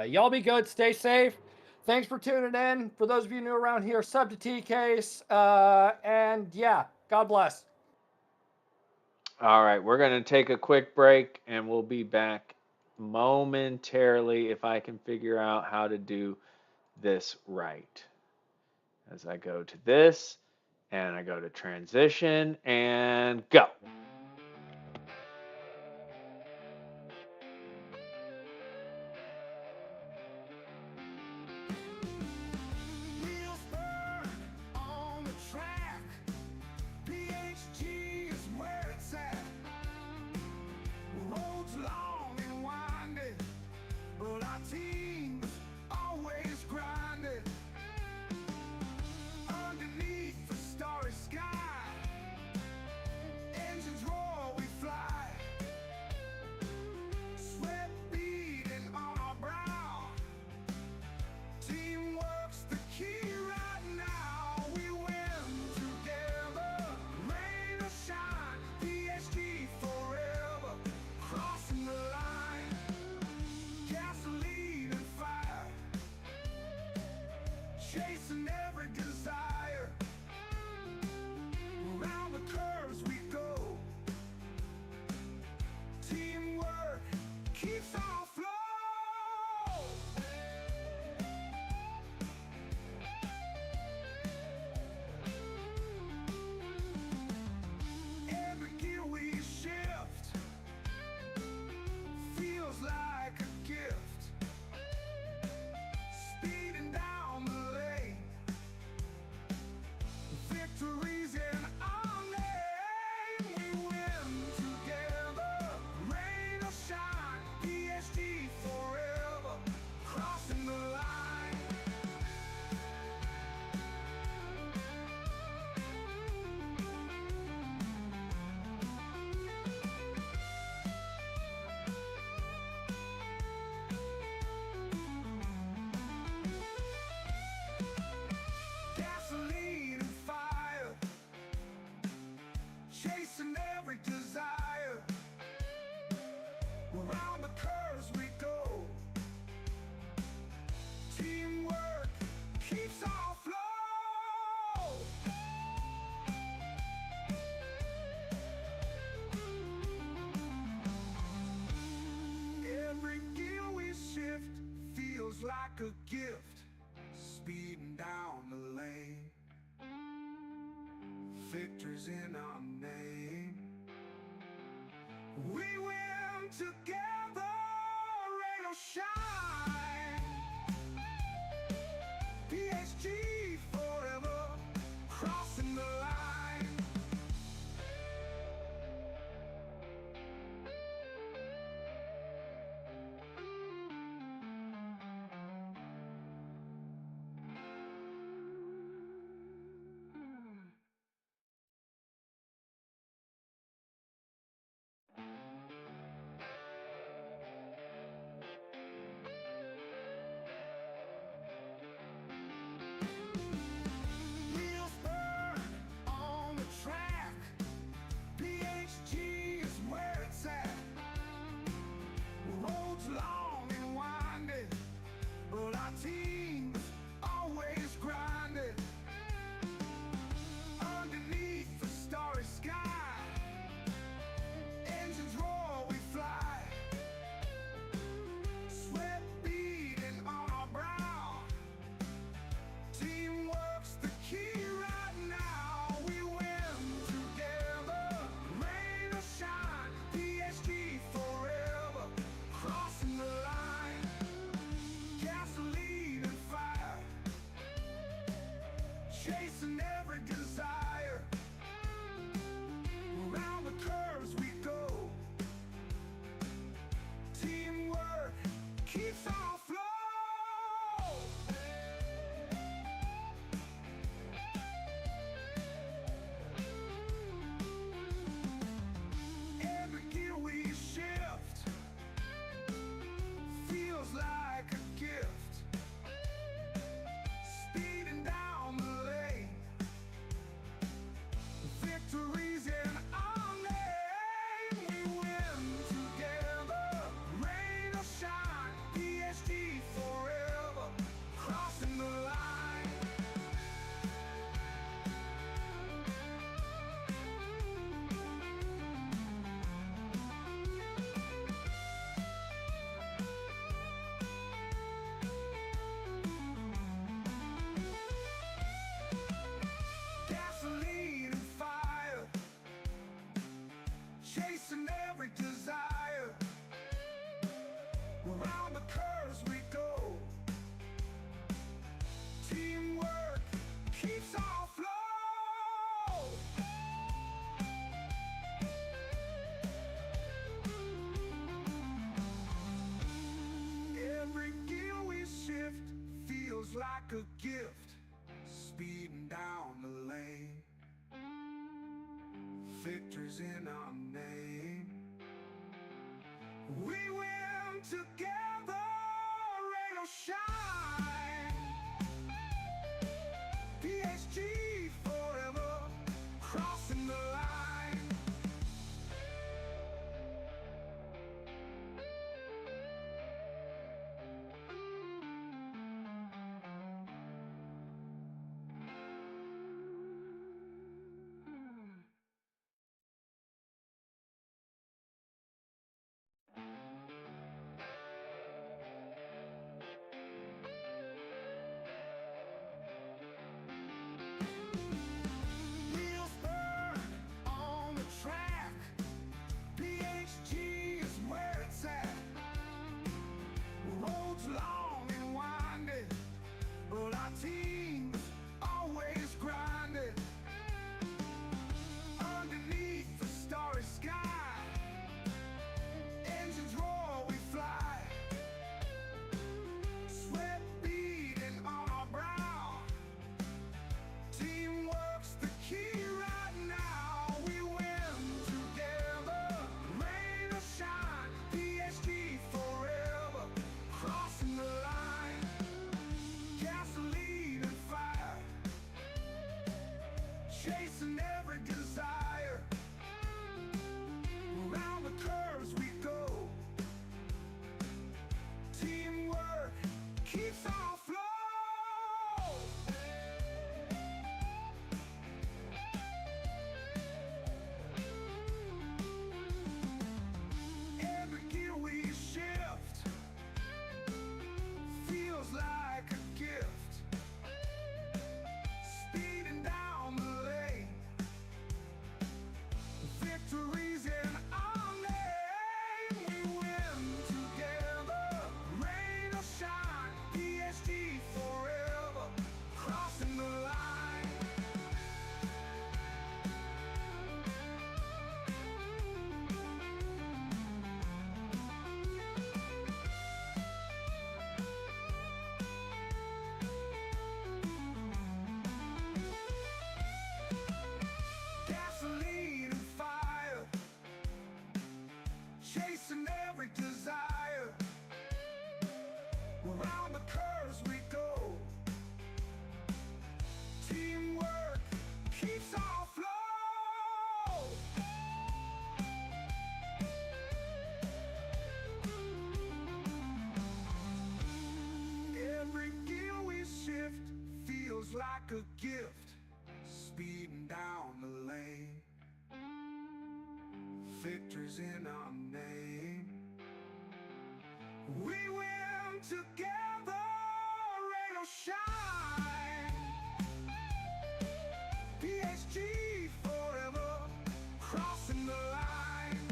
Y'all be good. Stay safe. Thanks for tuning in. For those of you new around here, sub to TCase. And yeah, God bless. All right, we're going to take a quick break, and we'll be back momentarily if I can figure out how to do this right. As I go to this, and I go to transition, and go. Wheels burn on the track. PHG is where it's at. Roads long and winding, but our team's always grinding. Underneath the starry sky, and every desire. Around the curves we go. Teamwork keeps our flow. Every gear we shift feels like a gift, speeding down the lane. Victor's in our name. We win together, rain or shine. PHG forever, crossing the line. Wheels burn on the track. PHG is where it's at. Roads long and winding, but our team's always grinding. Underneath the starry sky, engines roar, we fly. Sweat beading on our brow. Teamwork's the key right now. We win together, rain or shine. PSG forever, crossing the line. Gasoline and fire, chasing every desire. Around the curves we go. Teamwork keeps our flow. Every gear we shift feels like a gift, speeding down the lane. Victory's in our name. We win together, rain or shine. PSG forever, crossing the line. Gasoline and fire, chasing every desire. Around the curves we go. Teamwork keeps our flow. Every gear we shift feels like a gift, speeding down the lane. Victor's in our name. We win together, rain or shine. PSG forever, crossing the line. like a gift, speeding down the lane. Victor's in our name. We win together, rain or shine. PHG forever, crossing the line.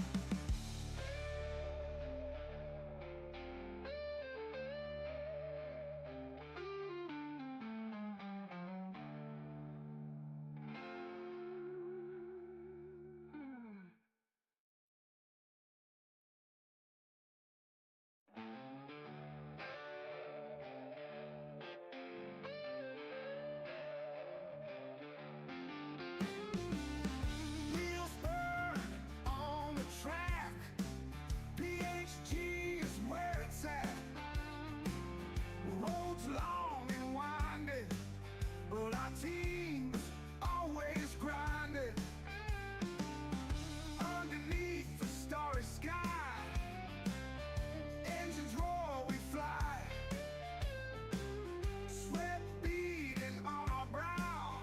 Wheels burn on the track. PHG is where it's at. Roads long and winding, but our team's always grinding. Underneath the starry sky, engines roar, we fly. Sweat beading on our brow.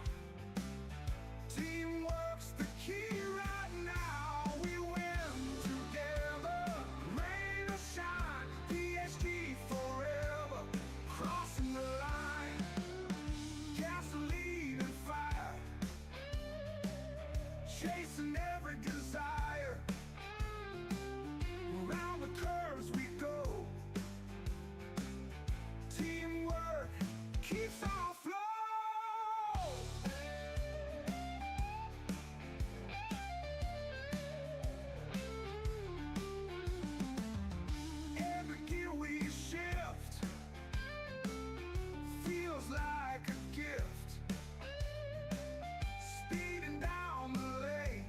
Teamwork's the key right now. We win together, rain or shine. PSG forever, crossing the line. Gasoline and fire, chasing every desire. Around the curves we go. Teamwork keeps our flow. Every gear we shift feels like a gift, speeding down the lane.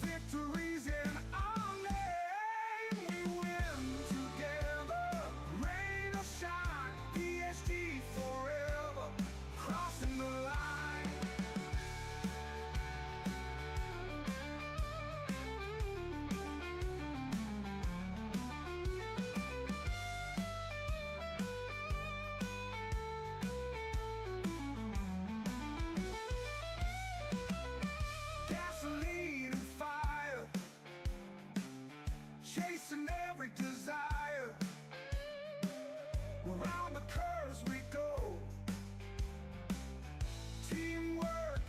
Victories in our name. We win together, rain or shine. PSG forever, crossing the line. Gasoline and fire, chasing every desire. Around the curves we go. Teamwork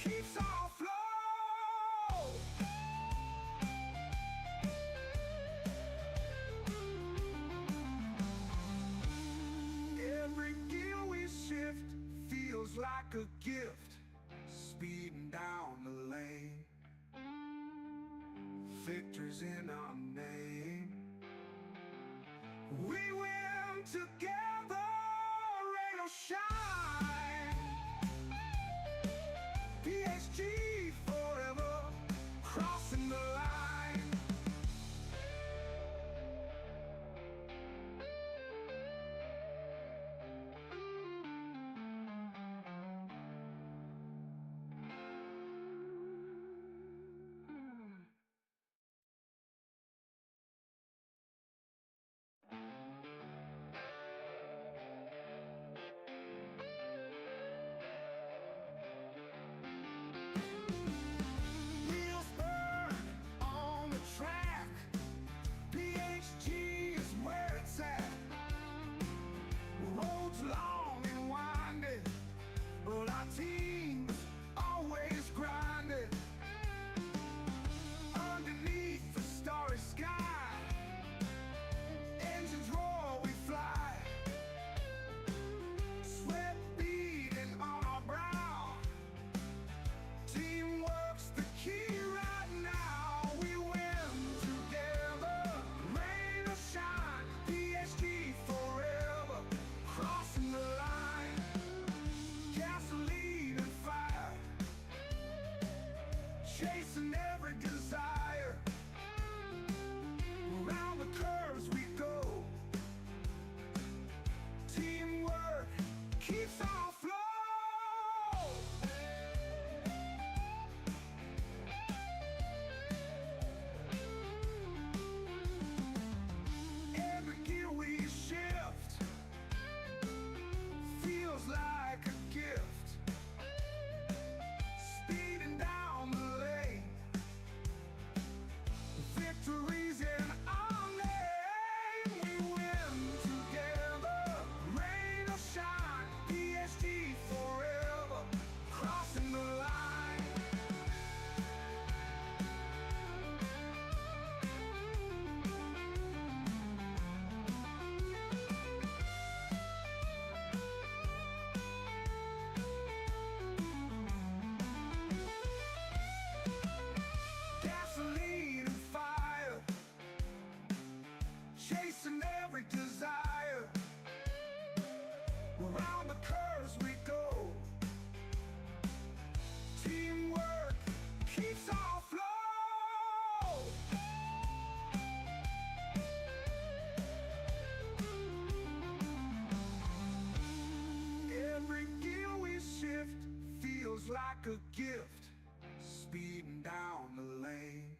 keeps our flow. Every gear we shift feels like a gift, speeding down the lane. Victor's in our name. We win together, rain or shine. PSG forever, crossing the line. Wheels burn on the track. PHG is where it's at. Roads long and winding, but our team's always grinding. Underneath the starry sky, engines roar, we fly. Sweat beading on our brow. Teamwork's the key right now. We win together, rain or shine. PSG forever, crossing the line. Gasoline and fire, chasing every desire. Around the curves we go. Teamwork keeps our flow. Every gear we shift feels like a gift, speeding down the lane.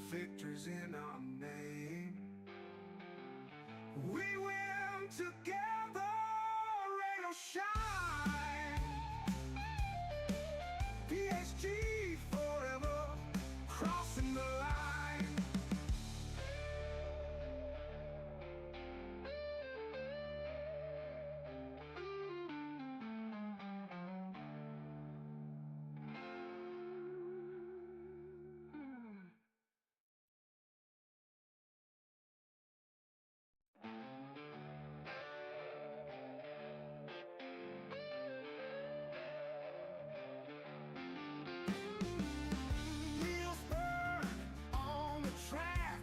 Victor's in our name. We win together, rain or shine. PHG forever, crossing the line. Wheels burn on the track.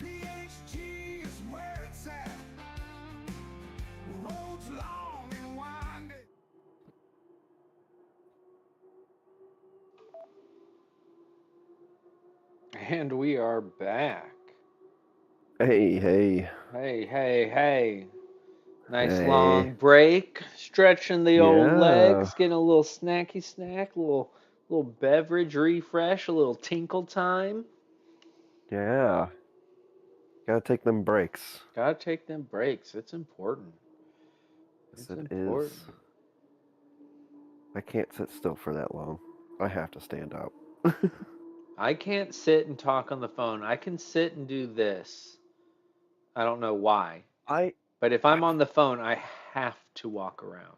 PHG is where it's at. Roads long and winding. And we are back. Hey, hey, Hey, hey, hey. Nice hey. long break, stretching the old Yeah. legs, getting a little snacky snack, a little beverage refresh, a little tinkle time. Yeah. Gotta take them breaks. Gotta take them breaks. It's important. Yes, It's it important. is. I can't sit still for that long. I have to stand up. I can't sit and talk on the phone. I can sit and do this. I don't know why. I But if I'm on the phone, I have to walk around.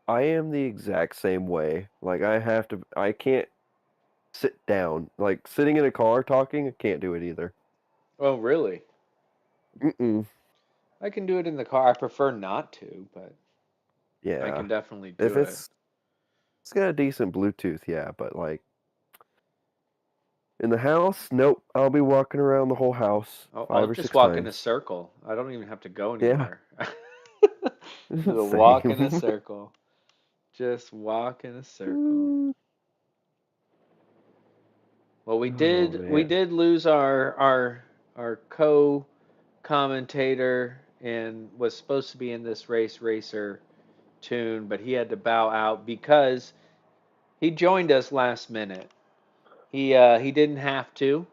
I am the exact same way. Like I can't sit down. Like sitting in a car talking, I can't do it either. Oh, really? Mm-mm. I can do it in the car. I prefer not to, but I Yeah. can definitely If do it. it's got a decent Bluetooth, yeah, but like in the house, nope. I'll be walking around the whole house I'll 5 or just 6 walk in a times. circle. I don't even have to go Yeah. anywhere. Just walk in a Same. circle. Just walk in a circle. Mm. Well, Oh we man. did lose our co-commentator and was supposed to be in this racer Toon, but he had to bow out because he joined us last minute. He didn't have to,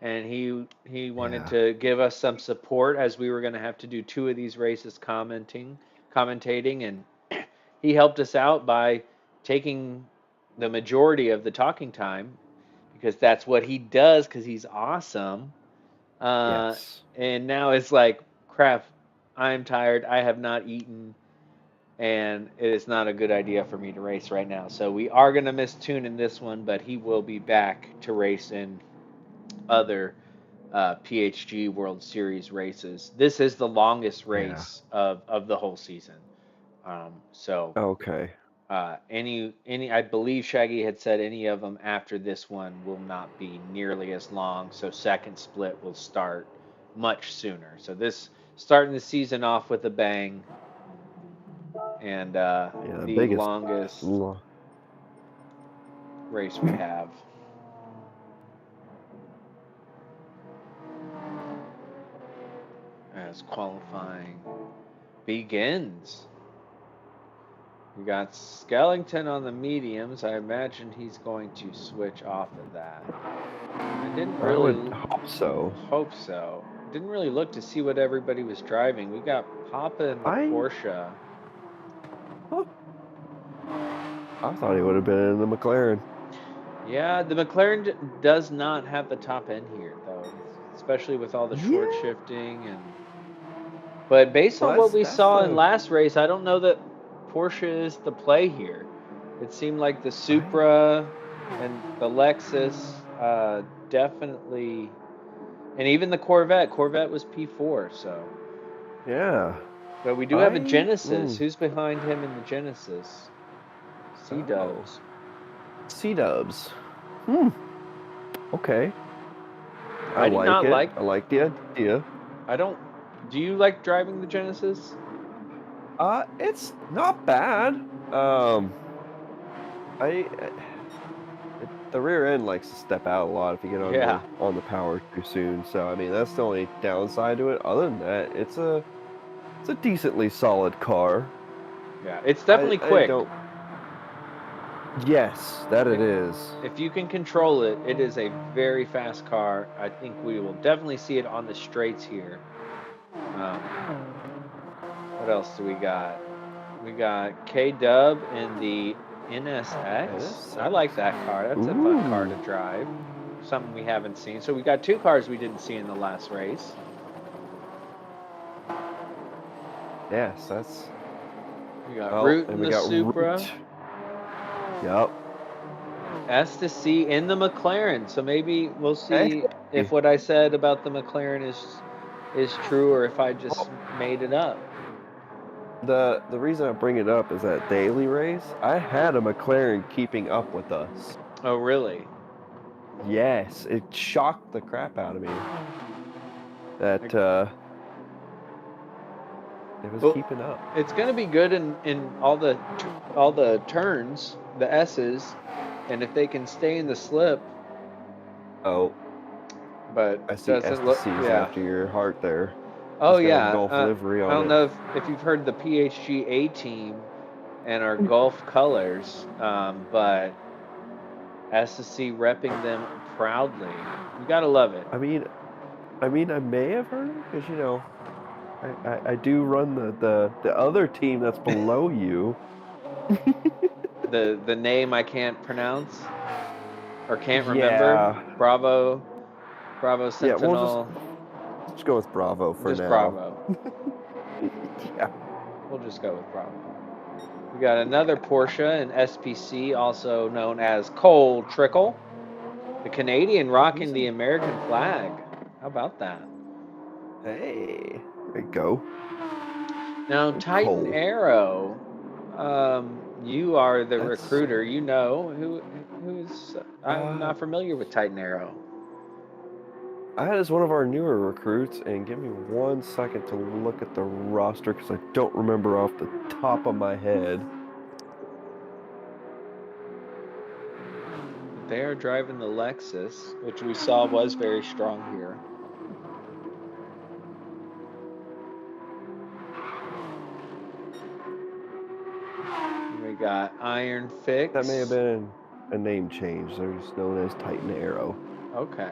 and he wanted Yeah. to give us some support as we were going to have to do two of these races commentating, and he helped us out by taking the majority of the talking time because that's what he does because he's awesome. Uh, Yes. and now it's like, crap, I'm tired. I have not eaten, and it is not a good idea for me to race right now. So we are going to miss Toon in this one, but he will be back to race in other PHG World Series races. This is the longest Yeah. race of the whole season. So Okay. any I believe Shaggy had said any of them after this one will not be nearly as long. So second split will start much sooner. So this starting the season off with a bang, and Yeah, the the biggest longest lo- race we have. As qualifying begins. We got Skellington on the mediums. I imagine he's going to switch off of that. I didn't I would really hope so. hope so. Didn't really look to see what everybody was driving. We got Papa in the I Porsche. huh, I thought he would have been in the McLaren. Yeah, the McLaren does not have the top end here though, especially with all the short Yeah. shifting and. But based on Well, what we that's saw in the last race, I don't know that Porsche is the play here. It seemed like the I Supra and the Lexus definitely, and even the Corvette. Corvette was P4, so. yeah. But we do have a I Genesis. Who's behind him in the Genesis? C oh. Dubs. C-dubs. Hmm. Okay. I I do like not it. like. I like the idea. I don't. Do you like driving the Genesis? It's not bad. I the rear end likes to step out a lot if you get Yeah. on the power too soon. So I mean that's the only downside to it. Other than that, it's a decently solid car. Yeah. It's definitely I quick. don't Yes, that it is. If you can control it, it is a very fast car. I think we will definitely see it on the straights here. What else do we got? We got K-Dub in the NSX. I like that car. That's a fun car to Ooh. drive. Something we haven't seen. So we got two cars we didn't see in the last race. Yes, that's. We got Oh, Root and in we the got Supra. Root. Yep. S to C in the McLaren. So maybe we'll Hey. see if what I said about the McLaren is true or if I just made it up. The reason I bring it up is that daily race, I had a McLaren keeping up with us. Oh, really? Yes, it shocked the crap out of me. That it was Well, keeping up. it's going to be good in all the turns, the S's, and if they can stay in the slip. Oh, But I see doesn't look. STC's Yeah. after your heart there. Oh It's got a yeah. Gulf livery I on don't it. know if you've heard the PHG A team and our Gulf colors, but S to C repping them proudly. You gotta love it. I mean, I may have heard it because I do run the other team that's below you. The name I can't pronounce or can't remember. Yeah, Bravo yeah. We'll Sentinel. just go with Bravo for Just now. Bravo. Yeah. We'll just go with Bravo. We got another Porsche, an SPC, also known as Cole Trickle. The Canadian rocking the American flag. How about that? Hey, there you go. Now, Titan Cole. Arrow, you are the That's recruiter. You know who's. I'm uh, not familiar with Titan Arrow. that is one of our newer recruits, and give me 1 second to look at the roster because I don't remember off the top of my head. They are driving the Lexus, which we saw was very strong here. We got Iron Fix. That may have been a name change. They're just known as Titan Arrow. Okay.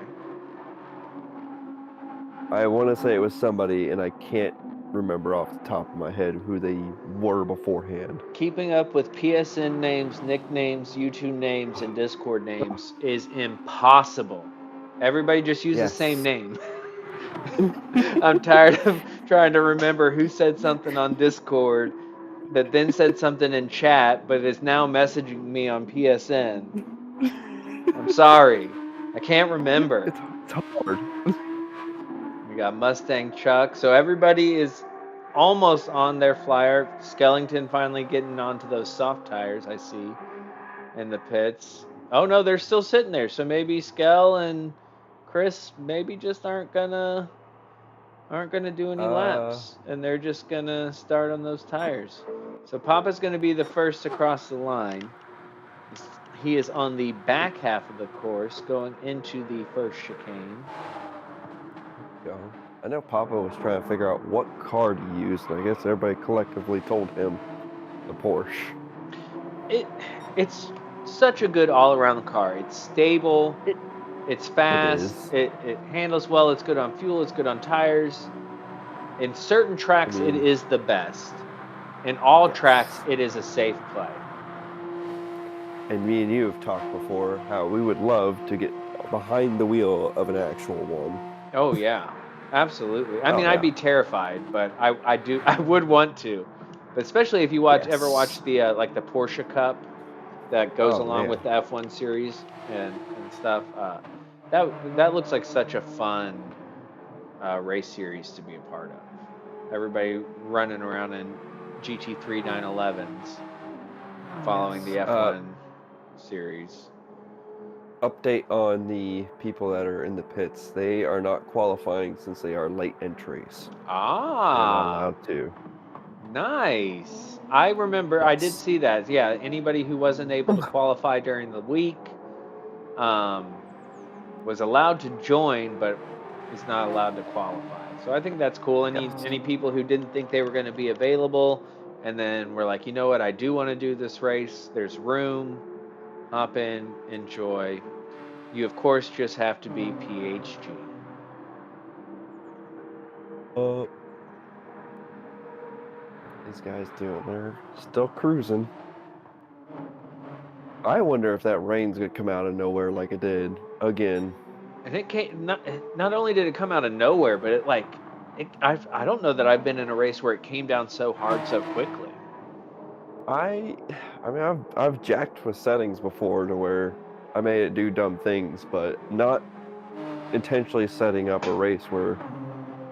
I want to say it was somebody, and I can't remember off the top of my head who they were beforehand. Keeping up with PSN names, nicknames, YouTube names, and Discord names is impossible. Everybody just use the same name. I'm tired of trying to remember who said something on Discord that then said something in chat, but is now messaging me on PSN. I'm sorry. I can't remember. It's hard. We got Mustang Chuck. So everybody is almost on their flyer. Skellington finally getting onto those soft tires, I see, in the pits. Oh no, they're still sitting there. So maybe Skell and Chris maybe just aren't gonna do any laps, and they're just gonna start on those tires. So Papa's gonna be the first across the line. He is on the back half of the course, going into the first chicane. I know Papa was trying to figure out what car to use, and I guess everybody collectively told him the Porsche. It's such a good all-around car. It's stable. It's fast. It handles well. It's good on fuel. It's good on tires. In certain tracks, it is the best. In all tracks, it is a safe play. And me and you have talked before how we would love to get behind the wheel of an actual one. Oh yeah, absolutely. I mean, I'd be terrified, but I would want to. But especially if you ever watch the like the Porsche Cup that goes along with the F1 series and stuff. That looks like such a fun race series to be a part of. Everybody running around in GT3 911s, following the F1 series. Update on the people that are in the pits. They are not qualifying since they are late entries. Ah. They're not allowed to. Nice. I remember I did see that. Yeah, anybody who wasn't able to qualify during the week was allowed to join, but is not allowed to qualify. So I think that's cool. Any people who didn't think they were going to be available, and then we're like, you know what, I do want to do this race. There's room. hop in, enjoy. You, of course, just have to be PHG. These guys doing? They're still cruising. I wonder if that rain's gonna come out of nowhere like it did again. And it came, not only did it come out of nowhere, but I don't know that I've been in a race where it came down so hard so quickly. I mean, I've jacked with settings before to where I made it do dumb things, but not intentionally setting up a race where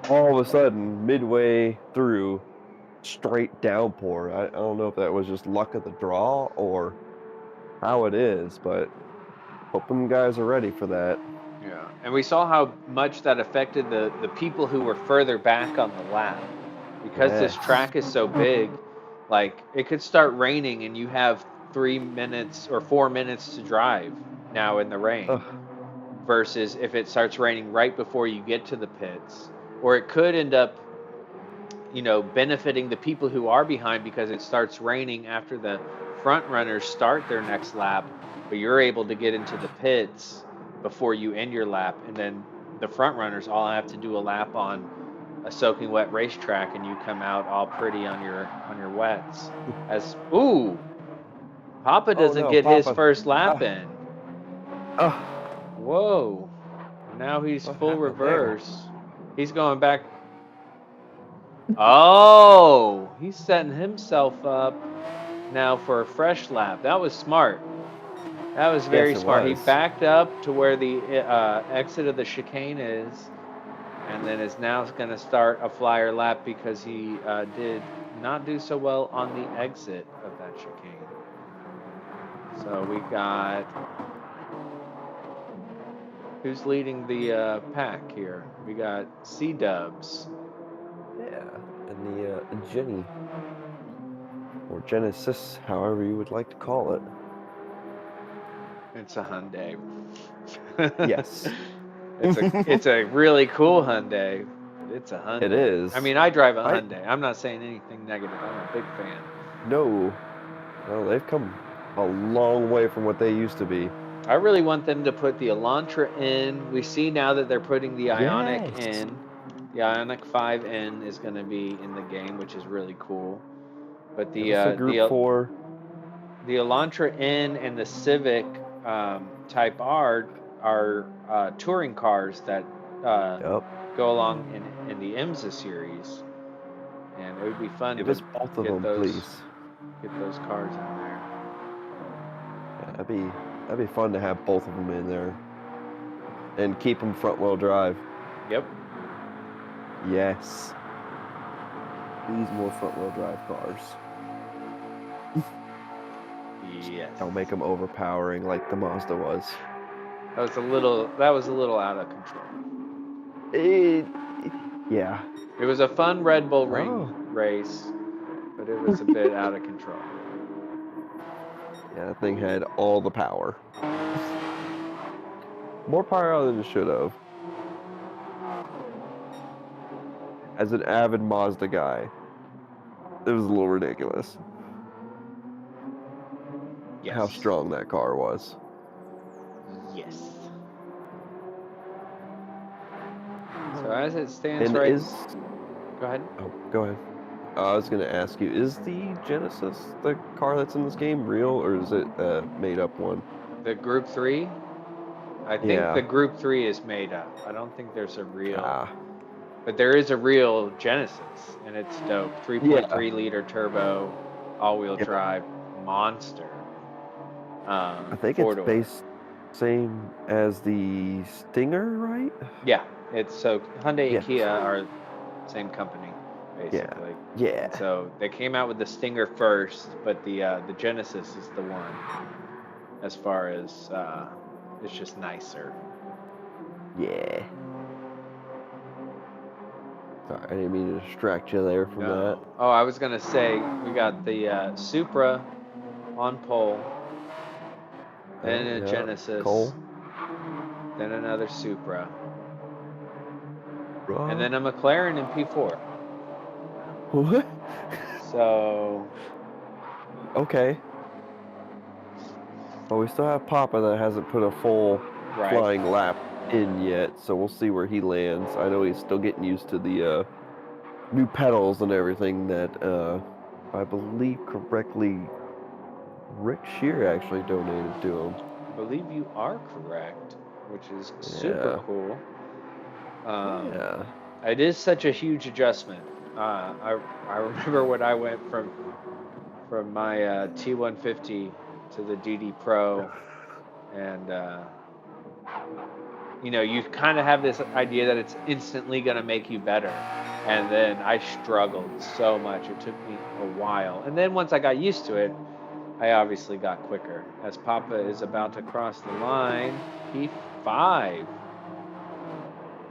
all of a sudden, midway through, straight downpour. I don't know if that was just luck of the draw or how it is, but hoping guys are ready for that. Yeah, and we saw how much that affected the people who were further back on the lap. Because this Yes. track is so big, like it could start raining and you have 3 minutes or 4 minutes to drive now in the rain. Ugh. Versus if it starts raining right before you get to the pits. Or it could end up, benefiting the people who are behind because it starts raining after the front runners start their next lap, but you're able to get into the pits before you end your lap, and then the front runners all have to do a lap on a soaking wet racetrack, and you come out all pretty on your wets. Papa doesn't no, get his Papa. first lap in. Oh, Whoa! Now he's What full happened there? reverse. He's going back. Oh, he's setting himself up now for a fresh lap. That was smart. That was very Yes, it smart. was. He backed up to where the exit of the chicane is, and then is now going to start a flyer lap because he did not do so well on the exit of that chicane. So we got... Who's leading the pack here? We got C-Dubs. yeah, and the Jenny, or Genesis, however you would like to call it. It's a Hyundai. Yes. It's a really cool Hyundai. It's a Hyundai. It is. I mean, I drive a Hyundai. I'm not saying anything negative. I'm a big fan. No. Well, they've come a long way from what they used to be. I really want them to put the Elantra in. We see now that they're putting the Ioniq Yes. in. The Ioniq 5N is going to be in the game, which is really cool. But the Group 4. the Elantra N and the Civic Type R are touring cars that go along in the IMSA series, and it would be fun Give to us both of get them, please. Get those cars in there. Yeah, that'd be fun to have both of them in there, and keep them front-wheel drive. Yep. Yes. Please, more front-wheel drive cars. Yes. Don't make them overpowering like the Mazda was. That was a little out of control. Yeah. It was a fun Red Bull Ring race, but it was a bit out of control. Yeah, that thing had all the power. More power than it should have. As an avid Mazda guy, it was a little ridiculous. Yes. How strong that car was. Yes. So as it stands And right... Go ahead. Oh, go ahead. I was going to ask you, is the Genesis the car that's in this game real, or is it a made-up one? The Group 3? I think the Group 3 is made up. I don't think there's a real... But there is a real Genesis, and it's dope. 3.3 liter turbo, all-wheel drive monster. I think it's based same as the Stinger, right? Yeah, it's so Hyundai and Kia are same company, basically. Yeah. So they came out with the Stinger first, but the Genesis is the one. As far as it's just nicer. Yeah. Sorry, I didn't mean to distract you there from that. Oh, I was gonna say we got the Supra on pole, then a Genesis, then another Supra, and then a McLaren in P4. What? So. Okay. But we still have Papa that hasn't put a full Right. flying lap in yet, so we'll see where he lands. I know he's still getting used to the new pedals and everything that, if I believe correctly, Rick Shear actually donated to him. I believe you are correct, which is super Yeah. cool. Yeah. It is such a huge adjustment. I remember when I went from my T150 to the DD Pro, and you know, you kind of have this idea that it's instantly going to make you better. And then I struggled so much. It took me a while. And then once I got used to it, I obviously got quicker. As Papa is about to cross the line, P5.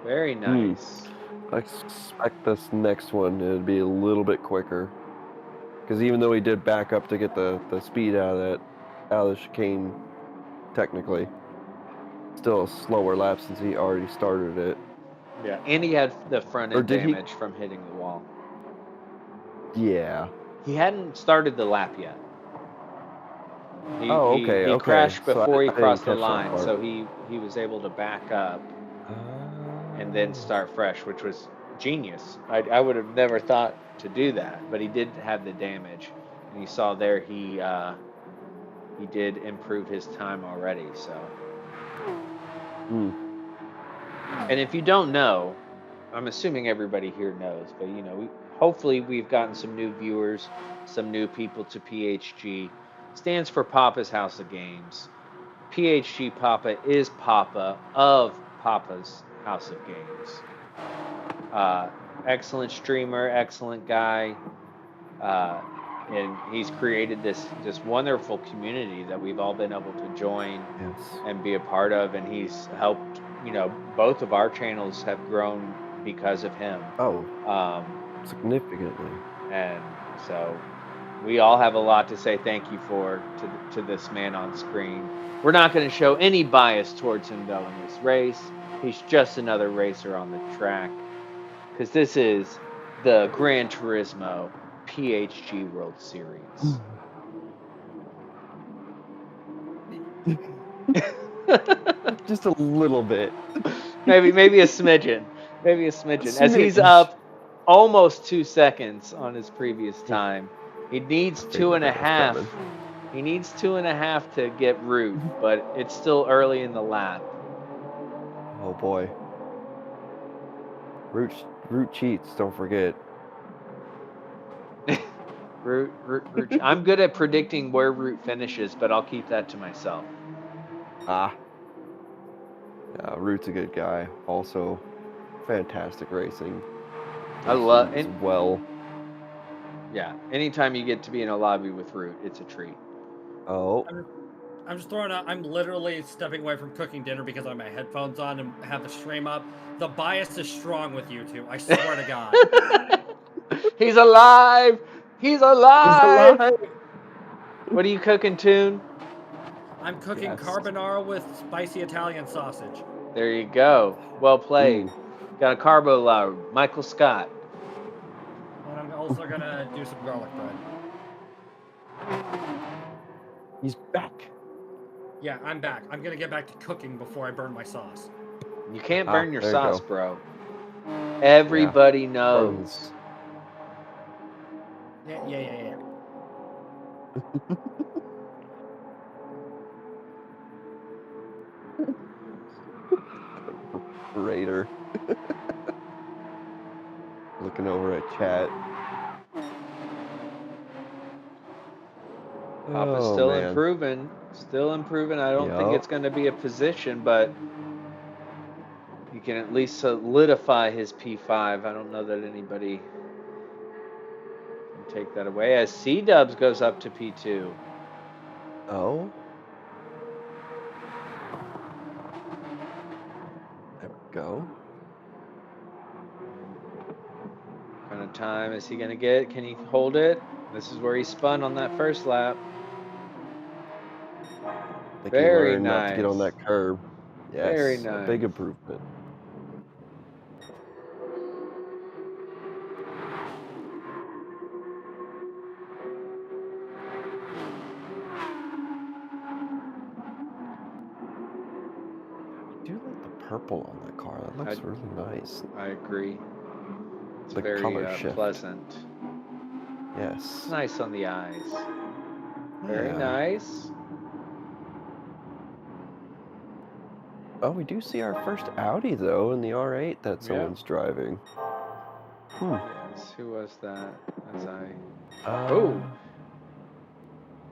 Very nice. I expect this next one to be a little bit quicker. Because even though he did back up to get the speed out of the chicane, technically, still a slower lap since he already started it. Yeah. And he had the front Or end did he? damage from hitting the wall. Yeah. He hadn't started the lap yet. Oh, okay, He okay. crashed So before he I didn't crossed the catch that line, part. so he was able to back up and then start fresh, which was genius. I would have never thought to do that, but he did have the damage, and you saw there he did improve his time already. So, Mm. and if you don't know, I'm assuming everybody here knows, but you know, hopefully we've gotten some new viewers, some new people to PHG. Stands for Papa's House of Games. PHG Papa is Papa of Papa's House of Games. Excellent streamer, excellent guy, and he's created this wonderful community that we've all been able to join Yes. and be a part of, and he's helped. You know, both of our channels have grown because of him. Oh, Um, significantly. and so we all have a lot to say thank you for to this man on screen. We're not going to show any bias towards him though in this race. He's just another racer on the track because this is the Gran Turismo PHG World Series. Just a little bit. maybe a smidgen. Maybe a smidgen. As he's Smidge. up almost 2 seconds on his previous time. He needs I two figured and a that was half. coming. He needs 2.5 to get root, but it's still early in the lap. Oh boy. Root cheats, don't forget. Root. I'm good at predicting where Root finishes, but I'll keep that to myself. Ah. Yeah, Root's a good guy. Also, fantastic racing. I love as it. well. Yeah, anytime you get to be in a lobby with Root, it's a treat. Oh. I'm just throwing out. I'm literally stepping away from cooking dinner because I have my headphones on and have the stream up. The bias is strong with you two. I swear to God. He's alive! He's alive! He's alive! What are you cooking, Toon? I'm cooking Yes. carbonara with spicy Italian sausage. There you go. Well played. Got a carbo loud. Michael Scott. And I'm also gonna do some garlic bread. He's back. Yeah, I'm back. I'm gonna get back to cooking before I burn my sauce. You can't burn your there you sauce, go. bro. Everybody knows. Yeah. Raider. Looking over at chat. Papa's Oh, still man. improving. Still improving. I don't think Yup. it's going to be a position, but he can at least solidify his P5. I don't know that anybody can take that away. As C-Dubs goes up to P2. Oh. There we go. What kind of time is he going to get? Can he hold it? This is where he spun on that first lap. I think Very he learned not to get on nice. that curb. Yes, Very a big nice. improvement. do like the purple on that car. That looks really nice. I agree. It's The very color shift. pleasant. Yes. Nice on the eyes. Very Yeah. nice. Oh, we do see our first Audi though in the R8 that someone's driving. Yes, who was that? As I. Uh, Oh!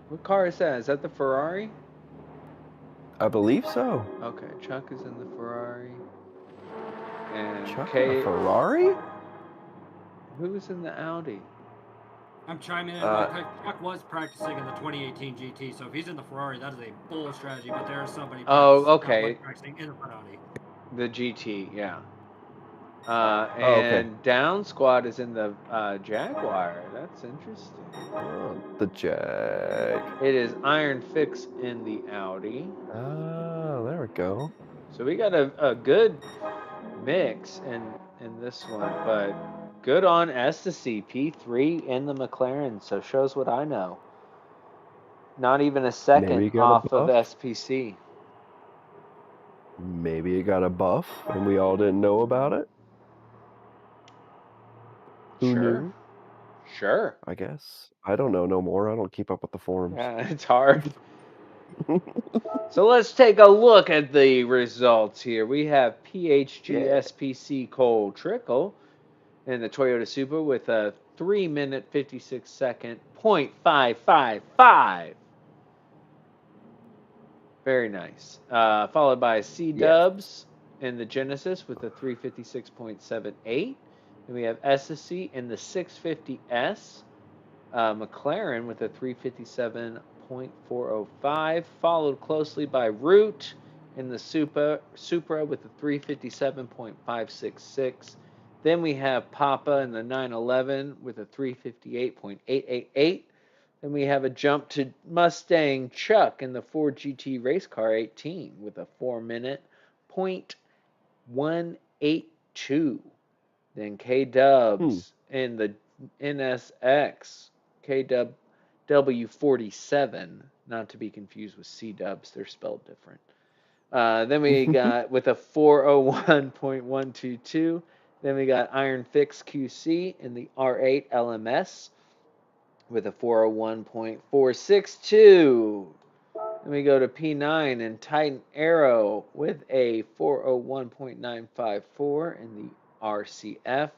What car is that? Is that the Ferrari? I believe so. Okay, Chuck is in the Ferrari. And Chuck in a Kate. Ferrari? Who was in the Audi? I'm chiming in. Chuck was practicing in the 2018 GT, so if he's in the Ferrari, that is a bold strategy. But there is somebody okay. practicing in the Ferrari. The GT, yeah. okay. And Down Squad is in the Jaguar. That's interesting. Oh, the Jag. It is Iron Fix in the Audi. Oh, there we go. So we got a good mix in this one, but good on Ecstasy, P3 in the McLaren, so shows what I know. Not even a second off of SPC. Maybe it got a buff and we all didn't know about it. Who knew? Sure. I guess. I don't know no more. I don't keep up with the forums. Yeah, it's hard. So let's take a look at the results here. We have PHG SPC Cole Trickle in the Toyota Supra with a 3-minute 56-second .555. Very nice. Followed by C-Dubs in the Genesis with a 356.78. And we have SSC in the 650S. McLaren with a 357.405. Followed closely by Root in the Supra with a 357.566. Then we have Papa in the 911 with a 358.888. Then we have a jump to Mustang Chuck in the Ford GT Race Car 18 with a 4-minute .182. Then K-Dubs in the NSX KW47, not to be confused with C-Dubs, they're spelled different. Then we got with a 401.122. Then we got Iron Fix QC in the R8 LMS with a 401.462. Then we go to P9 and Titan Aero with a 401.954 in the RCF.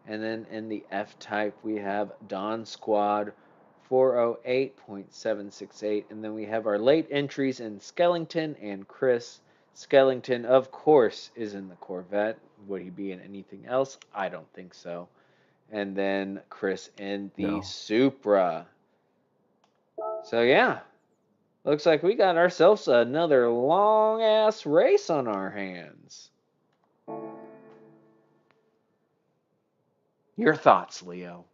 And then in the F-Type, we have Dawn Squad 408.768. And then we have our late entries in Skellington and Chris. Skellington, of course, is in the Corvette. Would he be in anything else? I don't think so. And then Chris in the Supra. So, yeah. Looks like we got ourselves another long-ass race on our hands. Your thoughts, Leo?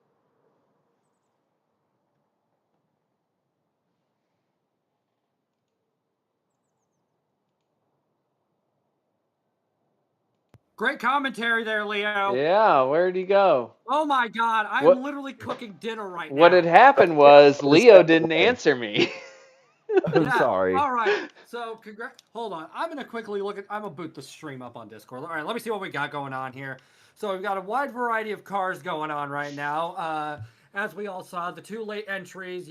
Great commentary there, Leo. Yeah, where'd he go? Oh my God, I'm literally cooking dinner right now. What had happened was Leo didn't answer me. I'm sorry. All right. So, hold on. I'm gonna quickly look at. I'm gonna boot the stream up on Discord. All right. Let me see what we got going on here. So we've got a wide variety of cars going on right now. As we all saw, the two late entries,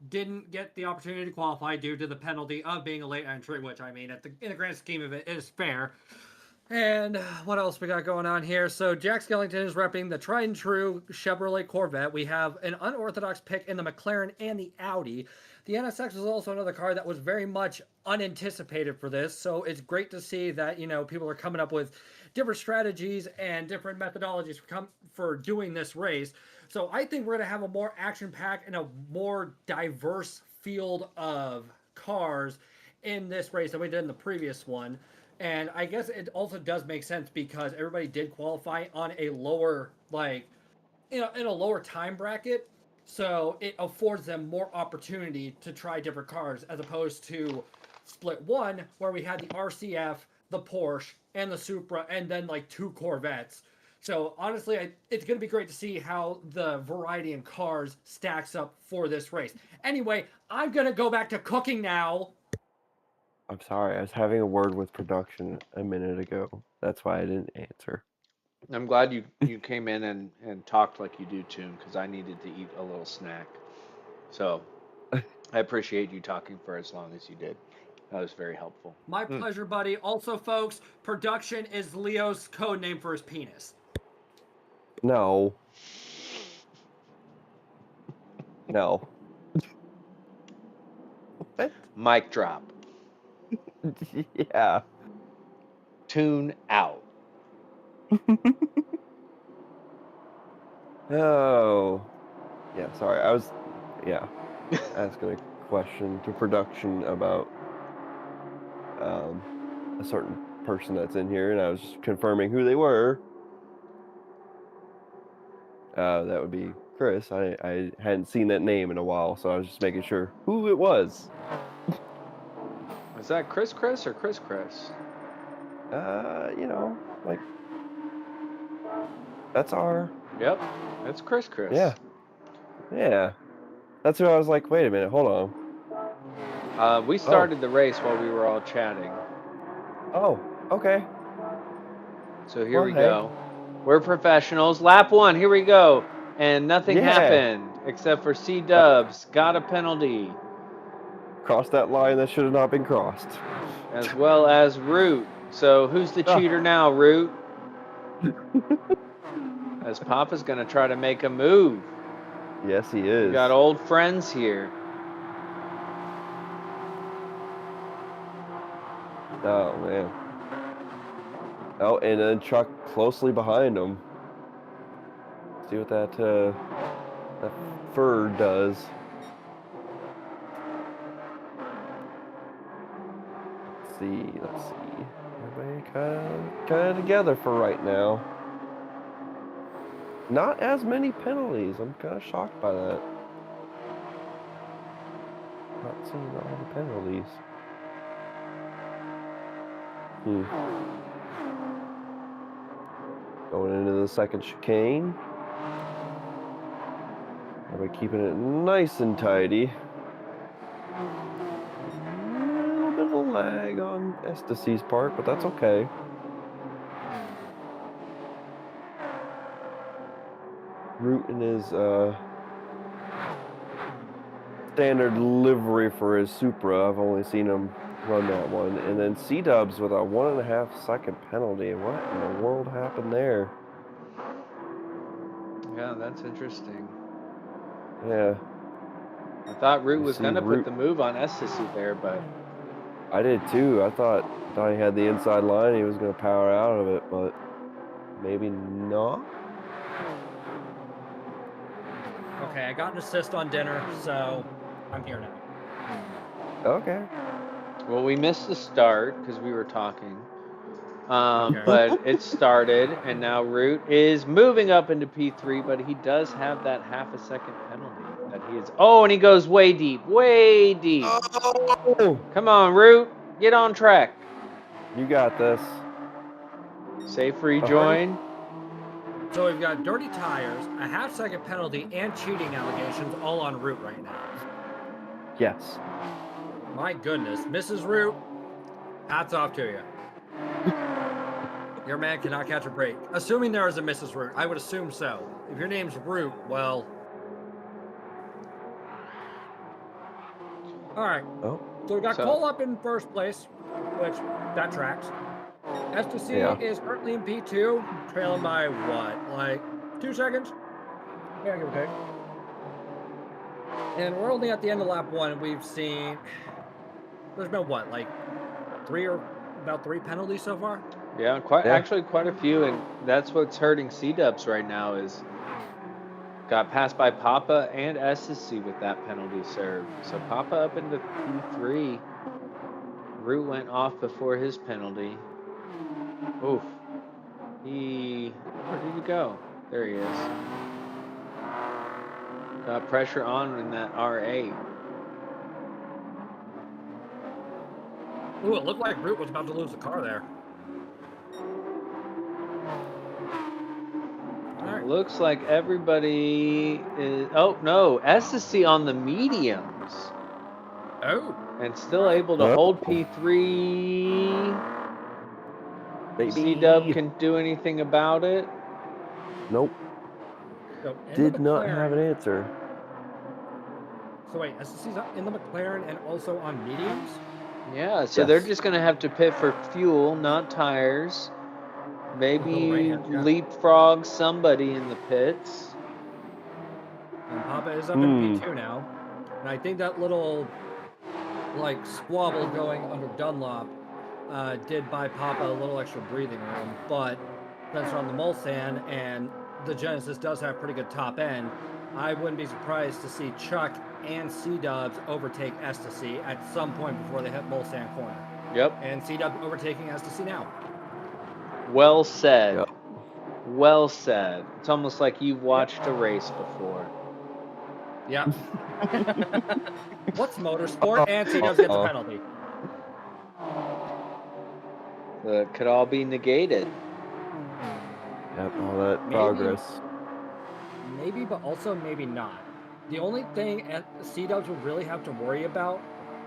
didn't get the opportunity to qualify due to the penalty of being a late entry, which I mean, in the grand scheme of it, is fair. And what else we got going on here? So Jack Skellington is repping the tried and true Chevrolet Corvette. We have an unorthodox pick in the McLaren and the Audi. The NSX is also another car that was very much unanticipated for this. So it's great to see that, people are coming up with different strategies and different methodologies for doing this race. So I think we're going to have a more action-packed and a more diverse field of cars in this race than we did in the previous one. And I guess it also does make sense because everybody did qualify on a lower, in a lower time bracket. So it affords them more opportunity to try different cars as opposed to split one where we had the RCF, the Porsche, and the Supra, and then two Corvettes. So honestly, it's going to be great to see how the variety in cars stacks up for this race. Anyway, I'm going to go back to cooking now. I'm sorry. I was having a word with production a minute ago. That's why I didn't answer. I'm glad you came in and talked like you do, Toon, because I needed to eat a little snack. So I appreciate you talking for as long as you did. That was very helpful. My pleasure, buddy. Also, folks, production is Leo's code name for his penis. No. No. What? Mic drop. Yeah. Toon out. Oh. Yeah, sorry. I was, asking a question to production about a certain person that's in here, and I was just confirming who they were. That would be Chris. I hadn't seen that name in a while, so I was just making sure who it was. Is that Chris or Chris? Like, that's our... Yep, that's Chris. Yeah. Yeah. That's who I was like, wait a minute, hold on. We started the race while we were all chatting. Oh, okay. So here we Hey. go. We're professionals. Lap 1, here we go. And nothing happened except for C-Dubs got a penalty. Crossed that line that should have not been crossed. As well as Root. So who's the cheater now, Root? As Papa's going to try to make a move. Yes, he is. We got old friends here. Oh, man. Oh, and then Chuck closely behind him. See what that fur does. Let's see. Everybody kind of together for right now. Not as many penalties. I'm kind of shocked by that. Not seeing all the penalties. Going into the second chicane. Everybody keeping it nice and tidy. A little bit of lag on Estacy's part, but that's okay. Root in his standard livery for his Supra. I've only seen him run that one. And then C-Dubs with a 1.5 second penalty. What in the world happened there? Yeah, that's interesting. Yeah. I thought Root was going to put the move on Ecstasy there, but... I did too. I thought he had the inside line. He was going to power out of it, but maybe not. Okay, I got an assist on dinner, so I'm here now. Okay. Well, we missed the start because we were talking. Okay. But it started, and now Root is moving up into P3, but he does have that half a second penalty that he is. Oh, and he goes way deep, way deep. Oh! Come on, Root, get on track. You got this. Safe rejoin. So we've got dirty tires, a half-second penalty, and cheating allegations all on Root right now. Yes. My goodness, Mrs. Root, hats off to you. Your man cannot catch a break. Assuming there is a Mrs. Root, I would assume so. If your name's Root, well... Alright. Oh. So we got Cole up in first place, which, that tracks. STC is currently in P2, trailing by what, like 2 seconds? Yeah, give or take. And we're only at the end of lap 1, we've seen, there's been what, like about three penalties so far? Yeah, actually quite a few, and that's what's hurting C-Dubs right now is got passed by Papa and SSC with that penalty served. So Papa up into P3. Root went off before his penalty. Oof. Where did he go? There he is. Got pressure on in that R8. Ooh, it looked like Root was about to lose the car there. It looks like everybody is... Oh, no. SSC on the mediums. Oh. and still able to hold P3. Baby. C-Dub can do anything about it. Nope. So in the Did not have an McLaren- answer. So wait, SSC's in the McLaren and also on mediums? Yeah, so they're Yes. just going to have to pit for fuel, not tires. Maybe right-hand trap. leapfrog somebody in the pits. And Papa is up in P2 now. And I think that little, like, squabble going under Dunlop did buy Papa a little extra breathing room. But since we're on the Mulsanne and the Genesis does have pretty good top end, I wouldn't be surprised to see Chuck and C-Dubs overtake Ecstasy at some point before they hit Mulsanne corner. Yep. And C-Dub overtaking Ecstasy now. Well said. Yep. Well said. It's almost like you've watched a race before. Yep. What's motorsport? And C-Dubs gets a penalty. It could all be negated. Yep, all that Maybe. progress. Maybe, but also maybe not. The only thing C-Dubs would really have to worry about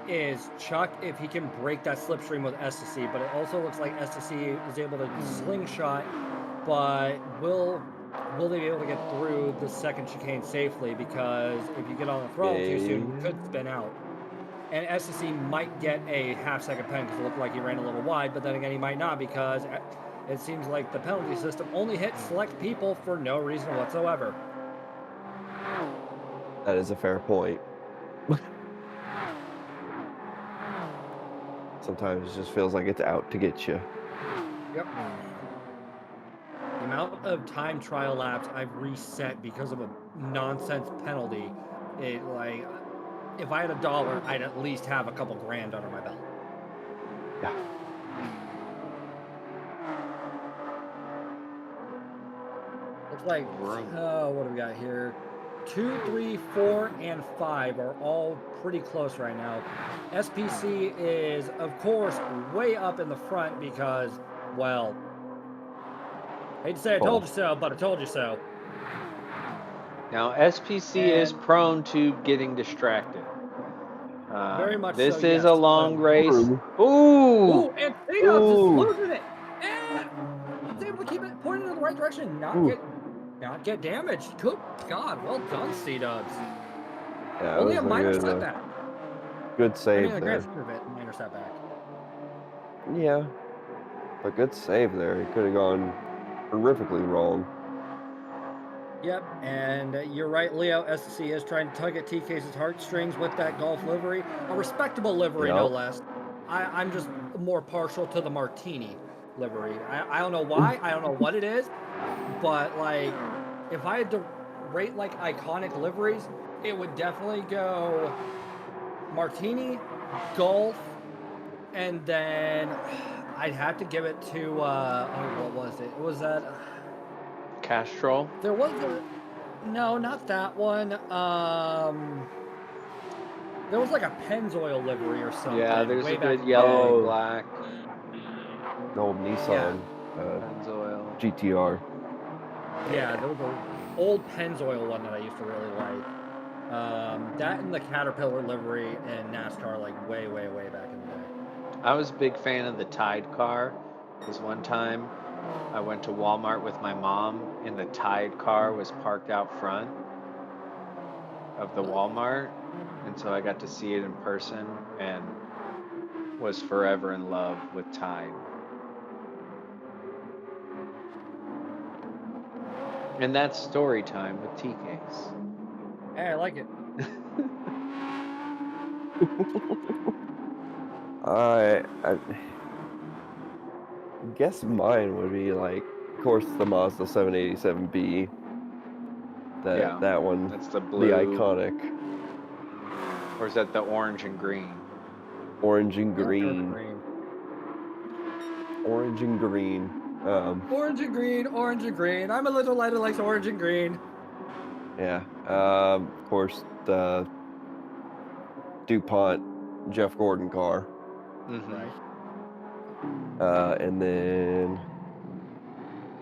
is Chuck if he can break that slipstream with Ecstasy, but it also looks like Ecstasy is able to slingshot, but will they be able to get through the second chicane safely? Because if you get on the throttle too soon, you could spin out. And Ecstasy might get a half-second pen because it looked like he ran a little wide, but then again, he might not because it seems like the penalty system only hits select people for no reason whatsoever. That is a fair point. Sometimes it just feels like it's out to get you. Yep. The amount of time trial laps I've reset because of a nonsense penalty, if I had $1, I'd at least have a couple grand under my belt. Yeah. Looks like, what do we got here? 2, 3, 4, and 5 are all pretty close right now. SPC is, of course, way up in the front because, well, I hate to say I told you so, but I told you so. Now, SPC is prone to getting distracted. Very much this so, is yes, a long race. Ooh! Ooh, and C-Dubs is losing it! And he's able to keep it pointed in the right direction, not get damaged. Good God, well done, C-Dubs. Yeah, Only a was minor good, setback. good save the there. grand scheme of it, minor setback. Yeah, but good save there. He could have gone horrifically wrong. Yep, and you're right, Leo. SC is trying to tug at TK's heartstrings with that golf livery. A respectable livery, no less. I'm just more partial to the Martini livery. I don't know why. I don't know what it is. But, like, if I had to rate, like, iconic liveries, it would definitely go Martini, Golf, and then I'd have to give it to, what was it? Was that... Castrol? There was no, not that one. There was like a Pennzoil livery or something. Yeah, there's way a back good in yellow the and black. The old Nissan Pennzoil. GTR. Yeah, there was an old Pennzoil one that I used to really like. That and the Caterpillar livery in NASCAR, like way back in the day. I was a big fan of the Tide car. Because one time I went to Walmart with my mom, and the Tide car was parked out front of the Walmart, and so I got to see it in person and was forever in love with Tide. And that's story time with TKs. Hey, I like it. I guess mine would be like, of course, the Mazda 787B. That one. That's the blue. The iconic. Or is that the orange and green? Orange and green. Orange and green. Orange and green, orange and green. I'm a little lighter likes orange and green. Yeah. Of course, the DuPont Jeff Gordon car. Mm-hmm. Right. And then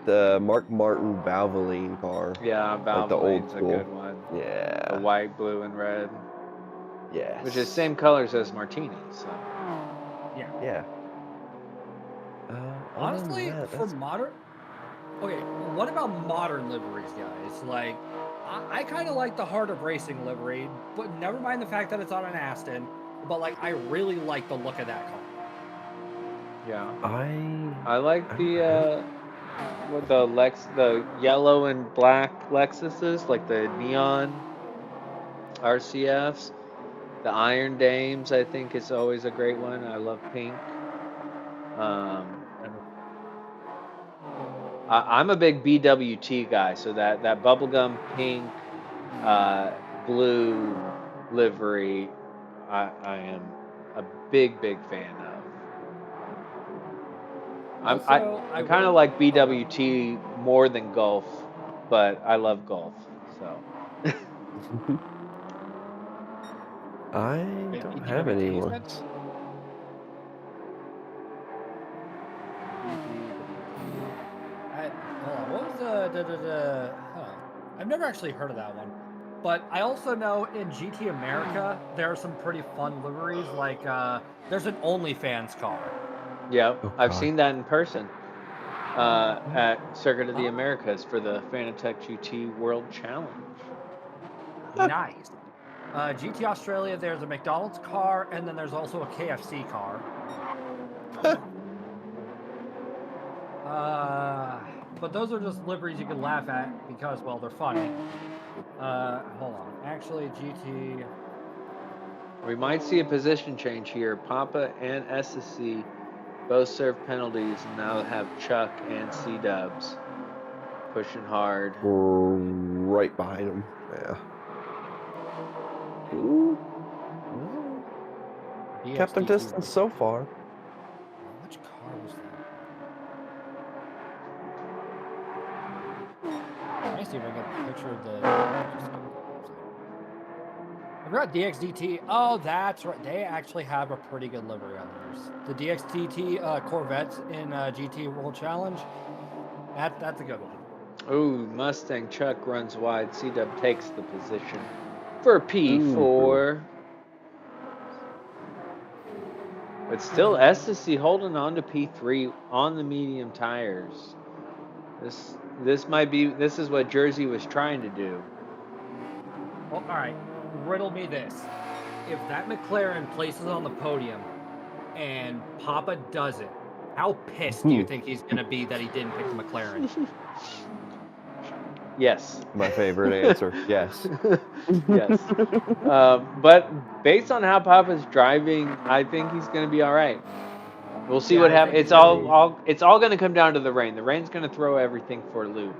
the Mark Martin Valvoline car. Yeah, like the old Valvoline's school. a good one. Yeah. The white, blue, and red. Yes. which is same colors as Martini. So Yeah. Yeah. Other than Honestly, that, for that's modern. Okay, what about modern liveries, guys? Like, I kind of like the Heart of Racing livery, but never mind the fact that it's on an Aston. But like, I really like the look of that car. yeah, I I like I don't have. the what the yellow and black Lexuses, like the neon RCFs. The Iron Dames, I think, is always a great one. I love pink. Um, I'm a big BWT guy, so that bubblegum pink, blue livery, I am a big fan of. Also, I I kind of will. like Oh, go. BWT more than Golf, but I love Golf. So I Wait, don't have BTWT, any you said? ones. Hold on. What was the huh. I've never actually heard of that one. But I also know in GT America there are some pretty fun liveries. Like there's an OnlyFans car. yeah, Oh I've God. seen that in person at Circuit of the Oh, Americas for the Fanatec GT World Challenge. nice. GT Australia, there's a McDonald's car, and then there's also a KFC car. But those are just liveries you can laugh at because, well, they're funny. Hold on. Actually, GT. We might see a position change here. Papa and SSC both serve penalties and now have Chuck and C Dubs pushing hard. Right behind him. Yeah. Ooh. Well, kept the BXDT distance race. so far. Which car was that? Let me see if I can get a picture of the. I forgot DXDT. Oh, that's right. They actually have a pretty good livery on theirs. The DXDT Corvettes in GT World Challenge. That's a good one. Ooh, Mustang Chuck runs wide. C Dub takes the position for Ooh. P4. But still, SSC holding on to P3 on the medium tires. This might be this is what Jersey was trying to do. Well, all right. Riddle me this: if that McLaren places on the podium and Papa doesn't, how pissed do you think he's gonna be that he didn't pick the McLaren? Yes. My favorite answer. Yes. Yes. But based on how Papa's driving, I think he's going to be all right. We'll see Yeah, what I happens. think he's gonna be. It's all going to come down to the rain. The rain's going to throw everything for a loop.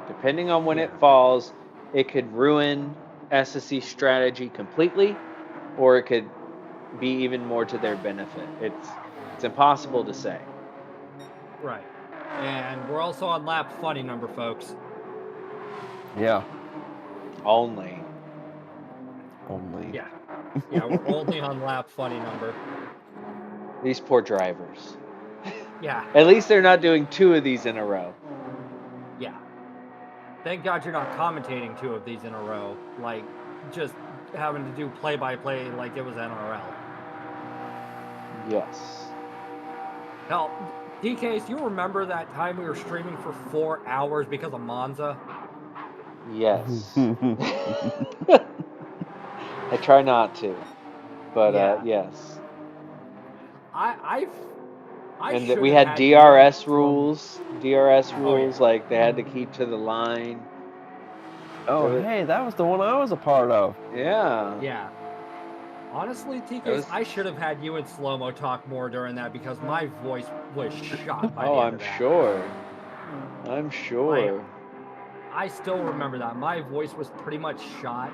Depending on when it Yeah. falls, it could ruin SSC's strategy completely, or it could be even more to their benefit. It's impossible to say. Right. And we're also on lap funny number, folks. Yeah. Only. Only. Yeah. Yeah, we're only on lap funny number. These poor drivers. Yeah. At least they're not doing 2 of these in a row. Yeah. Thank God you're not commentating 2 of these in a row. Like, just having to do play-by-play like it was NRL. Yes. Hell, DKs, you remember that time we were streaming for 4 hours because of Monza? Yes. I try not to, but Yeah. yes. I And should we have had had you in DRS slow. rules. DRS Oh, rules, yeah. like they had to keep to the line. Oh, hey, that was the one I was a part of. Yeah. Yeah. Honestly, That TKs, was- I should have had you in slow-mo talk more during that because my voice was shot by Oh, the end I'm of that. sure. I'm sure. I still remember that. My voice was pretty much shot,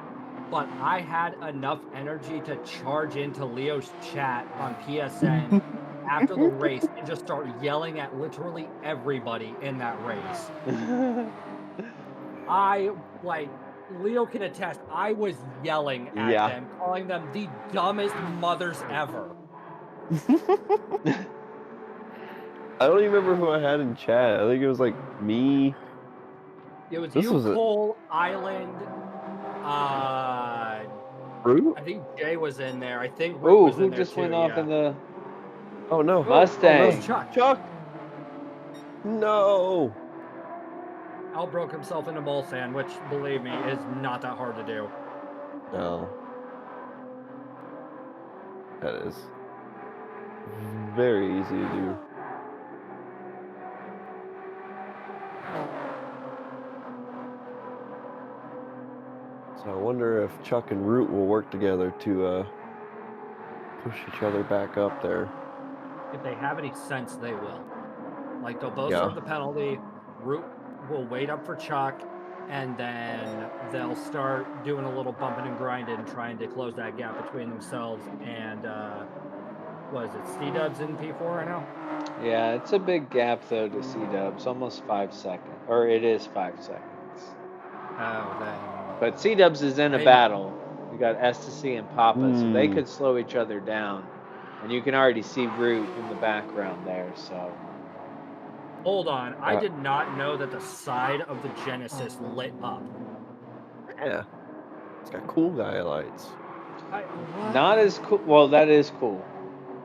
but I had enough energy to charge into Leo's chat on PSN after the race and just start yelling at literally everybody in that race. Leo can attest, I was yelling at Yeah. them, calling them the dumbest mothers ever. I don't even remember who I had in chat. I think it was like me. It was This you, was a Cole, Island, Root? I think Jay was in there. I think Root Ooh, was who in there just too. went off Yeah. in the Oh no. Mustang? Oh, it's Chuck. Chuck. No. Al broke himself into Mulsanne, which, believe me, is not that hard to do. No. That is very easy to do. So I wonder if Chuck and Root will work together to push each other back up there. If they have any sense, they will. Like, they'll both Yeah. serve the penalty. Root will wait up for Chuck, and then they'll start doing a little bumping and grinding, trying to close that gap between themselves and, what is it, C-Dubs in P4 right now? Yeah, it's a big gap though to C-Dubs, almost 5 seconds, or it is 5 seconds. Oh, dang. But C-Dubs is in a Maybe. battle. We got Ecstasy and Papa, so they Hmm. could slow each other down. And you can already see Root in the background there, so. Hold on. I did not know that the side of the Genesis lit up. Yeah. It's got cool guy lights. What? Not as cool. Well, that is cool.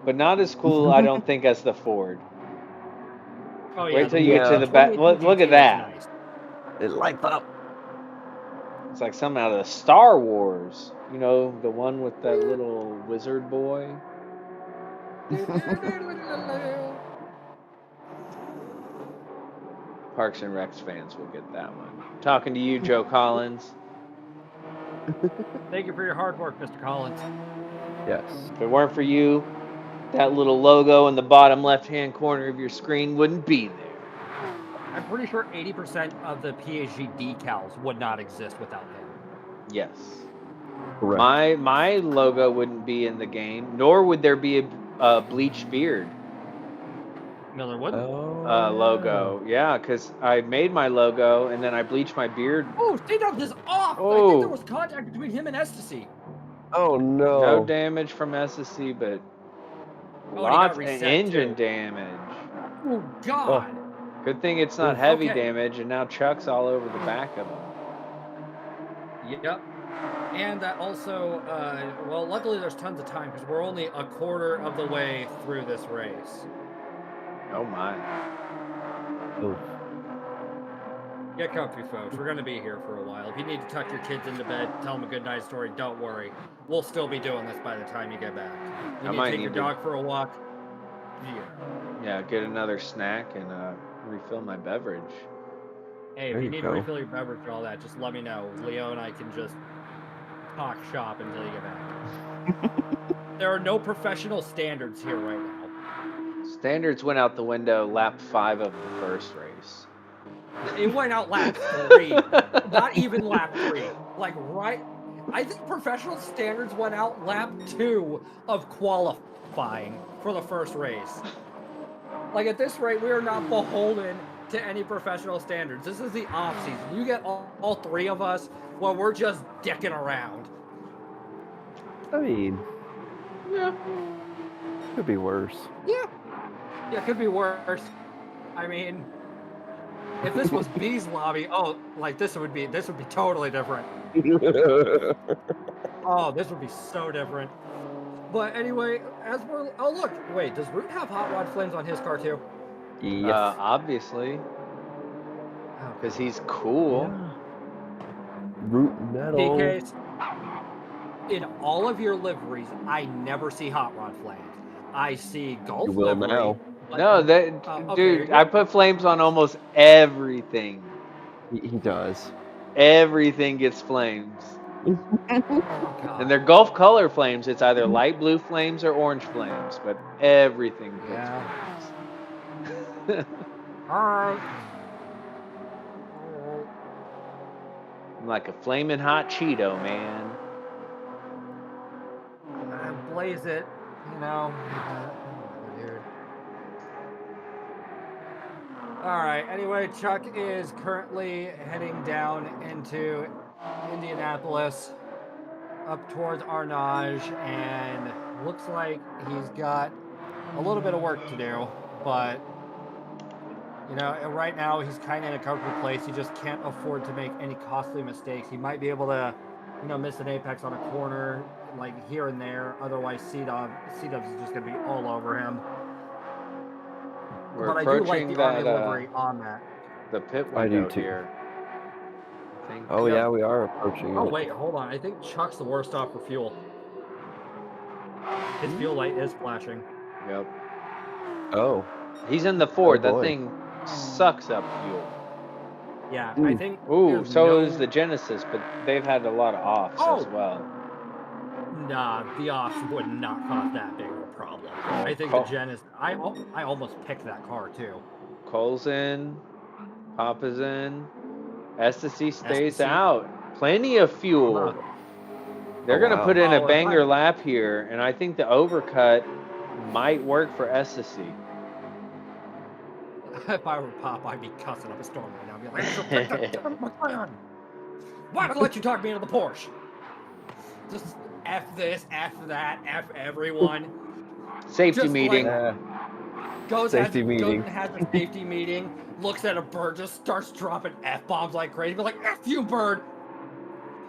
But not as cool, I don't think, as the Ford. Oh, yeah. Wait till you get to the back. 2018 Look GT at that. is nice. It lights up. It's like something out of the Star Wars. You know, the one with that little wizard boy. Parks and Recs fans will get that one. Talking to you, Joe Collins. Thank you for your hard work, Mr. Collins. Yes. If it weren't for you, that little logo in the bottom left-hand corner of your screen wouldn't be there. I'm pretty sure 80% of the PHG decals would not exist without him. Yes. Correct. My logo wouldn't be in the game, nor would there be a bleached beard Miller Wood. Logo. Yeah, because I made my logo and then I bleached my beard. Oh, C-Dubs is off! I think there was contact between him and Ecstasy. Oh no. No damage from SSC, but lots of engine damage. Oh, God. Good thing it's not heavy Okay. damage, and now Chuck's all over the back of him. Yep. And that also, well, luckily there's tons of time because we're only a quarter of the way through this race. Oh my. Oh. Get comfy, folks. We're going to be here for a while. If you need to tuck your kids into bed, tell them a good night story, don't worry. We'll still be doing this by the time you get back. You need to take your dog for a walk. Yeah, get another snack and refill my beverage. Hey, if you need to refill your beverage and all that, just let me know. Leo and I can just talk shop until you get back. There are no professional standards here right now. Standards went out the window lap 5 of the first race. It went out lap 3. Not even lap 3. Like, right... I think professional standards went out lap 2 of qualifying for the first race. Like, at this rate, we are not beholden to any professional standards. This is the off-season. You get all 3 of us while we're just dicking around. I mean, Yeah. could be worse. Yeah. Yeah, it could be worse. I mean, if this was B's lobby, oh, like this would be totally different. Oh, this would be so different. But anyway, as we're look, wait, does Root have hot rod flames on his car too? Yes. Obviously. Because he's cool. Yeah. Root metal. PKs, in all of your liveries, I never see hot rod flames. I see golf You will livery. now. No, that dude, I put flames on almost everything. He does. Everything gets flames. Oh, And they're Gulf color flames. It's either light blue flames or orange flames, but everything gets flames. Alright. I'm like a flaming hot Cheeto, man. Blaze it, you know. Alright, anyway, Chuck is currently heading down into Indianapolis, up towards Arnage, and looks like he's got a little bit of work to do, but, you know, right now he's kind of in a comfortable place. He just can't afford to make any costly mistakes. He might be able to miss an apex on a corner, like here and there. Otherwise, C-Dubs is just going to be all over him. We're But I do like approaching the Army that livery on that. the pit I do window too. here. I think. Oh Yep. yeah, we are approaching Oh it. wait, hold on. I think Chuck's the worst off for fuel. His fuel light is flashing. Yep. Oh, He's in the Ford. That boy. thing sucks up fuel. Yeah, Ooh. I think. Ooh, there's so no... is the Genesis, but they've had a lot of offs as Oh! well. Nah, the offs would not cause that big of a problem. I think Cole- the Genesis. I almost picked that car too. Cole's in. Papa's in. Ecstasy stays Ecstasy. out. Plenty of fuel. They're Oh, going to wow. put in a Oh, if banger lap here, and I think the overcut might work for Ecstasy. If I were Pop, I'd be cussing up a storm right now. I'd be like, I should pick that damn McLaren. Why did I let you talk me into the Porsche? Just F this, F that, F everyone. Safety Just meeting. like- Goes Safety meeting. and has a safety meeting, looks at a bird, just starts dropping F-bombs like crazy. Be like, F you, bird!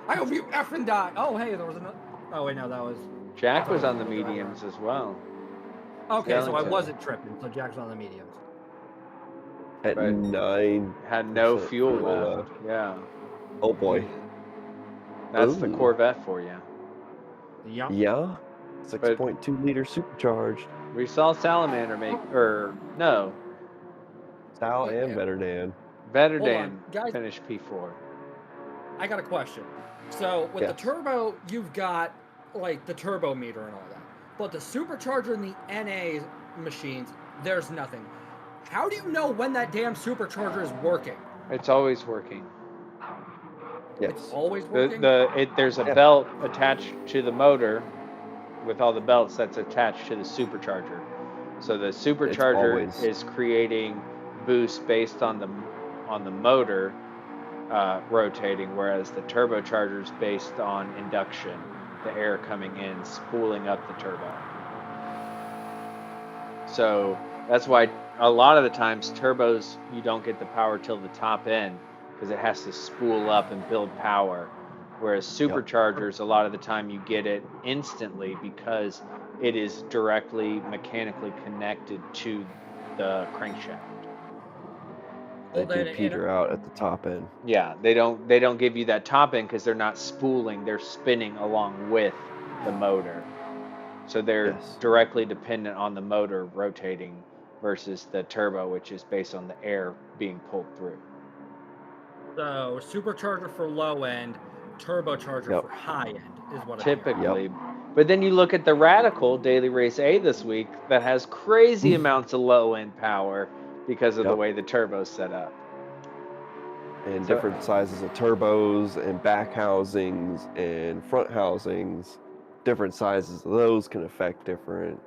I hope you F and die! Oh, hey, there was another... Oh, wait, no, that was... Jack was on the mediums as well. Okay, so I Skellington. wasn't tripping, so Jack's on the mediums. At Right. 9. Had no fuel fuel left. Yeah. Oh boy. That's the Ooh. Corvette for you. Yup. Yeah. 6.2 liter supercharged. We saw Salamander make, or no, Sal and Better Dan. Better Hold Dan on, guys. finished P4. I got a question. So, with the Yes. turbo, you've got, like, the turbo meter and all that. But the supercharger in the NA machines, there's nothing. How do you know when that damn supercharger is working? It's always working. Yes. It's always working? There's a Yeah. belt attached to the motor with all the belts that's attached to the supercharger. So the supercharger always- is creating boost based on the motor rotating, whereas the turbocharger is based on induction, the air coming in, spooling up the turbo. So that's why a lot of the times turbos, you don't get the power till the top end because it has to spool up and build power. Whereas superchargers, a lot of the time you get it instantly because it is directly mechanically connected to the crankshaft. They Well, do then, peter out at the top end. Yeah, they don't give you that top end because they're not spooling, they're spinning along with the motor. So they're Yes. directly dependent on the motor rotating versus the turbo, which is based on the air being pulled through. So, supercharger for low end, turbocharger Yep. for high end is what I'm hearing. Typically. But then you look at the Radical Daily Race A this week that has crazy amounts of low end power because of the Yep. way the turbo's set up. And So- different sizes of turbos and back housings and front housings. Different sizes of those can affect different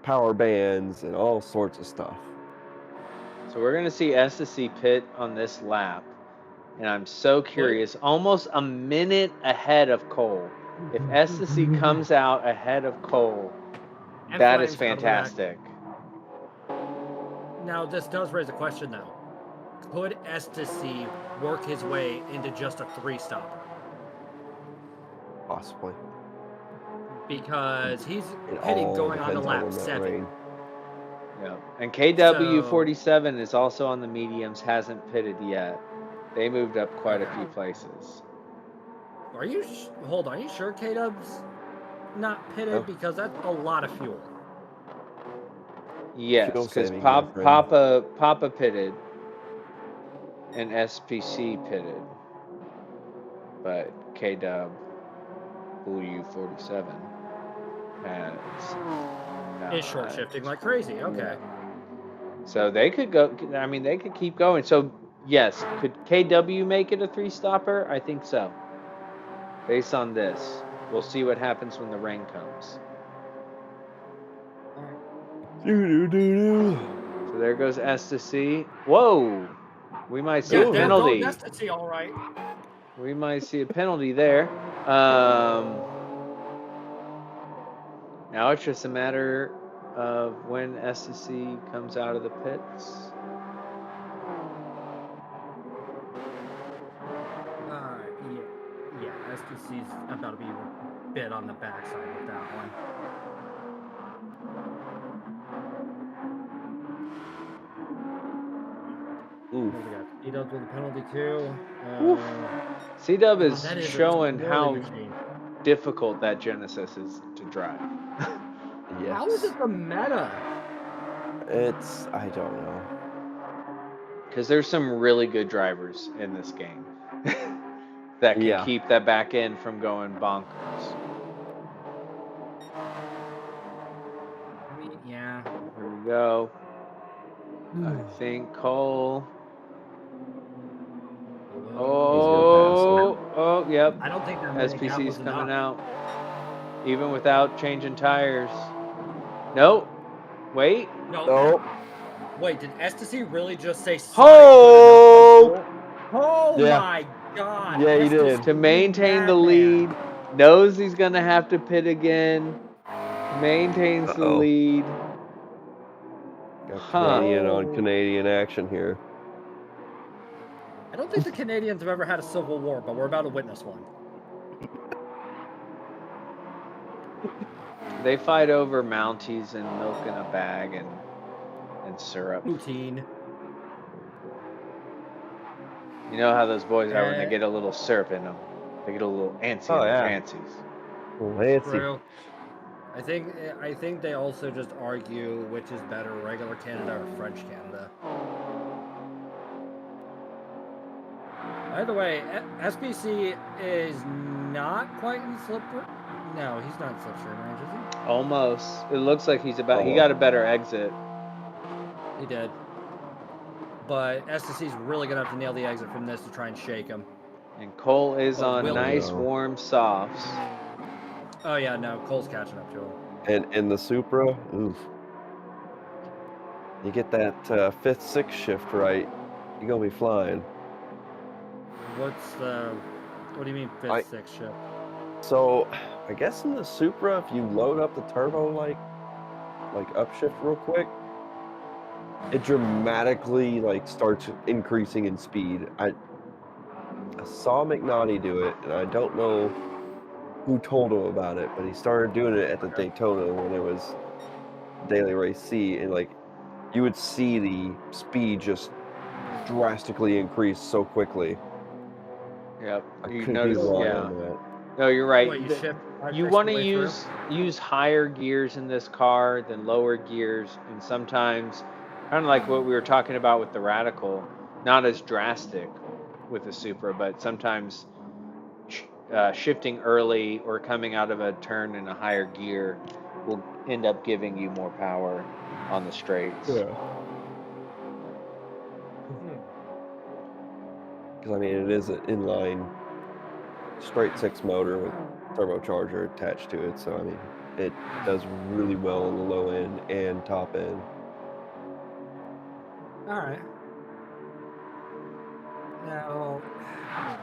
power bands and all sorts of stuff. So we're going to see Ecstasy pit on this lap. And I'm so curious, almost a minute ahead of Cole. If Ecstasy comes out ahead of Cole, And that is Flames come back. fantastic. Now, this does raise a question, though. Could Ecstasy work his way into just a 3-stopper? Possibly. Because he's It hitting all going on to depends lap when that 7. rain- Yeah. And KW47 is also on the mediums, hasn't pitted yet. They moved up quite a few places. Are you hold on? Are you sure K-Dub's not pitted? No. Because that's a lot of fuel. Yes, Fuel because saving, my friend. Papa pitted and SPC pitted. But KW 47 has not. Is short shifting like crazy. Okay. Yeah. So they could go, I mean, they could keep going. So, yes, could KW make it a 3-stopper? I think so. Based on this. We'll see what happens when the rain comes. Doo-doo-doo-doo. So there goes Ecstasy. Whoa! We might see Yeah, a there penalty. goes Ecstasy, all right. We might see a penalty there. Now it's just a matter of when Ecstasy comes out of the pits. Yeah, STC's about to be a bit on the backside with that one. Oof. We got C-Dubs with a penalty too. C-Dub is that is a showing swirly how machine. difficult that Genesis is to drive. Yes. How is it the meta? It's, I don't know. Because there's some really good drivers in this game that can keep that back end from going bonkers. I mean, yeah. Here we go. I think Cole. Oh, yep. I don't think that mini gap SPC's was coming enough. out. Even without changing tires. Nope. Wait. No. Wait, did STC really just say Oh! Oh Yeah. my god. Yeah, he STC did. To maintain the lead. Knows he's going to have to pit again. Maintains the lead. Got Canadian on Canadian action here. I don't think the Canadians have ever had a civil war, but we're about to witness one. They fight over Mounties and milk in a bag and syrup. Poutine. You know how those boys are when they get a little syrup in them. They get a little antsy in their fancies. True. I think they also just argue which is better, regular Canada or French Canada. By the way, SBC is not quite in slipstream. No, he's not in slipstream range, is he? Almost. It looks like he's about. He got a better exit. He did. But STC's really gonna have to nail the exit from this to try and shake him. And Cole is on nice warm softs. Oh yeah, no, Cole's catching up to him. And in the Supra, oof. You get that 5th, 6th shift right, you're gonna be flying. What do you mean 5th, 6th shift? So, I guess in the Supra, if you load up the turbo like upshift real quick, it dramatically starts increasing in speed. I saw McNaughty do it, and I don't know who told him about it, but he started doing it at the Daytona when it was Daily Race C, and you would see the speed just drastically increase so quickly. Yep. You notice, No, you're right. What, you want to use higher gears in this car than lower gears, and sometimes, kind of like what we were talking about with the Radical, not as drastic with the Supra, but sometimes shifting early or coming out of a turn in a higher gear will end up giving you more power on the straights. Yeah. Because I mean, it is an inline straight 6 motor with turbocharger attached to it, so I mean, it does really well on the low end and top end. All right. Now,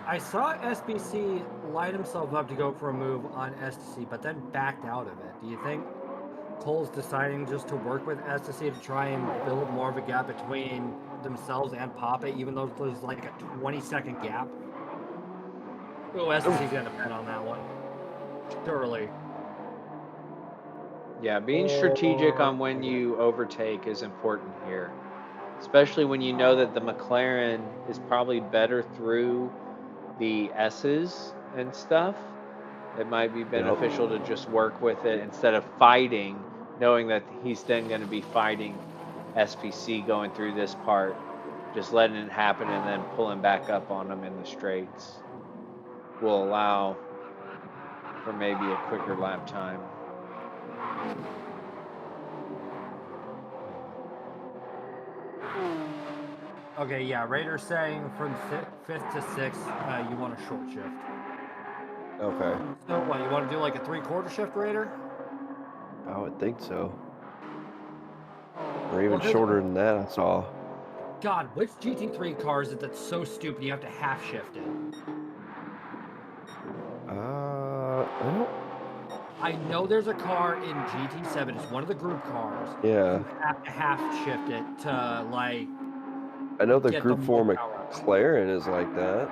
I saw SBC light himself up to go for a move on STC, but then backed out of it. Do you think Cole's deciding just to work with STC to try and build more of a gap between themselves and Papa, even though there's like a 20-second gap? Oh, STC's going to depend on that one. Surely. Yeah, being strategic on when you overtake is important here. Especially when you know that the McLaren is probably better through the S's and stuff. It might be beneficial to just work with it instead of fighting, knowing that he's then going to be fighting SPC going through this part. Just letting it happen and then pulling back up on him in the straights will allow for maybe a quicker lap time. Okay, yeah, Raider's saying from 5th to 6th, you want a short shift. Okay. So what, you want to do like a 3/4 shift, Raider? I would think so. Or even shorter than that, I saw. God, which GT3 car is it that's so stupid you have to half shift it? I don't. I know there's a car in GT7, it's one of the group cars. Yeah. You have to half shift it to like. I know the Group 4 McLaren is like that.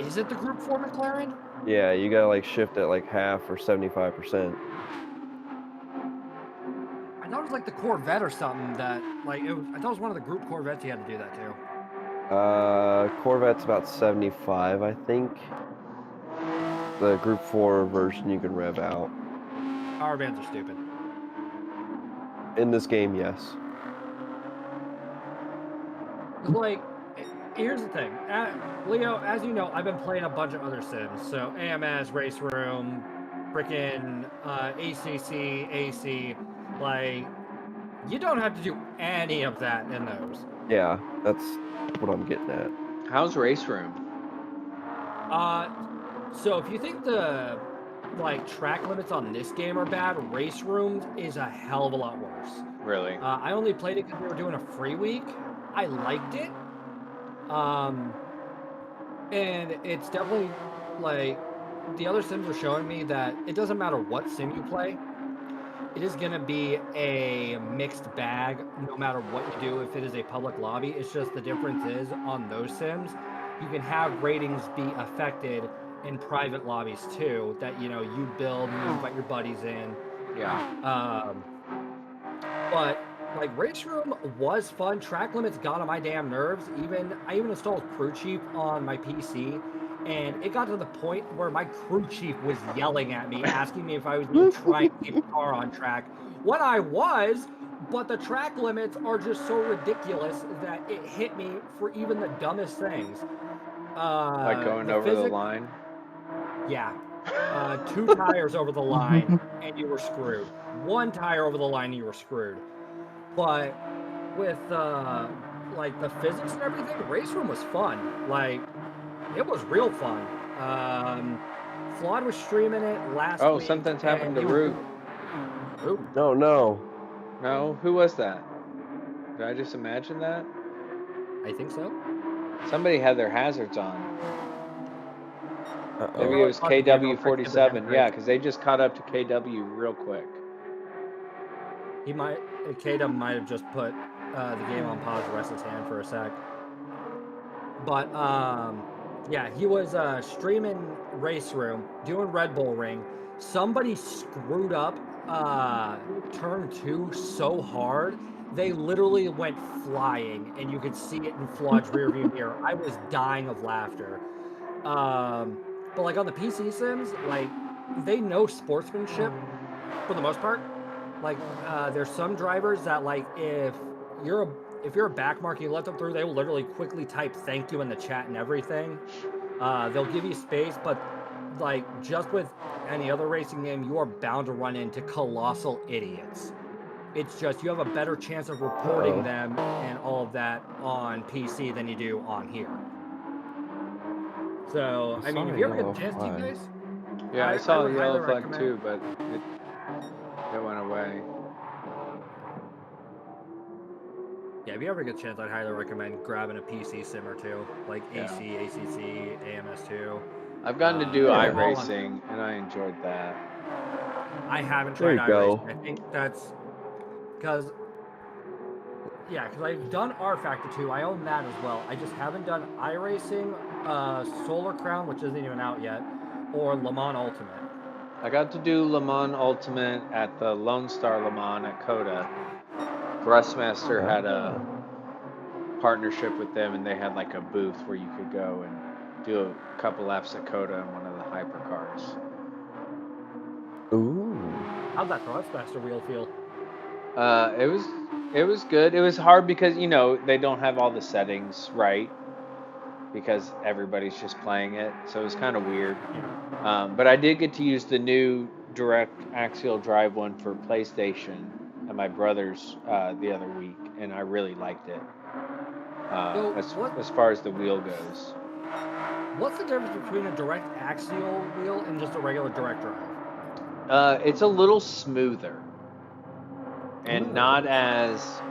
Is it the Group 4 McLaren? Yeah, you gotta like shift at like half or 75%. I thought it was like the Corvette or something that, like, I thought it was one of the Group Corvettes you had to do that too. Corvette's about 75, I think. The Group 4 version you can rev out. Power bands are stupid. In this game, yes. Like, here's the thing. Leo, as you know, I've been playing a bunch of other sims. So AMS, Race Room, freaking ACC, AC. Like, you don't have to do any of that in those. Yeah, that's what I'm getting at. How's Race Room? So if you think the track limits on this game are bad, Race Rooms is a hell of a lot worse. Really? I only played it because we were doing a free week. I liked it. And it's definitely like the other sims are showing me that it doesn't matter what sim you play. It is going to be a mixed bag no matter what you do. If it is a public lobby, it's just the difference is on those sims, you can have ratings be affected in private lobbies too. That you build, and you invite your buddies in. Yeah. But like Race Room was fun. Track limits got on my damn nerves. I even installed Crew Chief on my PC, and it got to the point where my crew chief was yelling at me, asking me if I was going to try and keep the car on track. When I was, but the track limits are just so ridiculous that it hit me for even the dumbest things. Like going over the line? Yeah. 2 tires over the line, and you were screwed. 1 tire over the line, and you were screwed. But with like the physics and everything, Race Room was fun. Like, it was real fun. Flawed was streaming it last week. Oh, something's happened to Root. No, no. No? Who was that? Did I just imagine that? I think so. Somebody had their hazards on. Uh-oh. Maybe it was KW47. Yeah, because they just caught up to KW real quick. KW might have just put the game on pause to rest his hand for a sec. But yeah, he was streaming Race Room, doing Red Bull Ring. Somebody screwed up turn 2 so hard, they literally went flying, and you could see it in Flawed's rearview mirror. I was dying of laughter. But like on the PC sims, like they know sportsmanship for the most part. Like there's some drivers that like if you're a backmark and you let them through, they will literally quickly type thank you in the chat and everything. They'll give you space, but like just with any other racing game, you are bound to run into colossal idiots. It's just you have a better chance of reporting them and all of that on PC than you do on here. So, I mean, if you ever get a chance to, you guys. Yeah, I saw the yellow flag too, but it went away. Yeah, if you ever get a chance, I'd highly recommend grabbing a PC sim or two, like AC, ACC, AMS2. I've gotten to do iRacing, and I enjoyed that. I haven't tried iRacing. I think that's because, because I've done R Factor 2. I own that as well. I just haven't done iRacing, Solar Crown, which isn't even out yet, or Le Mans Ultimate. I got to do Le Mans Ultimate at the Lone Star Le Mans at COTA. Thrustmaster had a partnership with them, and they had like a booth where you could go and do a couple laps at COTA in one of the hypercars. Ooh. How'd that Thrustmaster wheel feel? It was good. It was hard because they don't have all the settings right because everybody's just playing it, so it was kind of weird. But I did get to use the new direct axial drive one for PlayStation at my brother's the other week, and I really liked it. As far as the wheel goes. What's the difference between a direct axial wheel and just a regular direct drive? It's a little smoother and not as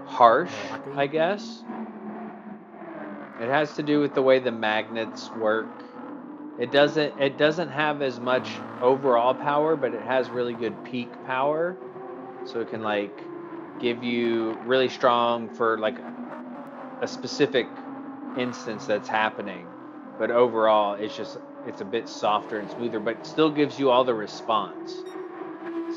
harsh, I guess. It has to do with the way the magnets work. It doesn't have as much overall power, but it has really good peak power. So it can like give you really strong for like a specific instance that's happening. but overall it's a bit softer and smoother, but still gives you all the response.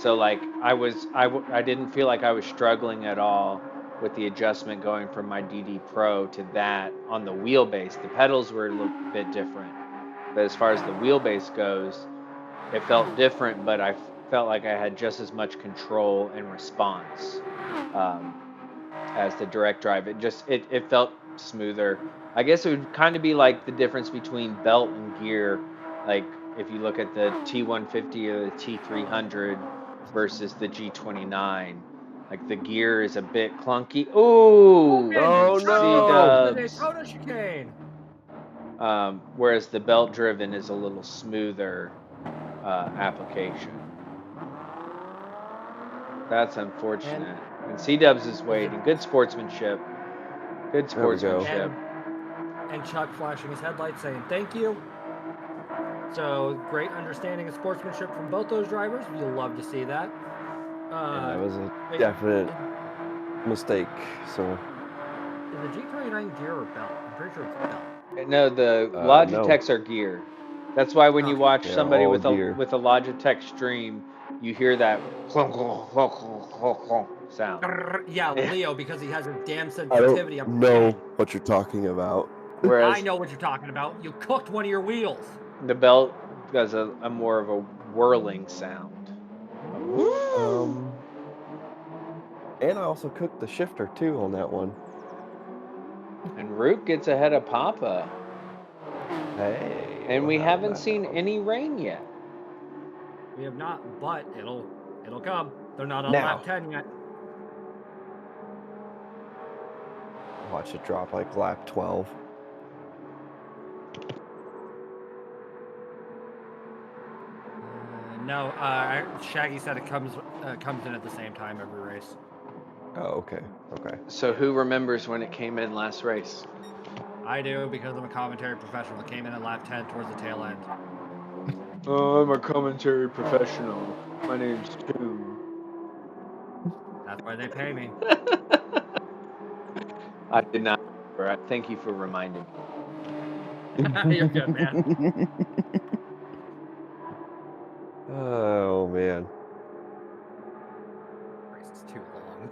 So like I didn't feel like I was struggling at all with the adjustment going from my DD Pro to that on the wheelbase. The pedals were a little bit different, but as far as the wheelbase goes, it felt different, but I felt like I had just as much control and response as the direct drive. It felt smoother. I guess it would kind of be like the difference between belt and gear. Like if you look at the T150 or the T300 versus the G29, like the gear is a bit clunky. Ooh, Oh, The no. Daytona chicane. Whereas the belt driven is a little smoother application. That's unfortunate. And C-Dubs is waiting. Good sportsmanship. Good There we go. sportsmanship. And Chuck flashing his headlights saying thank you. So great understanding of sportsmanship from both those drivers. You'll love to see that. Yeah, it was a definite mistake. So Is the G29 gear or belt? I'm pretty sure it's belt. No, the Logitechs are gear. That's why when you watch Yeah, somebody all with gear. a Logitech stream, you hear that sound. Yeah, Leo, because he has a damn I sensitivity. don't know what you're talking about. Whereas I know what you're talking about. You cooked one of your wheels. the belt does a more of a whirling sound. And I also cooked the shifter too on that one. And Root gets ahead of Papa. Hey. And what we happened haven't that seen time? any rain yet. We have not, but it'll come. They're not on Now. lap 10 yet. Watch it drop like lap 12. No, Shaggy said it comes in at the same time every race. Oh, okay. Okay. So who remembers when it came in last race? I do because I'm a commentary professional. It came in at lap 10 towards the tail end. Oh, I'm a commentary professional. My name's Toon. That's why they pay me. I did not. Thank you for reminding me. You're good, man. Oh man. Race is too long.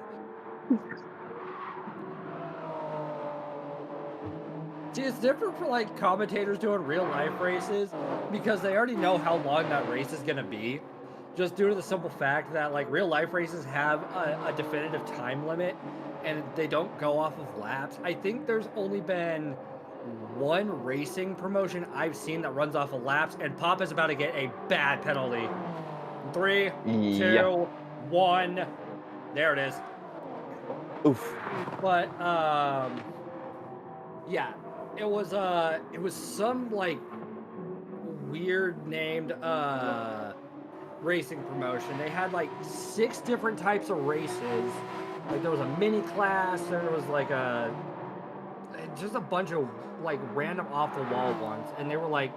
See, it's different for like commentators doing real life races because they already know how long that race is gonna be. Just due to the simple fact that like real life races have a definitive time limit and they don't go off of laps. I think there's only been one racing promotion I've seen that runs off of laps, and Pop is about to get a bad penalty. 3, 2, Yeah. 1. There it is. Oof. But yeah, it was some like weird named racing promotion. They had like 6 different types of races. Like there was a mini class, there was like just a bunch of like random off the wall ones, and they were like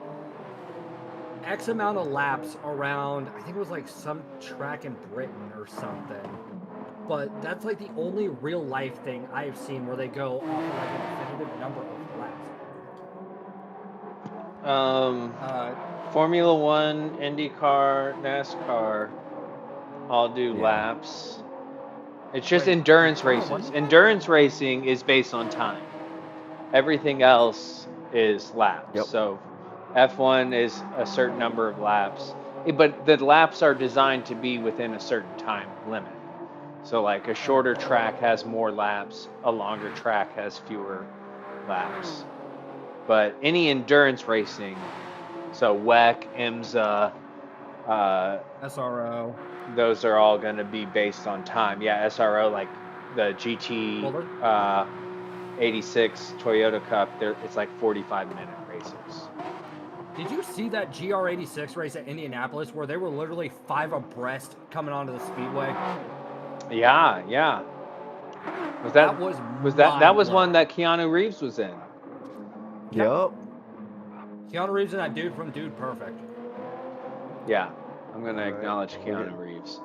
X amount of laps around, I think it was like some track in Britain or something. But that's like the only real life thing I've seen where they go off of like a definitive number of laps. Formula One, IndyCar, NASCAR, all do Yeah. laps. It's just Wait, endurance Formula races. One? Endurance racing is based on time. Everything else is laps. Yep. So F1 is a certain number of laps, but the laps are designed to be within a certain time limit. So like a shorter track has more laps, a longer track has fewer laps. But any endurance racing, so WEC, IMSA, SRO. those are all going to be based on time. Yeah, SRO, like the GT 86 Toyota Cup, it's like 45-minute races. Did you see that GR86 race at Indianapolis where they were literally 5 abreast coming onto the speedway? Yeah, yeah. That was that was mind-blowing. one that Keanu Reeves was in? Yup. Keanu Reeves and that dude from Dude Perfect. Yeah, I'm gonna Alright. acknowledge Keanu Reeves.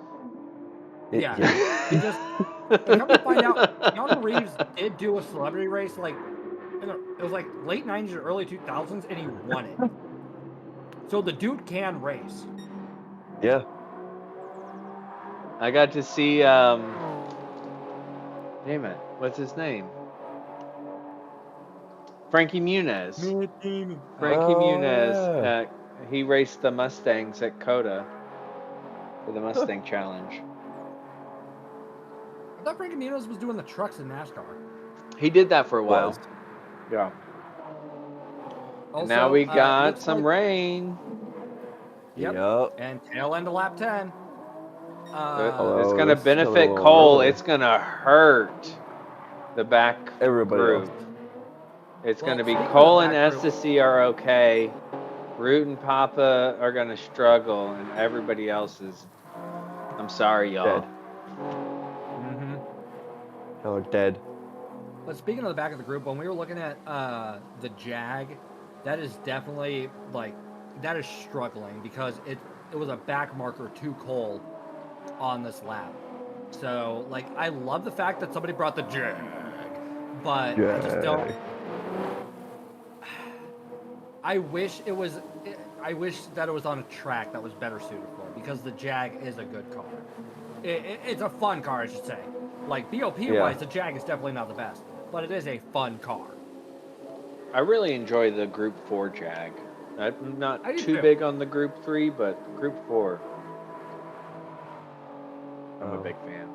Yeah. He just, come to find out, Keanu Reeves did do a celebrity race like It was like late 90s or early 2000s, and he won it. So the dude can race. Yeah. I got to see damn it, what's his name? Frankie Muniz. Frankie Muniz. Yeah. He raced the Mustangs at Coda for the Mustang Challenge. I thought Frankie Muniz was doing the trucks in NASCAR. He did that for a while. Was. Yeah. Also, And now we got looks some like- rain. Yep. And tail end of lap 10. It's Although going to this is coming a benefit little Cole. early. It's going to hurt the back Everybody group. else. It's going to Well, be speaking of Cole the and back group- Estes are okay. Root and Papa are going to struggle, and everybody else is. I'm sorry, y'all. Dead. Mm-hmm. Oh, dead. But speaking of the back of the group, when we were looking at the Jag, that is definitely that is struggling because it was a back marker to Cole on this lap. So I love the fact that somebody brought the Jag, but I just don't. I wish it was. I wish that it was on a track that was better suited for it because the Jag is a good car. It's a fun car, I should say. Like BOP wise, the Jag is definitely not the best, but it is a fun car. I really enjoy the Group 4 Jag. I'm not I do too too. big on the Group 3, but Group 4, I'm a big fan.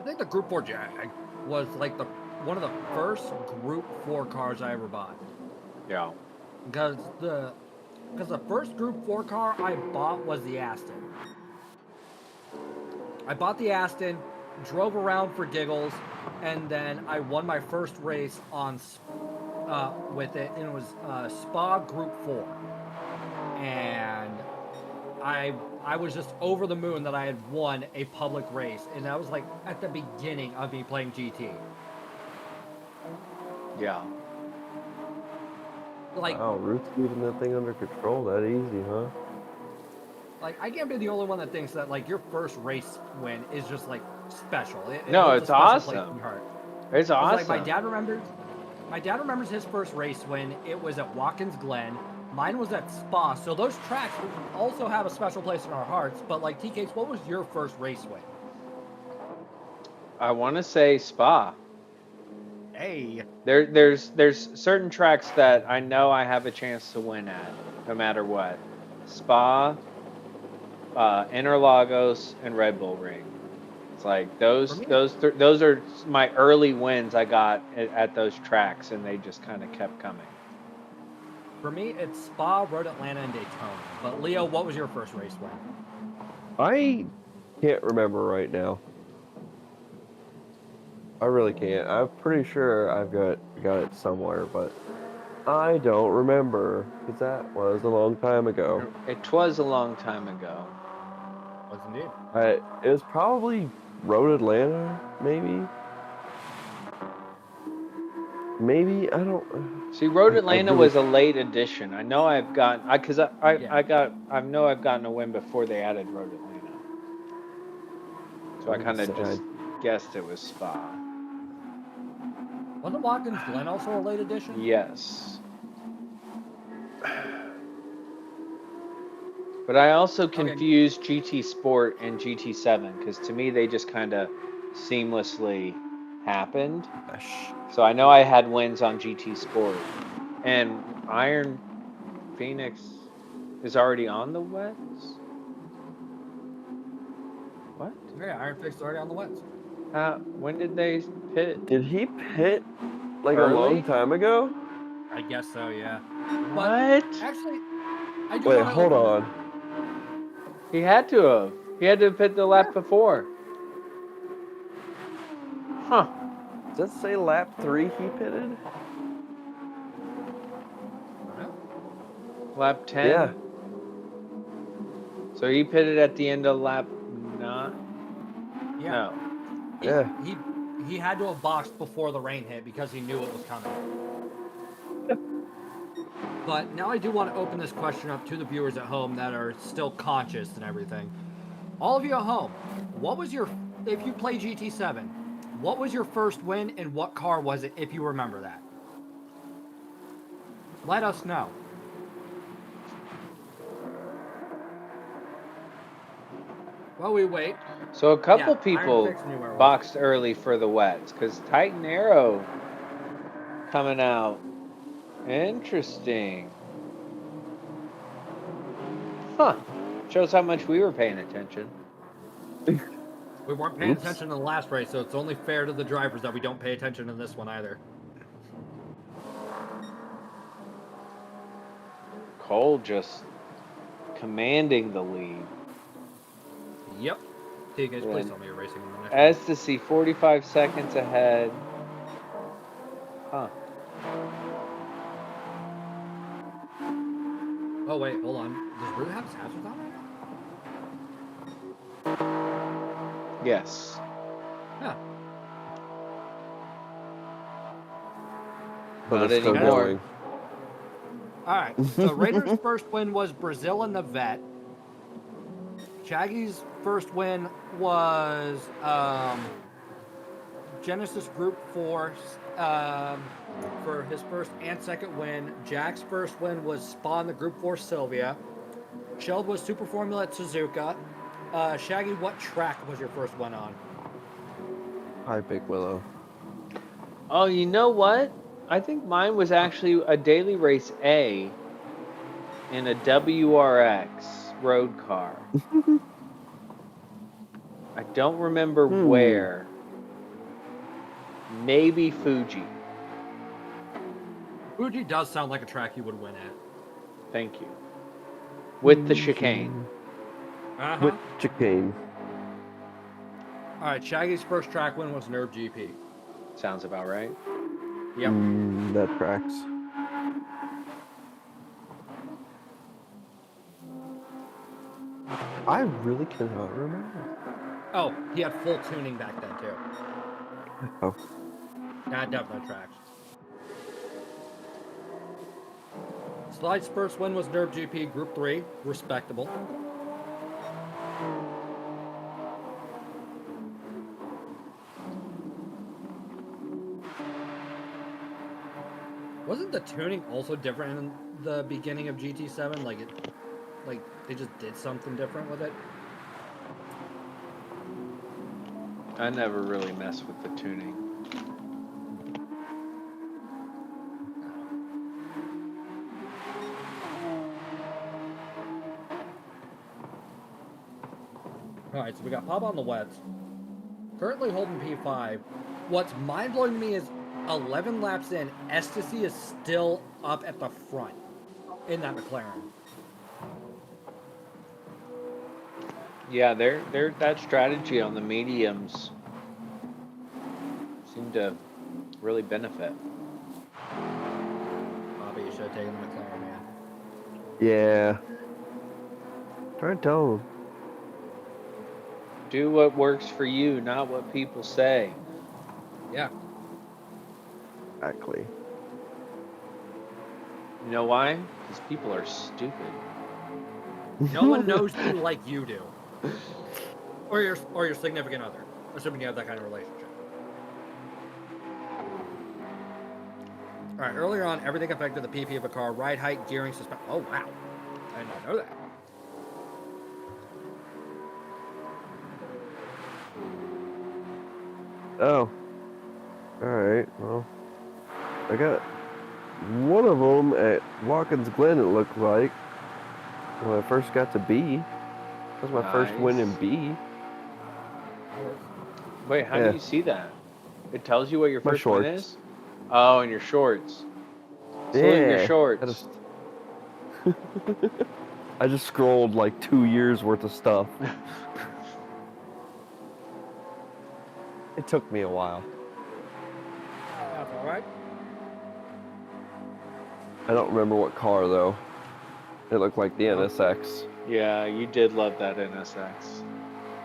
I think the Group 4 Jag was one of the first Group 4 cars I ever bought. Yeah. Because the first Group 4 car I bought was the Aston. I bought the Aston, drove around for giggles, and then I won my first race on with it, and it was Spa Group 4. And I was just over the moon that I had won a public race, and that was at the beginning of me playing GT. Yeah. Wow, Root's keeping that thing under control that easy, huh? I can't be the only one that thinks that your first race win is just special. No, holds a it's special place awesome. in your heart. It's awesome. My dad remembers his first race win. It was at Watkins Glen. Mine was at Spa. So those tracks also have a special place in our hearts. But TK's, what was your first race win? I want to say Spa. Hey. There's certain tracks that I know I have a chance to win at, no matter what. Spa, Interlagos, and Red Bull Ring. It's those are my early wins I got at those tracks, and they just kind of kept coming. For me, it's Spa, Road Atlanta, and Daytona. But Leo, what was your first race win? I can't remember right now. I really can't. I'm pretty sure I've got it somewhere, but I don't remember because that was a long time ago. It was a long time ago. Was indeed. It was probably Road Atlanta, maybe. Maybe I don't. See, Road Atlanta was a late addition. I know I've gotten I know I've gotten a win before they added Road Atlanta. So I kind of just guessed it was Spa. Wasn't Watkins Glen also a late addition? Yes. But I also confused GT Sport and GT7 because to me they just kind of seamlessly happened. So I know I had wins on GT Sport. And Iron Phoenix is already on the wets? What? Yeah, Iron Phoenix is already on the wets. When did they pit? Did he pit a Early? long time ago? I guess so, yeah. What? But actually, I do Wait, wanna hold open on. He had to have. He had to have pit the lap before. Huh. Does it say lap 3 he pitted? Lap 10? Yeah. So he pitted at the end of lap 9? Yeah. No. Yeah. He had to have boxed before the rain hit because he knew it was coming. But now I do want to open this question up to the viewers at home that are still conscious and everything. All of you at home, if you play GT7, what was your first win and what car was it if you remember that? let us know. While we wait, So a couple Yeah, Iron people Fix knew where it was. boxed early for the wets because Titan Arrow coming out. Interesting. Huh. Shows how much we were paying attention. we weren't paying Oops. attention in the last race, so it's only fair to the drivers that we don't pay attention in this one either. Cole just commanding the lead. Yep. Hey guys, please Then tell me you're racing in the next one. Ecstasy 45 seconds ahead. Huh. Oh wait, hold on. Does Root have his hazards on right now? Yes. Yeah. But Not it's still anymore. going. Alright, so Raiders' first win was Brazil in the Vet. Shaggy's first win was Genesis Group 4 for his first and second win. Jack's first win was Spawn, the Group 4 Sylvia. Sheld was Super Formula at Suzuka. Shaggy, what track was your first win on? Hi, Big Willow. Oh, you know what? I think mine was actually a daily race A in a WRX road car. I don't remember where. Maybe Fuji. Fuji does sound like a track you would win at. Thank you. With the chicane. Uh-huh. With chicane. Alright, Shaggy's first track win was Nerve GP. Sounds about right. Yep. That tracks. I really cannot remember. Oh, he had full tuning back then too. Oh. That definitely tracks. Slide's first win was Nerve GP Group 3, respectable. Wasn't the tuning also different in the beginning of GT7? Like they just did something different with it? I never really messed with the tuning. Alright, so we got Pop on the wets. Currently holding P5. What's mind-blowing to me is 11 laps in, Ecstasy is still up at the front in that McLaren. Yeah, that strategy on the mediums seemed to really benefit. Bobby, you should have taken the McLaren, man. Yeah. Try to tell him. Do what works for you, not what people say. Yeah. Exactly. You know why? Because people are stupid. No one knows you like you do. Or your significant other, assuming you have that kind of relationship. Alright, earlier on, everything affected the PP of a car. Ride height, gearing, suspension. Oh, wow. I did not know that. Oh. Alright, well. I got one of them at Watkins Glen, it looked like. When I first got to B. That was my first win in Nice. B. Wait, how Yeah. do you see that? It tells you what your My first one shorts. is? Oh, in your shorts. Salute your Yeah. shorts. I just scrolled like 2 years worth of stuff. It took me a while. That's alright. I don't remember what car though. It looked like the NSX. Yeah, you did love that NSX.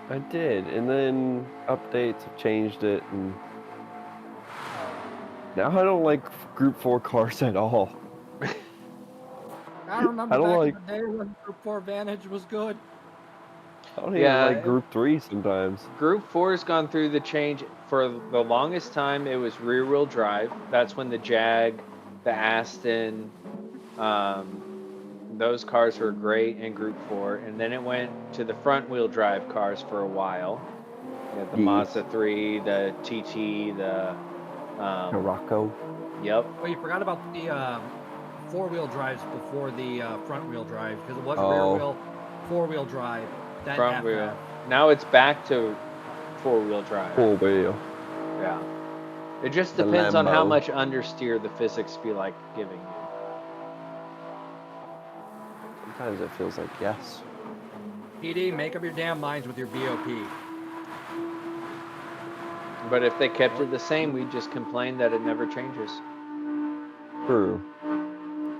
I did, and then updates have changed it, and now I don't like Group 4 cars at all. I remember I don't back like- in the day when Group 4 Vantage was good. I don't Yeah, even like Group 3 sometimes. Group 4 has gone through the change. For the longest time, it was rear-wheel drive. That's when the Jag, the Aston, Those cars were great in Group 4, and then it went to the front-wheel drive cars for a while. You had the Yeah. Mazda 3, the TT, the Morocco. Yep. Well, you forgot about the four-wheel drives before the front-wheel drive because it was Oh. rear-wheel, four-wheel drive, then Front wheel. FF. Now it's back to four-wheel drive. Full wheel. Yeah. It just The depends on how Lambo. much understeer the physics be like giving you. Sometimes it feels like yes. PD, make up your damn minds with your BOP. But if they kept it the same, we'd just complain that it never changes. True.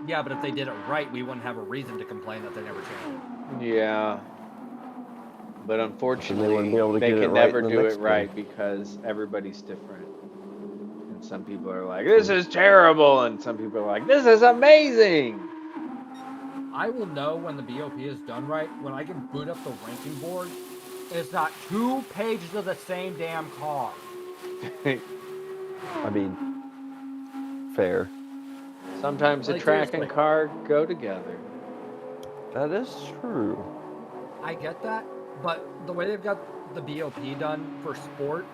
Yeah, but if they did it right, we wouldn't have a reason to complain that they never changed it. Yeah. But unfortunately, wouldn't be able to they get it can right never in the do next it right one. because everybody's different. And some people are like, this is terrible. And some people are like, this is amazing. I will know when the BOP is done right when I can boot up the ranking board. It's not 2 pages of the same damn car. I mean, fair. Sometimes a Like, track and seriously. car go together. That is true. I get that, but the way they've got the BOP done for sport,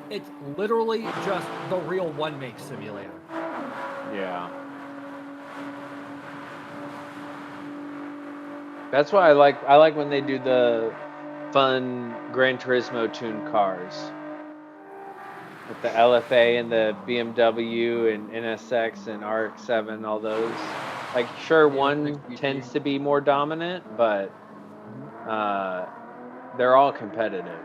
it's literally just the real one-make simulator. Yeah. That's why I like when they do the fun Gran Turismo tuned cars. With the LFA and the BMW and NSX and RX-7, all those. Like, sure, one tends to be more dominant, but they're all competitive.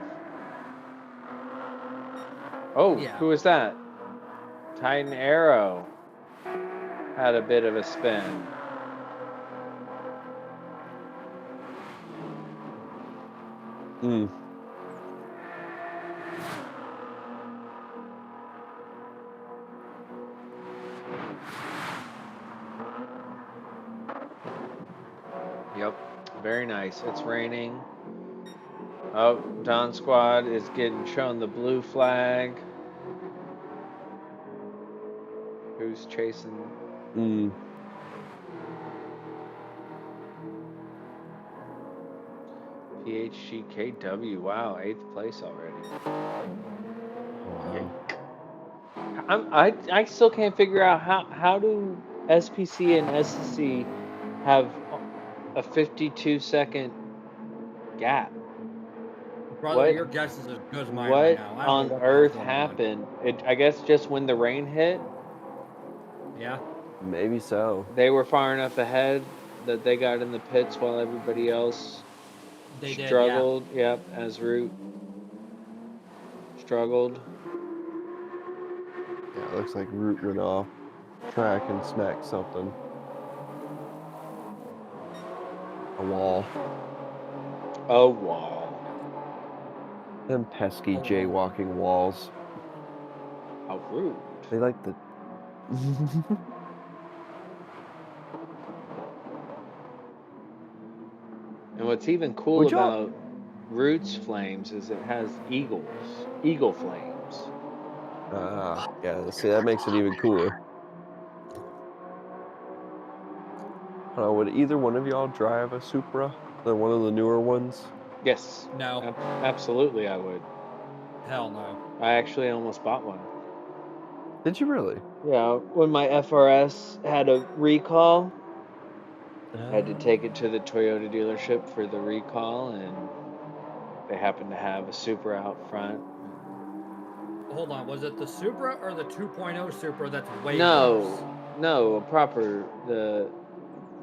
Oh, Yeah. who was that? Titan Arrow had a bit of a spin. Mm. Yep, very nice. It's raining. Oh, Don Squad is getting shown the blue flag. Who's chasing? Mm. PHGKW. Wow, 8th place already. Wow. I still can't figure out how do SPC and SCC have a 52-second gap. Brother, What- your guess is as good as mine What right now. I don't on know what the hell's earth going on. happened? I guess just when the rain hit, Yeah. Maybe so. they were far enough ahead that they got in the pits while everybody else They did, struggled. Yep, as Root struggled. Yeah, it looks like Root went off track and snacked something. A wall. A wall. Them pesky A wall. jaywalking walls. How rude. They like the. And what's even cool Would y'all- about Root's flames is it has eagle flames. Yeah, see, that makes it even cooler. Would either one of y'all drive a Supra? They're one of the newer ones. Yes. No. Absolutely, I would. Hell no. I actually almost bought one. Did you really? Yeah, when my FRS had a recall, I had to take it to the Toyota dealership for the recall, and they happened to have a Supra out front. Hold on, was it the Supra or the 2.0 Supra that's way worse? No, a proper the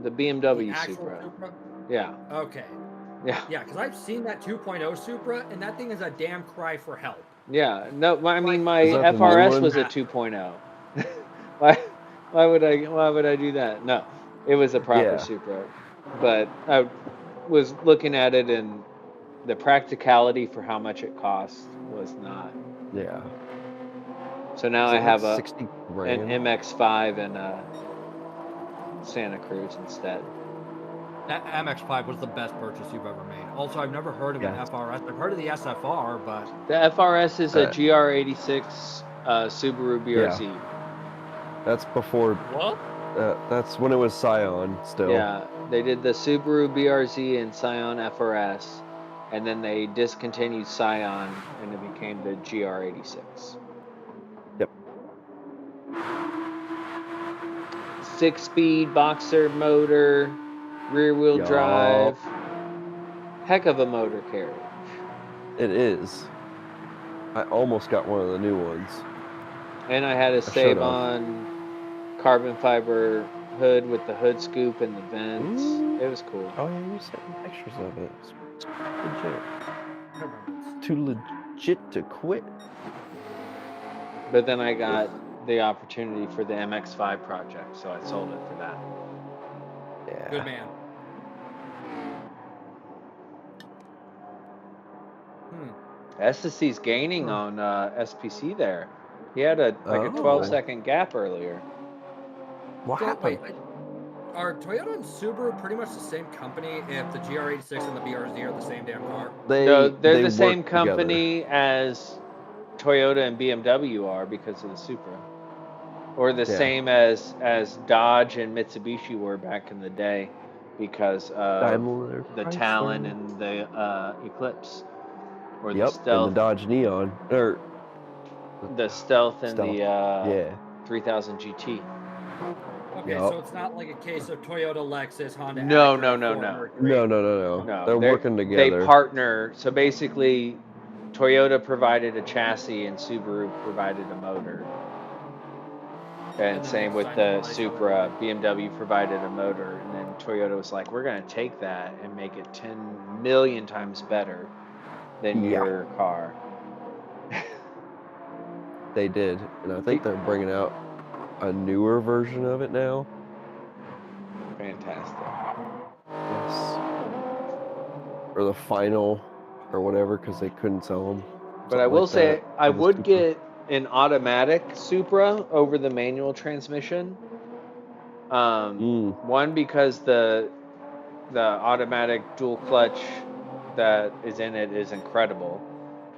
BMW The actual Supra. Supra? Yeah, Okay. yeah, Yeah, because I've seen that 2.0 Supra, and that thing is a damn cry for help. yeah. No, I mean my Is that the new FRS one? was a 2.0. Why would I do that? No, it was a proper Yeah. Supra, but I was looking at it, and the practicality for how much it cost was not. Yeah. So now Is I it have like an 60 grand? MX-5 and a Santa Cruz instead. That MX-5 was the best purchase you've ever made. Also, I've never heard of an Yes. FRS. I've heard of the SFR, but The FRS is a Uh, GR86 Subaru BRZ. That's before. what? That's when it was Scion still. Yeah, they did the Subaru BRZ and Scion FRS, and then they discontinued Scion, and it became the GR86. Yep. 6-speed boxer motor, rear-wheel Yup. drive. Heck of a motor carriage. It is. I almost got one of the new ones. And I had a should've. save-on carbon fiber hood with the hood scoop and the vents. Ooh. It was cool. Oh yeah, you sent me pictures of it. It's legit. I remember this. Too legit to quit. But then I got the opportunity for the MX-5 project, so I sold it for that. Yeah. Good man. SSC's gaining on SPC there. He had a Oh. 12-second gap earlier. What So, happened? wait, are Toyota and Subaru pretty much the same company if the GR86 and the BRZ are the same damn car? No, they're they the same work together. company as Toyota and BMW are because of the Supra, or the Yeah. same as Dodge and Mitsubishi were back in the day because of Daimler, the Chrysler. Talon and the Eclipse, or the Yep, Stealth, and the Dodge Neon. Or the Stealth and Stealth. the yeah. 3000 GT. Okay, Yup. so it's not like a case of Toyota, Lexus, Honda. No, Acura, no, no, Ford, no. Mercury. No. No, They're working together. They partner. So basically, Toyota provided a chassis and Subaru provided a motor. And then same they with signed the up on each other. Supra. BMW provided a motor, and then Toyota was like, "We're going to take that and make it 10 million times better than Yeah. your car." They did, and I think they're bringing out a newer version of it now. Fantastic. Yes. Or the final, or whatever, because they couldn't sell them. But I will say, I would get an automatic Supra over the manual transmission. One, because the automatic dual clutch that is in it is incredible.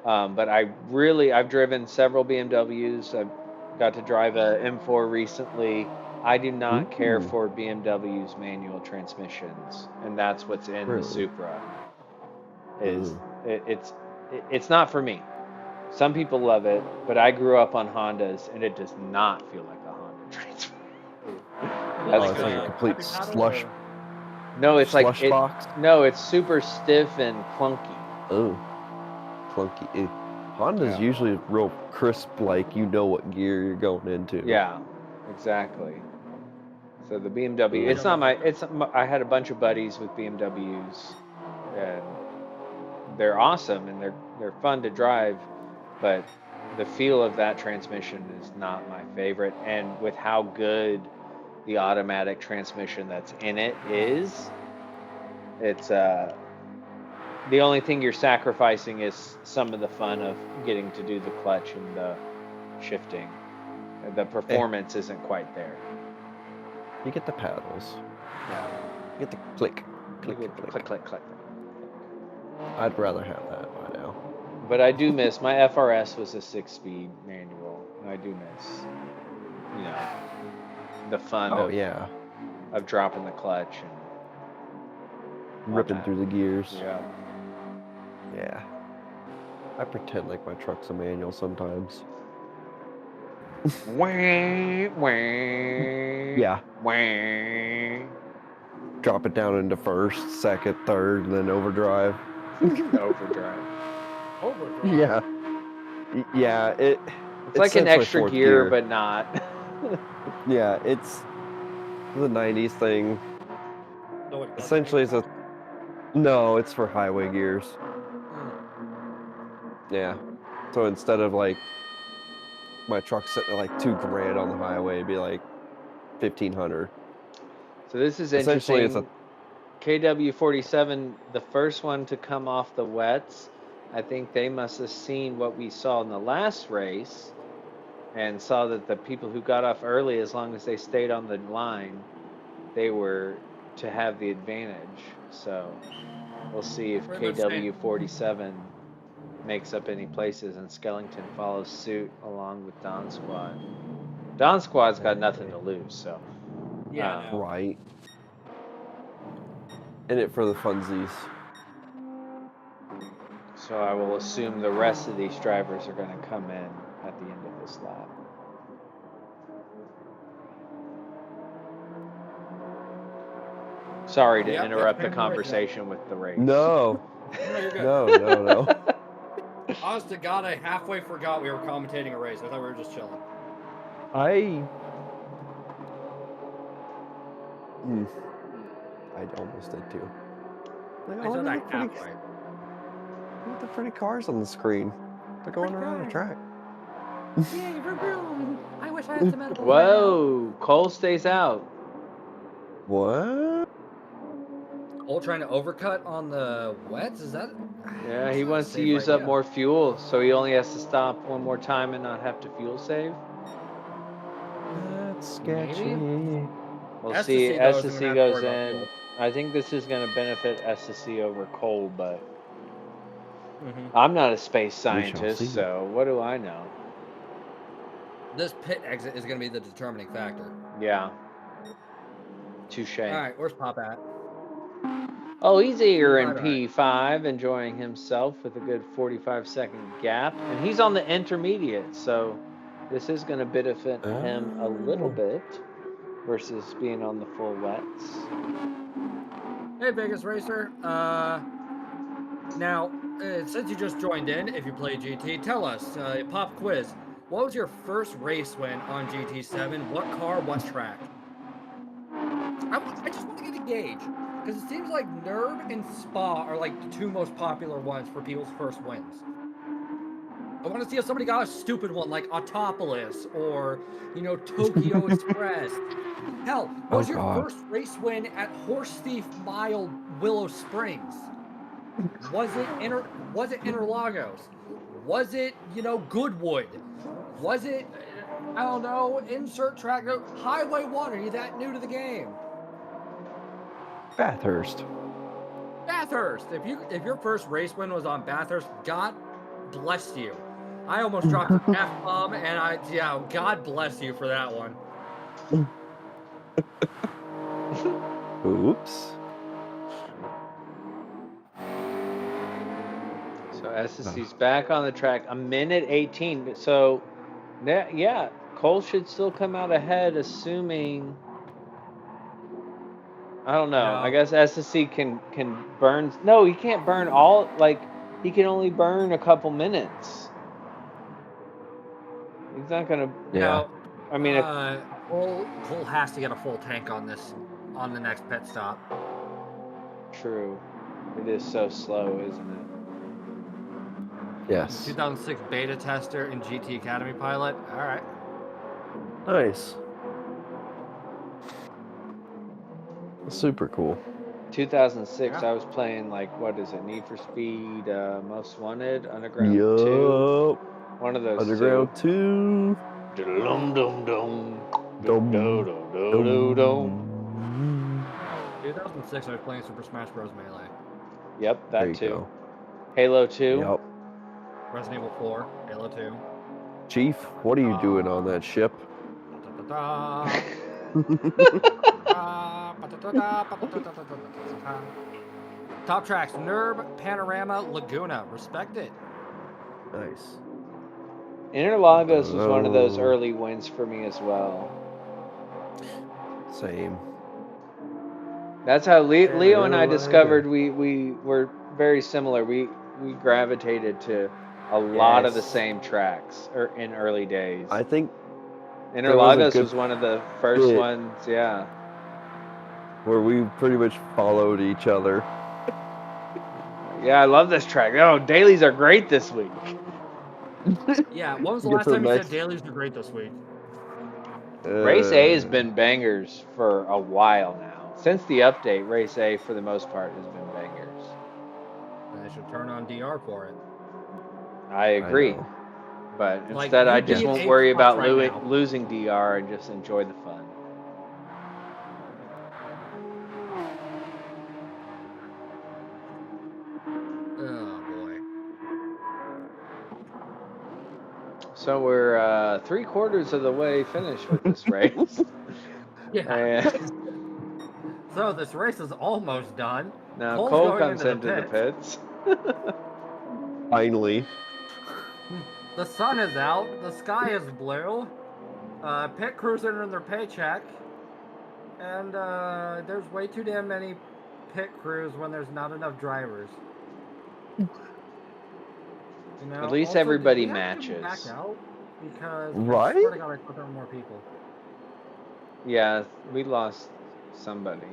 But I've driven several BMWs. I've got to drive a M4 recently. I do not care for BMW's manual transmissions, and that's what's in the Really? Supra. It's not for me. Some people love it, but I grew up on Hondas, and it does not feel like a Honda transmission. It's like a complete slush. No, it's like slush box. No, it's super stiff and clunky. Oh, clunky. Honda's Yeah. usually real crisp, like you know what gear you're going into. Yeah, exactly. So the BMW, I had a bunch of buddies with BMWs, and they're awesome and they're fun to drive, but the feel of that transmission is not my favorite. And with how good the automatic transmission that's in it is, it's the only thing you're sacrificing is some of the fun of getting to do the clutch and the shifting. The performance isn't quite there. You get the paddles. Yeah. You get the click. Click, click, click, click. I'd rather have that by now. But I do miss, my FRS was a 6-speed manual. I do miss, the fun of dropping the clutch and ripping through the gears. Yeah. Yeah. I pretend like my truck's a manual sometimes. Yeah. Drop it down into first, second, third, and then overdrive. Overdrive. Yeah. Yeah, it's like an extra gear, but not. Yeah, it's the 90s thing. No, Essentially, it's for highway gears. Yeah. So instead of like my truck sitting at like $2,000 on the highway, it'd be like $1,500. So this is Essentially, interesting. KW47, the first one to come off the wets. I think they must have seen what we saw in the last race and saw that the people who got off early, as long as they stayed on the line, they were to have the advantage. So we'll see if KW47 makes up any places and Skellington follows suit along with Don Squad. Don Squad's got nothing to lose, so. Yeah, no. Right. In it for the funsies. So I will assume the rest of these drivers are going to come in at the end of this lap. Sorry to Yep, interrupt the it's gonna be right there. conversation with the race. No. No, you're good. No. Honest to God, I halfway forgot we were commentating a race. I thought we were just chilling. I almost did too. Like, I oh, said look that at the pretty, halfway. look at the pretty cars on the screen. They're going Pretty around the cars. track. Yay, vroom, vroom. I wish I had some edibles Whoa, Cole stays out. What? All trying to overcut on the wets? Is that? Yeah, That's he not a wants to safe use up idea. more fuel, so he only has to stop one more time and not have to fuel save. That's sketchy. We'll S to see. C, though, S to isn't C gonna have to goes worry about in. fuel. I think this is going to benefit S to C over Cole, but Mm-hmm. I'm not a space We shall scientist, see. so what do I know? This pit exit is going to be the determining factor. Yeah. Touche. All right, where's Pop at? Oh, he's here in P5, P5, enjoying himself with a good 45-second gap. And he's on the intermediate, so this is going to benefit him a little bit versus being on the full wets. Hey, Vegas Racer. Now, since you just joined in, if you play GT, tell us, pop quiz. What was your first race win on GT7? What car, what track? I just want to get a gauge, because it seems like Nerve and Spa are like the two most popular ones for people's first wins. I want to see if somebody got a stupid one like Autopolis or, you know, Tokyo Express. Hell, what was your first race win at Horse Thief Mile Willow Springs? Was it Interlagos? Was it, you know, Goodwood? Was it, I don't know, insert track, Highway 1? Are you that new to the game? Bathurst. Bathurst. If your first race win was on Bathurst, God bless you. I almost dropped an F-bomb, and God bless you for that one. Oops. So SSC's back on the track, a minute 18. So, yeah, Cole should still come out ahead, assuming. I don't know. No. I guess SSC can burn. No, he can't burn all. Like, he can only burn a couple minutes. He's not gonna. Yeah. No, I mean, Cole has to get a full tank on this on the next pit stop. True. It is so slow, isn't it? Yes. 2006 beta tester and GT Academy pilot. All right. Nice. Super cool. 2006, Yeah. I was playing, like, what is it? Need for Speed, Most Wanted, Underground 2. Yup. One of those Underground 2. Dum dum dum. Dum, Dum dum dum. 2006, I was playing Super Smash Bros. Melee. Yep, There that you too. go. Halo 2. Yep. Resident Evil 4, Halo 2. Chief, what are you doing on that ship? Top tracks: Nerve, Panorama, Laguna. Respect it. Nice. Interlagos was one of those early wins for me as well. Same. That's how Leo and I discovered we were very similar. We gravitated to a lot of the same tracks in early days. I think Interlagos was one of the first ones, yeah. Where we pretty much followed each other. Yeah, I love this track. Oh, dailies are great this week. Yeah, when was the last time you said dailies are great this week? Race A has been bangers for a while now. Since the update, Race A, for the most part, has been bangers. I should turn on DR for it. I agree. But Like, instead, I you'd be just in won't A worry plus about right now. losing DR and just enjoy the fun. Oh, boy. So we're 3/4 of the way finished with this race. Yeah. And So this race is almost done. now Cole's Cole going comes into the pits. Finally. The sun is out. The sky is blue. Pit crews are in their paycheck. And there's way too damn many pit crews when there's not enough drivers. You know, At least also, everybody did we have to matches. back out? Because Right? I swear to God, I thought there were more people. Yeah, we lost somebody.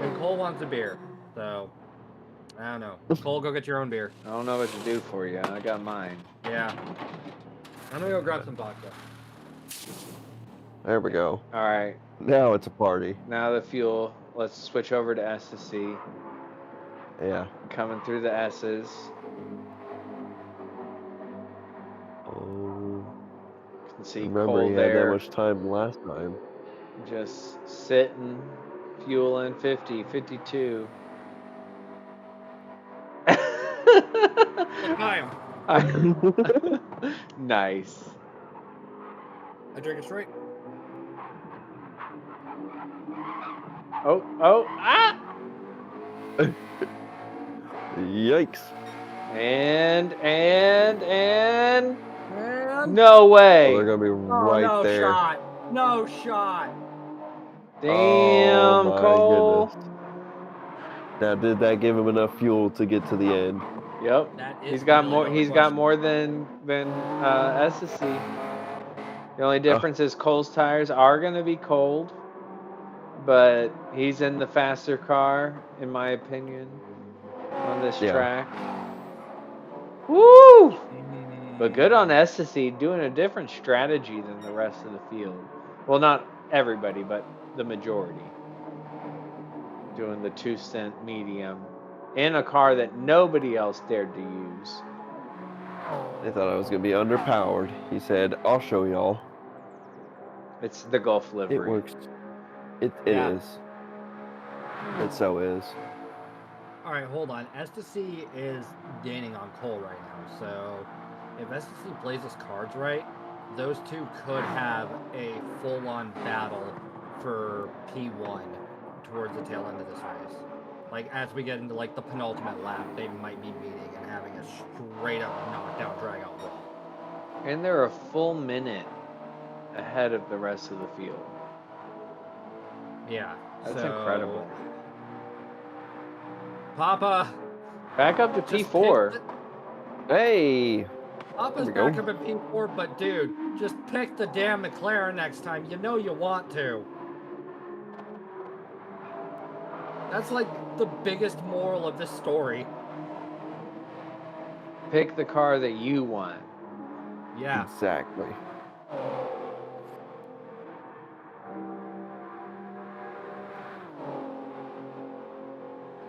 And Cole wants a beer, so I don't know. Cole, go get your own beer. I don't know what to do for you. I got mine. Yeah. I'm gonna go grab some vodka. There we go. All right. Now it's a party. Now the fuel. Let's switch over to S to C. Yeah. Coming through the S's. Oh. Can see Remember, Cole he had that there. much time last time. Just sitting, fueling 50, 52. Time. Nice. I drink it straight. Oh, ah! Yikes. And no Oh, way. they're going to be right no there. shot. No shot. Damn, Oh, my Cole. goodness. Now, did that give him enough fuel to get to the end? Yep. That is He's got the more. million-dollar He's got question. more than SSC. The only difference is Cole's tires are gonna be cold, but he's in the faster car, in my opinion, on this Yeah. track. Woo! But good on SSC, doing a different strategy than the rest of the field. Well, not everybody, but the majority. Doing the 2-cent medium in a car that nobody else dared to use. They thought I was going to be underpowered. He said, I'll show y'all. It's the Gulf livery. It works. It Yeah. is. It so is. All right, hold on. S to C is gaining on Cole right now. So if S to C plays his cards right, those two could have a full-on battle for P1 towards the tail end of this race. Like, as we get into, like, the penultimate lap, they might be meeting and having a straight-up knockdown, drag-out brawl. And they're a full minute ahead of the rest of the field. Yeah. That's so, incredible. Papa. Back up to just P4. pick Hey! Papa's There we back go. up at P4, but dude, just pick the damn McLaren next time. You know you want to. That's like the biggest moral of this story. Pick the car that you want. Yeah. Exactly.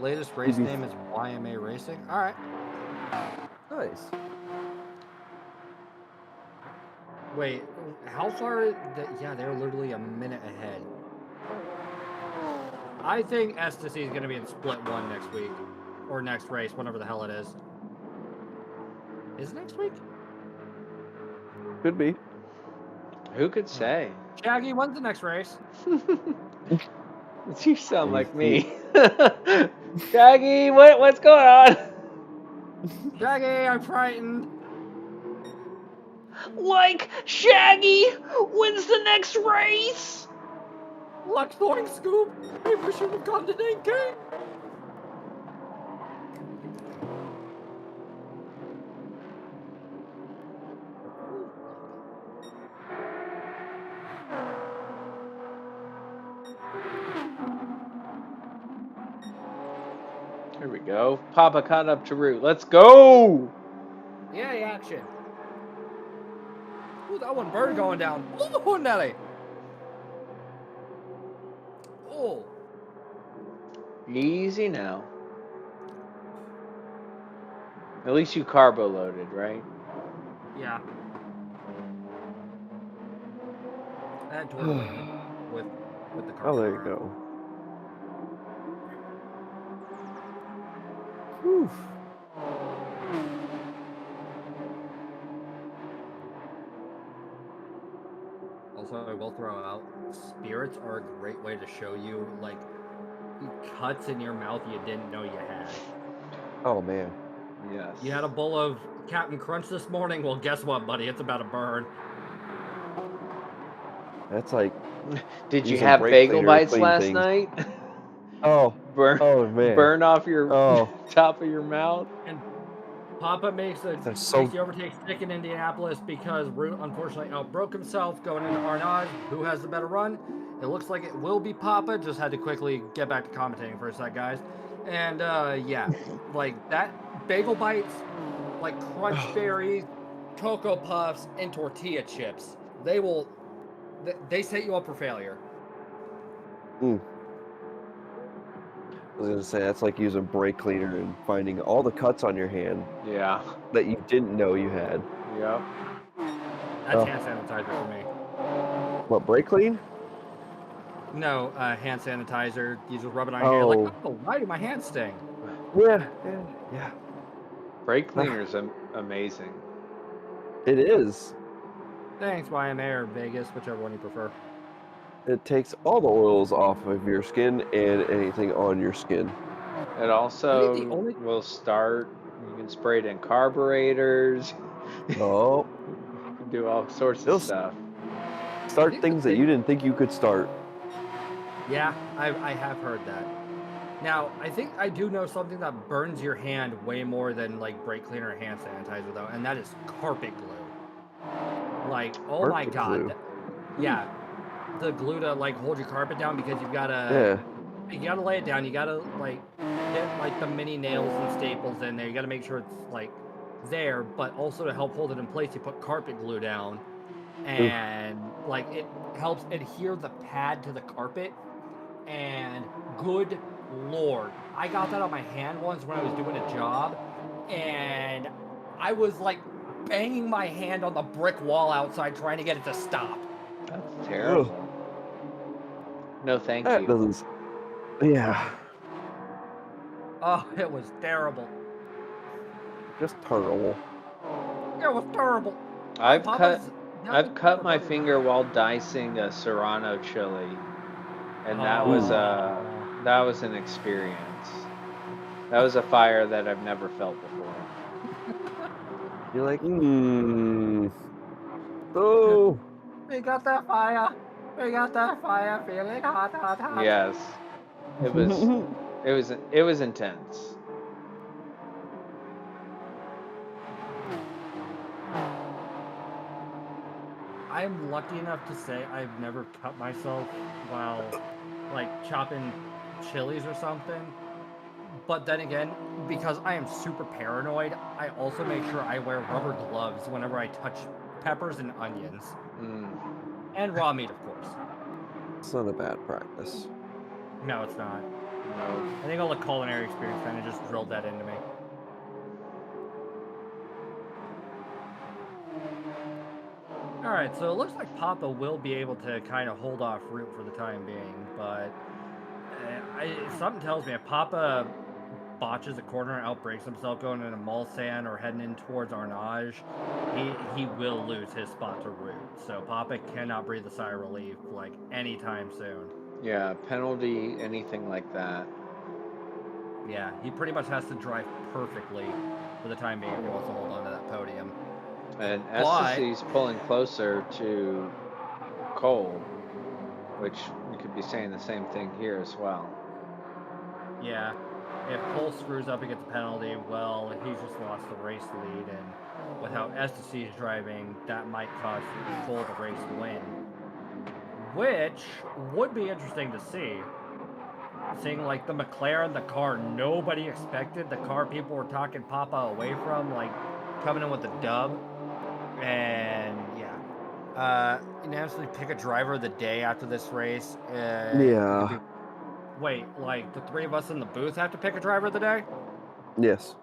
Latest race Mhm. name is YMA Racing. All right. Nice. Wait, how far? Yeah, they're literally a minute ahead. I think S to C is going to be in split one next week. Or next race, whenever the hell it is. Is it next week? Could be. Who could say? Shaggy, when's the next race? You sound like me. Shaggy, what's going on? Shaggy, I'm frightened. Like, Shaggy, when's the next race? Luck throwing scoop. Maybe we should have gone to NK. Here we go. Papa caught up to Root. Let's go! Yay, action. Ooh, that one bird going down. Ooh, Nelly. Oh. Easy now. At least you carbo loaded, right? Yeah. Add to it with the car. Oh, there you go. Whew. also I will throw out, spirits are a great way to show you like cuts in your mouth you didn't know you had. Oh man. Yes. You had a bowl of Captain Crunch this morning? Well, guess what, buddy? It's about to burn. That's like Did you using have brake bagel cleaner to bites clean last things. night? Oh. burn, Oh man. burn off your Oh. top of your mouth. And Papa makes a That's so. icy overtake stick in Indianapolis because Root unfortunately outbroke himself going into Arnage. Who has the better run? It looks like it will be Papa. Just had to quickly get back to commentating for a sec, guys. And yeah, like that bagel bites, like crunch berries, Cocoa Puffs, and tortilla chips. They set you up for failure. I was gonna say that's like using brake cleaner and finding all the cuts on your hand Yeah. that you didn't know you had. Yep. That's hand sanitizer for me. What, brake clean? No, hand sanitizer. You just rub it on your hand. Like, Oh. oh, why do my hands sting? Yeah. Brake cleaner's amazing. It is. Thanks, YMA or Vegas, whichever one you prefer. It takes all the oils off of your skin and anything on your skin. It also the only- will start. You can spray it in carburetors. Oh. You can do all sorts of It'll stuff. Start think things the that big- you didn't think you could start. Yeah, I have heard that. Now, I think I do know something that burns your hand way more than like brake cleaner or hand sanitizer, though, and that is carpet glue. Like, oh my Carpet god. glue. Yeah. The glue to like hold your carpet down because you gotta lay it down. You gotta like get like the mini nails and staples in there. You gotta make sure it's like there, but also to help hold it in place, you put carpet glue down, and like it helps adhere the pad to the carpet. And good lord, I got that on my hand once when I was doing a job, and I was like banging my hand on the brick wall outside trying to get it to stop. That's terrible. No, thank That you. doesn't. Yeah. Oh, it was terrible. Just terrible. It was terrible. I've Papa's cut never my better. finger while dicing a Serrano chili, and that Oh. was an experience. That was a fire that I've never felt before. You're like, oh. We got that fire. We got that fire. Feeling hot, hot, hot. Yes, it was intense. I'm lucky enough to say I've never cut myself while like chopping chilies or something. But then again, because I am super paranoid, I also make sure I wear rubber gloves whenever I touch peppers and onions. And raw meat, of course. It's not a bad practice. No, it's not. No. I think all the culinary experience kind of just drilled that into me. Alright, so it looks like Papa will be able to kind of hold off Root for the time being, but something tells me if Papa botches a corner and outbreaks himself going into Mulsanne or heading in towards Arnage, he will lose his spot to Root. So Papa cannot breathe a sigh of relief like anytime soon. Yeah, penalty, anything like that. Yeah, he pretty much has to drive perfectly for the time being if he wants to hold on to that podium. And But- Estacy's pulling closer to Cole, which we could be saying the same thing here as well. Yeah, if Cole screws up and gets a penalty, well, he's just lost the race lead, and with how Estacy is driving, that might cost Cole the race win. Which would be interesting to see. Seeing like the McLaren, the car nobody expected, the car people were talking Papa away from, like coming in with the dub. And yeah, unanimously pick a driver of the day after this race. Yeah. Wait, like the three of us in the booth have to pick a driver of the day? Yes.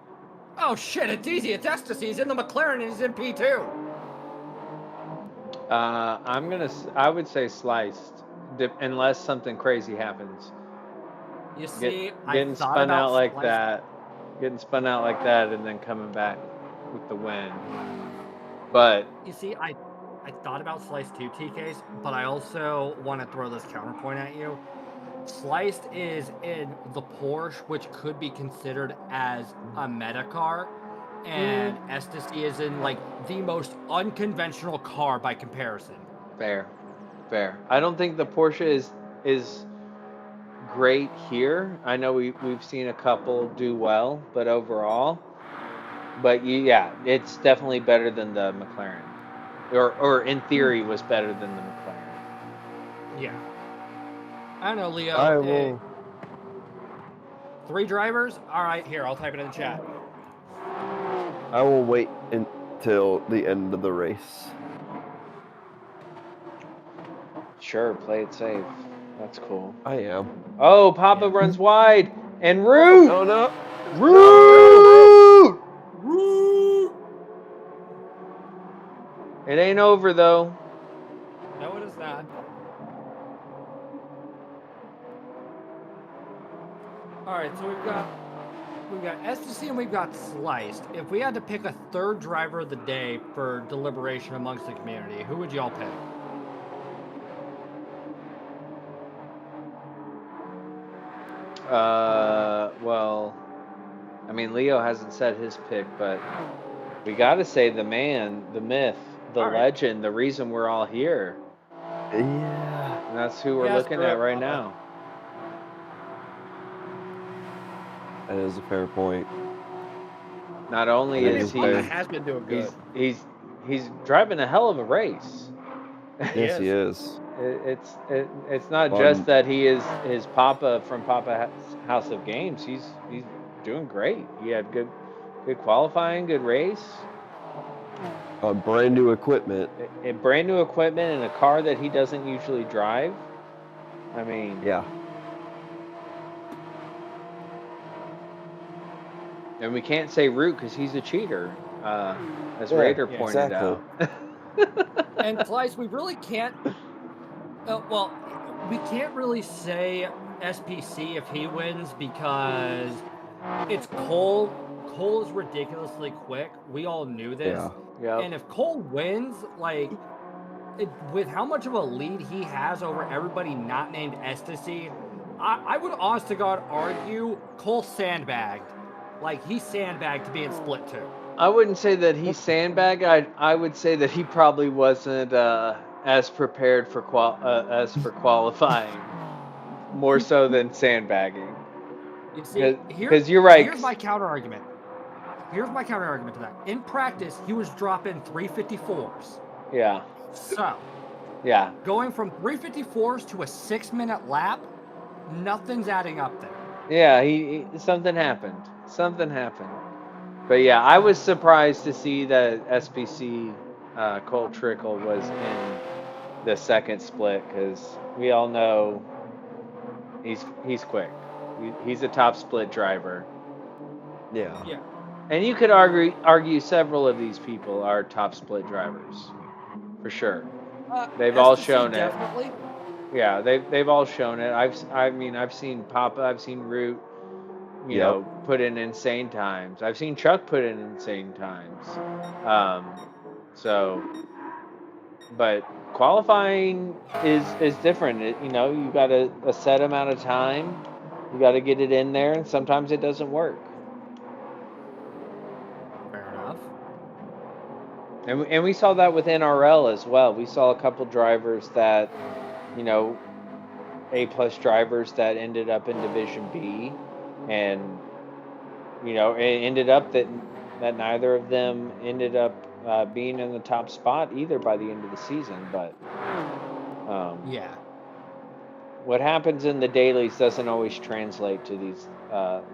Oh shit, it's easy. It's Estacy. He's in the McLaren and he's in P2. I would say sliced, unless something crazy happens. You see, Getting spun out like that, and then coming back with the win. But You see, I thought about Sliced too, TKs, but I also want to throw this counterpoint at you. Sliced is in the Porsche, which could be considered as a meta car, and Ecstasy is in like the most unconventional car by comparison. Fair, fair. I don't think the Porsche is great here. I know we've seen a couple do well, but overall, yeah, it's definitely better than the McLaren, or in theory was better than the McLaren. Yeah. I don't know, Leo. I will. 3 drivers? All right, here, I'll type it in the chat. I will wait until the end of the race. Sure, play it safe. That's cool. I am. Oh, Papa Yeah. runs wide and Root. Oh no! Root. It ain't over though. No, it is not. All right, so we've got Ecstasy and we've got Sliced. If we had to pick a 3rd driver of the day for deliberation amongst the community, who would y'all pick? Well, I mean, Leo hasn't said his pick, but we got to say the man, the myth, the All right. legend, the reason we're all here. Yeah. And that's who we're Yeah, looking screw at it, right Papa. now. That is a fair point. Not only That is is he, fair. has been doing good. he's driving a hell of a race. Yes, he is. It's not Fun. just that he is his Papa from Papa House of Games. He's doing great. He had good qualifying, good race. Brand new equipment. Brand new equipment and a car that he doesn't usually drive. I mean, Yeah. and we can't say Root because he's a cheater, as Yeah, Raider yeah, pointed exactly. out. And Slice, we really can't. Well, we can't really say SPC if he wins because it's Cole. Cole is ridiculously quick. We all knew this. Yeah. Yep. And if Cole wins, like, with how much of a lead he has over everybody not named Ecstasy, I would honest to God argue Cole sandbagged. Like, he sandbagged to be in split 2. I wouldn't say that he sandbagged. I would say that he probably wasn't as prepared for qualifying, more so than sandbagging. You see, Because you're right. Here's my counter argument. Here's my counter argument to that. In practice, he was dropping 354s. Yeah. So, Yeah. going from 354s to a 6-minute lap, nothing's adding up there. Yeah. He something happened. Something happened. But yeah, I was surprised to see that SPC Cole Trickle was in the second split because we all know he's quick. He's a top split driver. Yeah. Yeah. And you could argue several of these people are top split drivers, for sure. They've all shown definitely. it. Yeah, they've all shown it. I've seen Papa, I've seen Root, you know, put in insane times. I've seen Chuck put in insane times. But qualifying is different. You know, you got a set amount of time. You got to get it in there, and sometimes it doesn't work. Fair enough. And we saw that with NRL as well. We saw a couple drivers that, you know, A+ drivers that ended up in Division B, and you know, it ended up that neither of them ended up being in the top spot either by the end of the season. But Yeah. what happens in the dailies doesn't always translate to these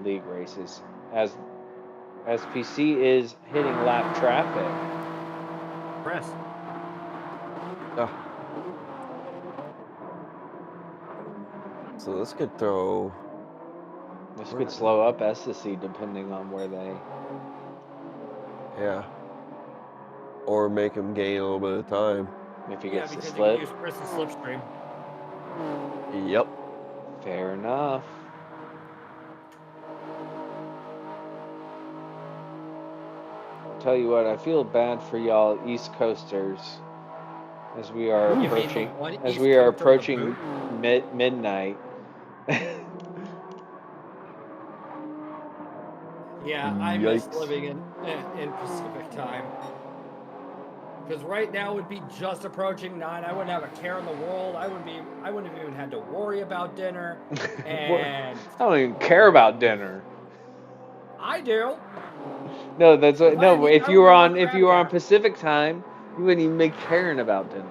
league races, as SPC is hitting lap traffic. Chris. So this could throw. This could slow up Ecstasy depending on where they. Yeah. Or make him gain a little bit of time. If he gets the because slip. you can use Chris's slipstream. Yep. Fair enough. Tell you what, I feel bad for y'all East Coasters as we are You mean the approaching one as East we are Coaster with a approaching boot? midnight. Yeah, I miss Yikes. living in Pacific time. Because right now would be just approaching 9. I wouldn't have a care in the world. I wouldn't have even had to worry about dinner. And I don't even care about dinner. I do. No, that's what. If I had No, to eat, if I you would were get my on crab dinner. Pacific time, you wouldn't even be caring about dinner.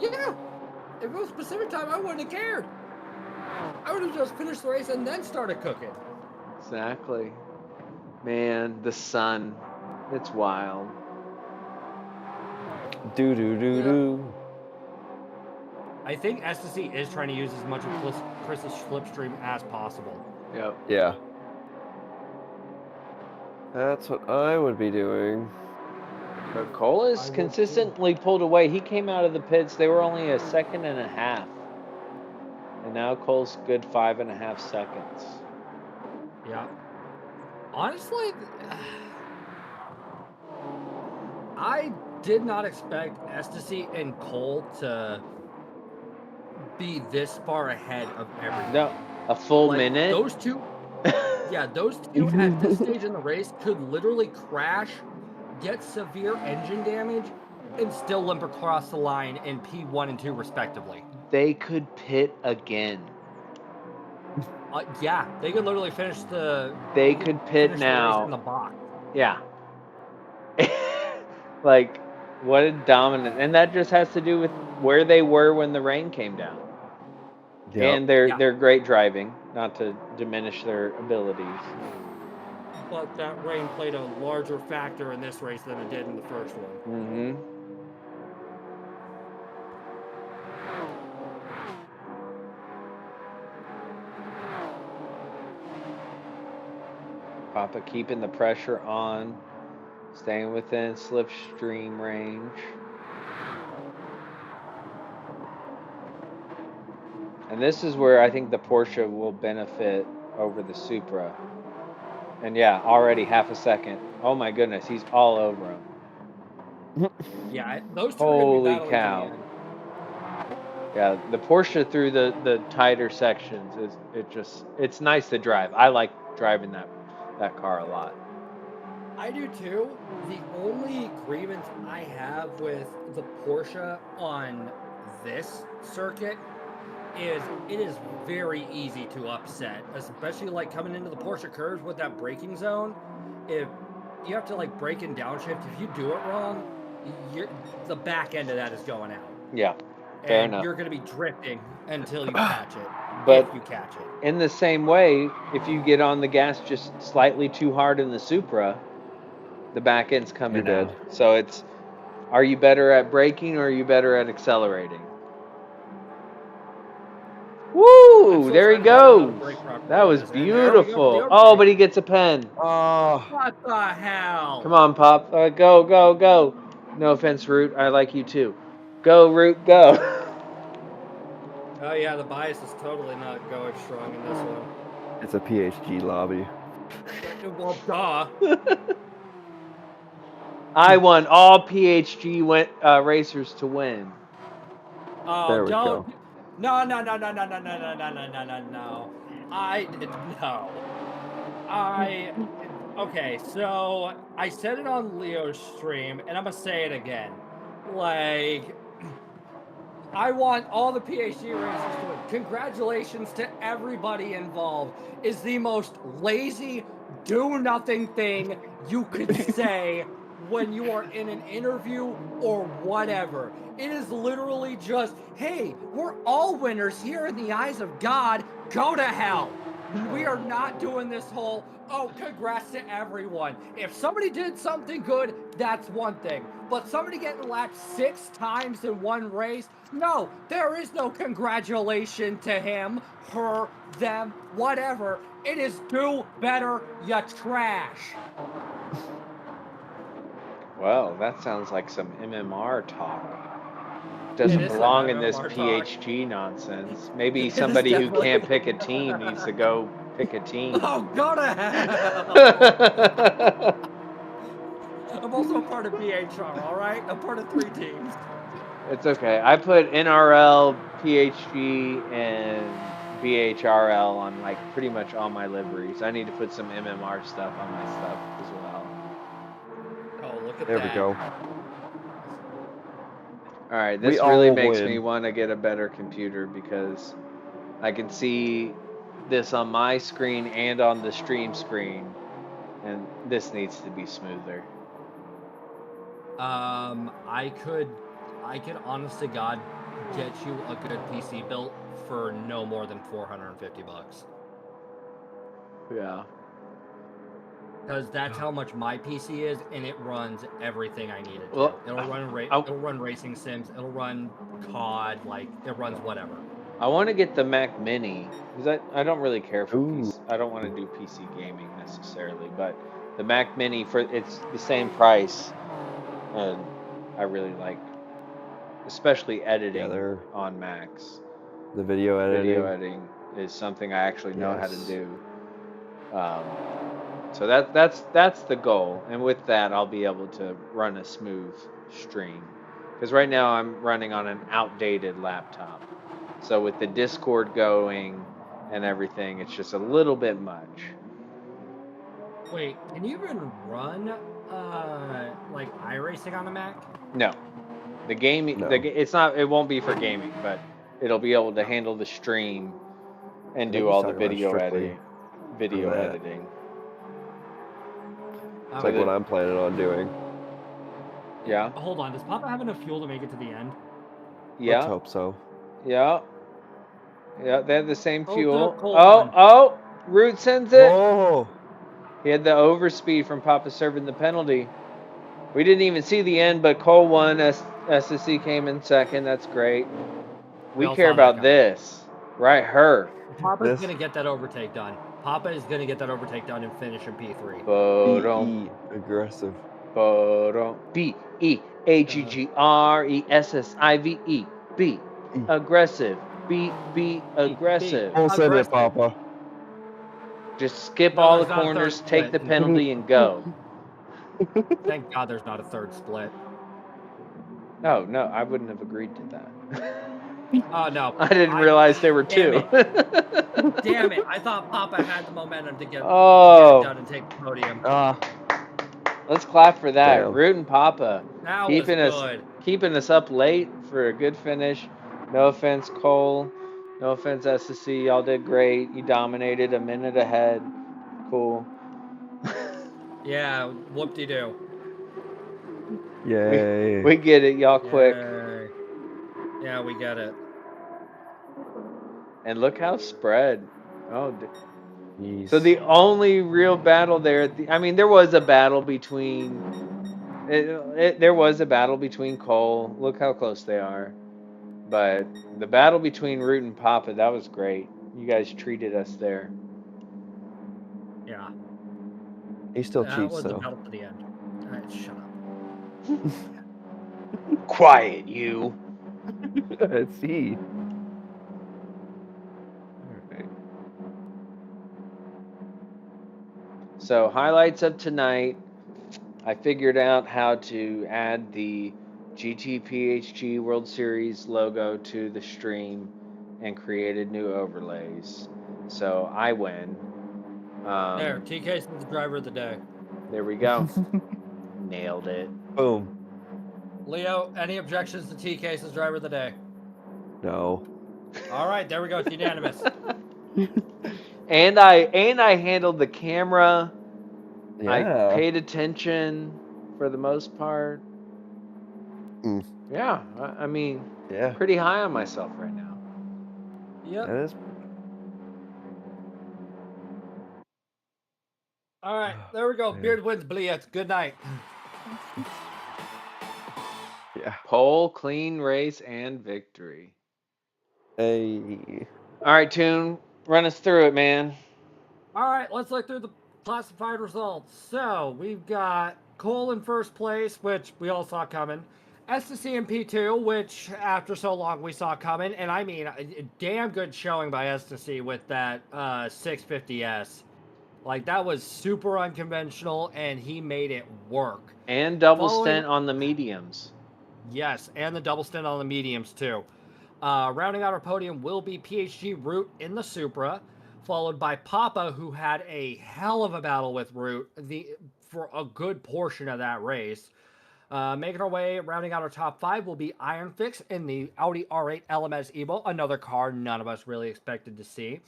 Yeah. If it was Pacific time, I wouldn't have cared. I would have just finished the race and then started cooking. Exactly. Man, the sun. It's wild. Do do do do. I think SSC is trying to use as much of Chris's slipstream as possible. Yep. Yeah. That's what I would be doing. But Cole I is will consistently pulled away. He came out of the pits. They were only a second and a half. And now Cole's good 5.5 seconds. Yeah. Honestly, I did not expect Estasy and Cole to be this far ahead of everyone. No, a full Like, minute. those two, yeah, those two at this stage in the race could literally crash, get severe engine damage, and still limp across the line in P1 and 2 respectively. They could pit again. Yeah, they could literally finish the. They could pit finish the race now. in the box. Yeah. Like, what a dominant. And that just has to do with where they were when the rain came down. Yep. And their Yeah. great driving, not to diminish their abilities. But that rain played a larger factor in this race than it did in the first one. Mm-hmm. Papa keeping the pressure on, staying within slipstream range. And this is where I think the Porsche will benefit over the Supra. And yeah, already half a second. Oh my goodness, he's all over him. Yeah, those two are going to Holy be battling cow. to the end. Yeah, the Porsche through the tighter sections it's nice to drive. I like driving that car a lot. I do too. The only grievance I have with the Porsche on this circuit is it is very easy to upset, especially like coming into the Porsche curves with that braking zone. If you have to like brake and downshift, if you do it wrong, the back end of that is going out. Yeah, fair And enough. you're going to be drifting until you catch it. But if you catch it. in the same way, if you get on the gas just slightly too hard in the Supra, the back end's coming You're out. dead. So it's, are you better at braking or are you better at accelerating? Woo! There he goes. That was beautiful. Oh, but he gets a pen. Oh, What the hell? Come on, Pop. Go, go, go. No offense, Root. I like you too. Go, Root, go. Oh yeah, the bias is totally not going strong in this one. it's a PHG lobby. Well, duh. I want all PHG racers to win. Oh, There we don't. go. No. No. Okay, so I said it on Leo's stream, and I'm gonna say it again. Like, I want all the PHG racers to win. Congratulations to everybody involved. Is the most lazy, do-nothing thing you could say when you are in an interview or whatever. It is literally just, hey, we're all winners here in the eyes of God. Go to hell. We are not doing this whole, oh, congrats to everyone. If somebody did something good, that's one thing. But somebody getting lapped 6 times in one race, no, there is no congratulation to him, her, them, whatever. It is do better, you trash. Well, that sounds like some MMR talk. Doesn't is some belong in this MMR talk. PHG nonsense. Maybe It is somebody who definitely can't pick a team needs to go pick a team. Oh, go to hell. I'm also a part of BHR, all right? I'm part of 3 teams. It's okay. I put NRL, PHG, and BHRL on like pretty much all my liveries. I need to put some MMR stuff on my stuff as well. Oh, look at There that. we go. All right, We this really all makes win. me want to get a better computer because I can see this on my screen and on the stream screen, and this needs to be smoother. I could honest to God get you a good PC built for no more than $450. Yeah. Because that's how much my PC is, and it runs everything I need it to. Well, It'll run racing sims. It'll run COD. Like it runs whatever. I want to get the Mac Mini because I don't really care for Ooh. PC. I don't want to do PC gaming necessarily, but the Mac Mini it's the same price, and I really like, especially editing they're- on Macs. The video editing. Video editing is something I actually know how to Yes. do. So that's the goal, and with that, I'll be able to run a smooth stream. Because right now I'm running on an outdated laptop, so with the Discord going and everything, it's just a little bit much. Wait, can you even run like iRacing on a Mac? No, the gaming, No. it's not. It won't be for gaming, but it'll be able to handle the stream and I think do he's all the talking about video strictly video that. editing. It's Okay. like what I'm planning on doing. Yeah. Hold on. Does Papa have enough fuel to make it to the end? Yeah. Let's hope so. Yeah. Yeah, they have the same Oh, fuel. the cold Oh, one. oh, Root sends it. Oh, He had the overspeed from Papa serving the penalty. We didn't even see the end, but Cole won. SSC came in second. That's great. We all care saw that about coming. this. Right, her. Papa's This- gonna get that overtake done. Papa is gonna get that overtake done and finish in P3. Bodom. BE aggressive. Bodom. BEAGGRESSIVE. B. Aggressive. B aggressive. We'll send it, Aggressive. Papa. Just skip No, all the there's not a corners, third take the split. penalty, and go. Thank God there's not a third split. No, I wouldn't have agreed to that. Oh no. I didn't realize there were two. Damn it. I thought Papa had the momentum to get Oh. it done and take the podium. Let's clap for that. Damn. Root and Papa That keeping was us good. keeping us up late for a good finish. No offense, Cole. No offense, SSC. Y'all did great. You dominated a minute ahead. Cool. Yeah, whoop-de-doo. Yay. We get it, y'all quick. Yay. Yeah, we get it. And look how spread. Oh, Jeez. so the only real battle there, I mean, there was a battle between. There was a battle between Cole. Look how close they are. But the battle between Root and Papa, that was great. You guys treated us there. Yeah. He still That cheats was the though. battle to the end. Alright, shut up. Quiet, you. Let's see. So highlights of tonight, I figured out how to add the GTPHG World Series logo to the stream and created new overlays. So I win. There, TK's the driver of the day. There we go. Nailed it. Boom. Leo, any objections to TK's driver of the day? No. All right, there we go. It's unanimous. And I handled the camera. Yeah. I paid attention for the most part. Mm. Yeah, I mean, Yeah. pretty high on myself right now. Yep. That is. All right, there we go. Man. Beard wins Blitz. Good night. Yeah. Pole, clean race, and victory. Hey. All right, Toon, run us through it, man. All right, let's look through the classified results. So we've got Cole in first place, which we all saw coming. STC in P2, which after so long we saw coming. And I mean, a damn good showing by STC with that 650S. Like, that was super unconventional, and he made it work. And double Following- stint on the mediums. Yes, and the double stint on the mediums too. Rounding out our podium will be PHG Root in the Supra, followed by Papa, who had a hell of a battle with Root for a good portion of that race. Making our way, rounding out our top 5 will be Iron Fix in the Audi R8 LMS Evo, another car none of us really expected to see.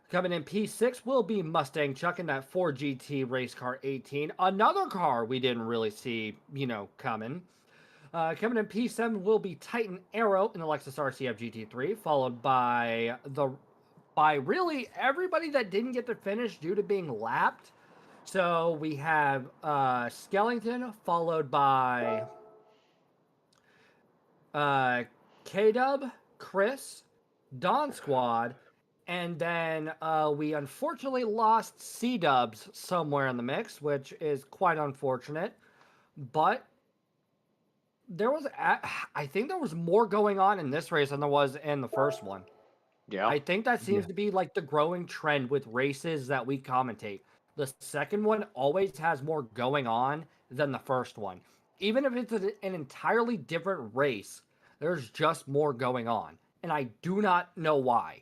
Coming in P6 will be Mustang Chuck in that 4GT Race Car 18, another car we didn't really see, coming. Coming in P7 will be Titan Arrow in the Lexus RCF GT3, followed by really everybody that didn't get to finish due to being lapped. So we have Skellington, followed by K-Dub, Chris, Dawn Squad, and then we unfortunately lost C-Dubs somewhere in the mix, which is quite unfortunate. But I think there was more going on in this race than there was in the first one. Yeah. I think that seems to be like the growing trend with races that we commentate. The second one always has more going on than the first one. Even if it's an entirely different race, there's just more going on. And I do not know why.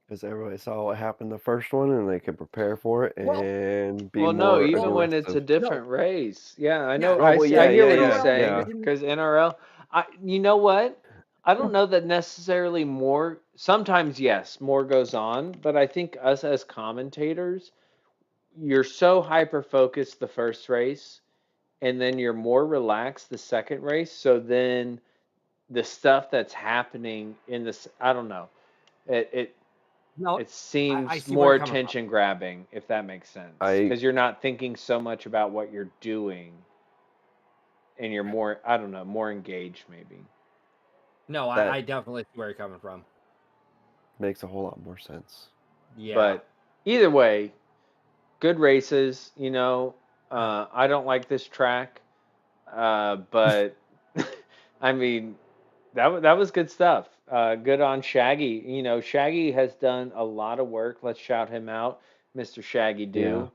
Because everybody saw what happened the first one and they could prepare for it and be Well, more no, even when it's a aggressive. different race. Yeah, I know. Yeah, Oh, well, yeah, I hear what yeah, you're yeah, saying. yeah. Because NRL, you know what? I don't know that necessarily more. Sometimes, yes, more goes on. But I think us as commentators, you're so hyper focused the first race, and then you're more relaxed the second race. So then the stuff that's happening in this, I don't know. It No, it I seems see where more you're coming from. attention grabbing, if that makes sense, I because you're not thinking so much about what you're doing, and you're more, I don't know, more engaged maybe. No, that I definitely see where you're coming from. makes a whole lot more sense. Yeah. But either way, good races. I don't like this track, but I mean, that was good stuff. Good on Shaggy. Shaggy has done a lot of work. Let's shout him out, Mr. Shaggy Yeah. Do.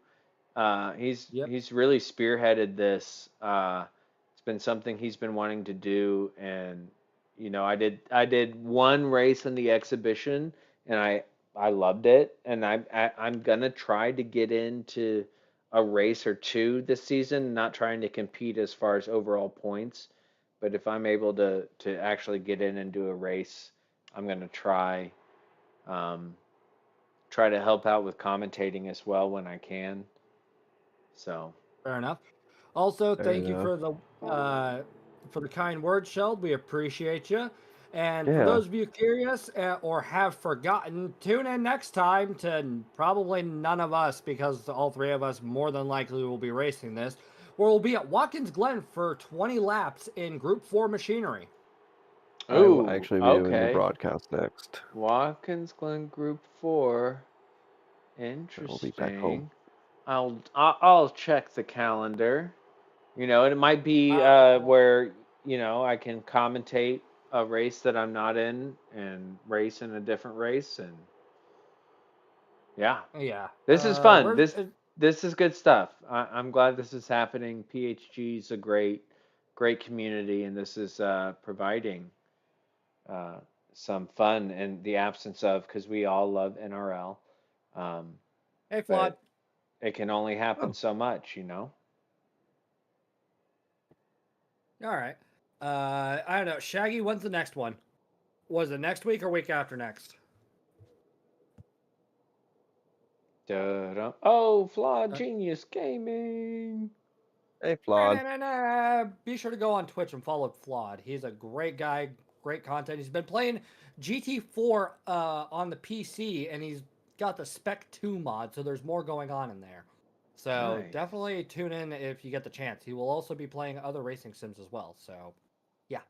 Yep. He's really spearheaded this. It's been something he's been wanting to do, and I did one race in the exhibition, and I loved it, and I'm gonna try to get into a race or two this season. Not trying to compete as far as overall points, but if I'm able to actually get in and do a race, I'm gonna um, try to help out with commentating as well when I can. So, Fair enough. Also, Fair thank you enough. for the kind words, Sheld. We appreciate you. And for Yeah. those of you curious or have forgotten, tune in next time to probably none of us, because all three of us more than likely will be racing this, where we'll be at Watkins Glen for 20 laps in Group 4 machinery. I will ooh, actually be doing the okay. broadcast next. Watkins Glen Group 4. I will be back home. Interesting. I'll check the calendar. It might be where I can commentate a race that I'm not in and race in a different race, and yeah, Yeah. this is fun. Where's This is good stuff. I'm glad this is happening. PHG is a great community, and this is providing uh, some fun in the absence of, because we all love NRL. Um, Hey, Flawed. but it can only happen Oh. so much. All right. I don't know. Shaggy, when's the next one? Was it next week or week after next? Da-da. Oh, Flawed Genius Gaming. Hey, Flawed. Be sure to go on Twitch and follow Flawed. He's a great guy, great content. He's been playing GT4 on the PC, and he's got the Spec 2 mod, so there's more going on in there. So Nice. definitely tune in if you get the chance. He will also be playing other racing sims as well. So, yeah.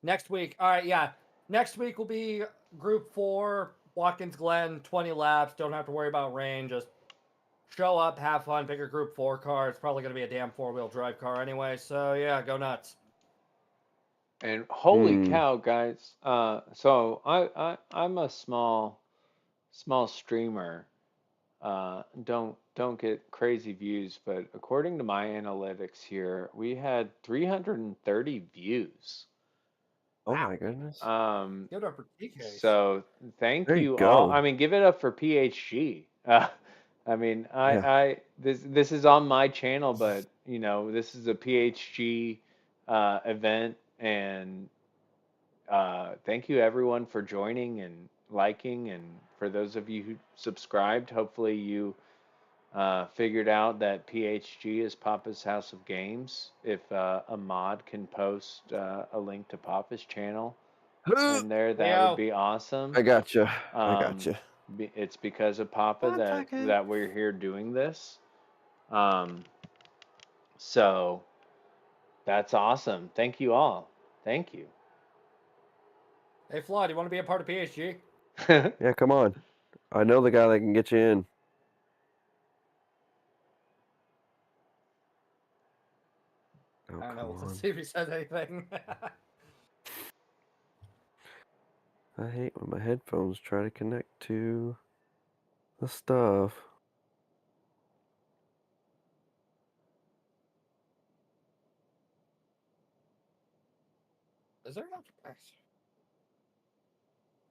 Next week, all right, yeah. Next week will be Group 4, Watkins Glen, 20 laps. Don't have to worry about rain. Just show up, have fun, pick a Group 4 car. It's probably going to be a damn four-wheel drive car anyway. So, yeah, go nuts. And holy Hmm. cow, guys! So I'm a small streamer. don't get crazy views, but according to my analytics here, we had 330 views. Oh my goodness. Give it up for TK. So thank There you you all. go. I mean, give it up for PHG. I mean, Yeah. this is on my channel, but you know, this is a PHG event, and thank you everyone for joining and liking, and for those of you who subscribed, hopefully you figured out that PHG is Papa's House of Games. If a mod can post a link to Papa's channel in there, that would Leo. be awesome. I gotcha. I Um, gotcha. it's because of Papa One that second. we're here doing this. Um, so that's awesome. Thank you all. Thank you. Hey, Flaw, do you want to be a part of PHG? Yeah, come on. I know the guy that can get you in. Oh, I don't know. come Let's on. see if he says anything. I hate when my headphones try to connect to the stuff. Is there an after party?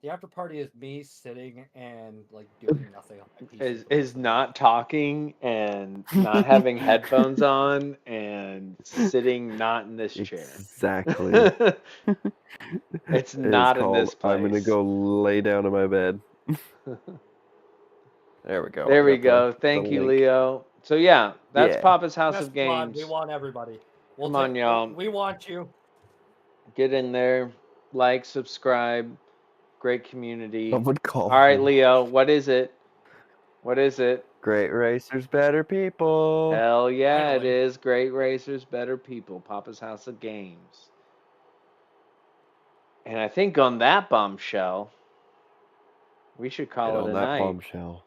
The after party is me sitting and like doing nothing on my PC. is not talking and not having headphones on and sitting not in this chair. Exactly. It's It is not in called this place. I'm gonna go lay down in my bed. There we go. There I we got go. the Thank you, link. Leo. So yeah, that's Yeah. Papa's House Yes, of Flaw, we Games. want everybody. Come on, y'all. We want you. Get in there, like, subscribe. Great community. I would call All right, them Leo, what is it? What is it? great racers, better people. Hell yeah, Finally. it is. Great racers, better people. Papa's House of Games. And I think on that bombshell, we should call And it on a that night. bombshell.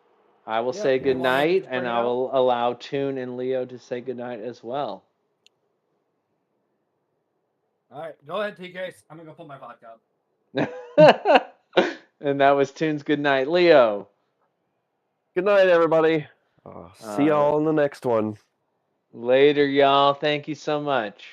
I will Yeah, say you good want anything night, to and bring I out? will allow Toon and Leo to say good night as well. All right, go ahead, TK. I'm gonna go put my vodka up. And that was Toon's good night. Leo. Good night, everybody. See Uh, y'all in the next one. Later, y'all. Thank you so much.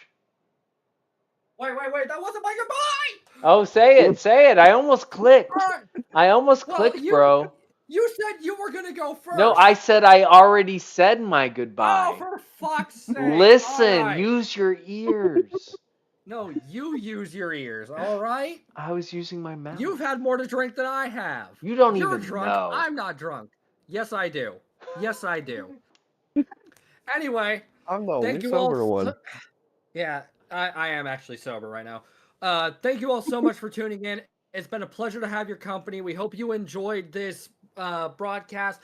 Wait. That wasn't my goodbye. Oh, say it. Say it. I almost clicked. All right. I almost Well, clicked, bro. You said you were gonna go first. No, I said I already said my goodbye. Oh, for fuck's sake! Listen, All right. use your ears. No, you use your ears. All right. I was using my mouth. You've had more to drink than I have. You don't You're even drunk. know. I'm not drunk. Yes, I do. Yes, I do. Anyway, I'm the only thank you sober all. one. Yeah, I am actually sober right now. Thank you all so much for tuning in. It's been a pleasure to have your company. We hope you enjoyed this broadcast.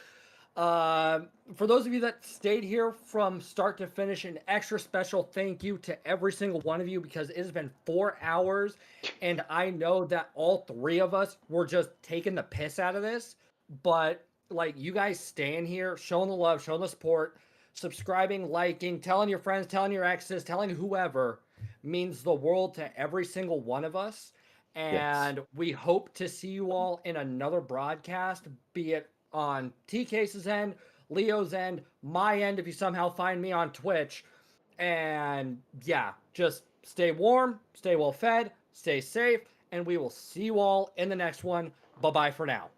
For those of you that stayed here from start to finish, an extra special thank you to every single one of you, because it has been 4 hours, and I know that all three of us were just taking the piss out of this, but like, you guys staying here, showing the love, showing the support, subscribing, liking, telling your friends, telling your exes, telling whoever, means the world to every single one of us. And we hope to see you all in another broadcast, be it on T-Case's end, Leo's end, my end, if you somehow find me on Twitch. And yeah, just stay warm, stay well fed, stay safe, and we will see you all in the next one. Bye-bye for now.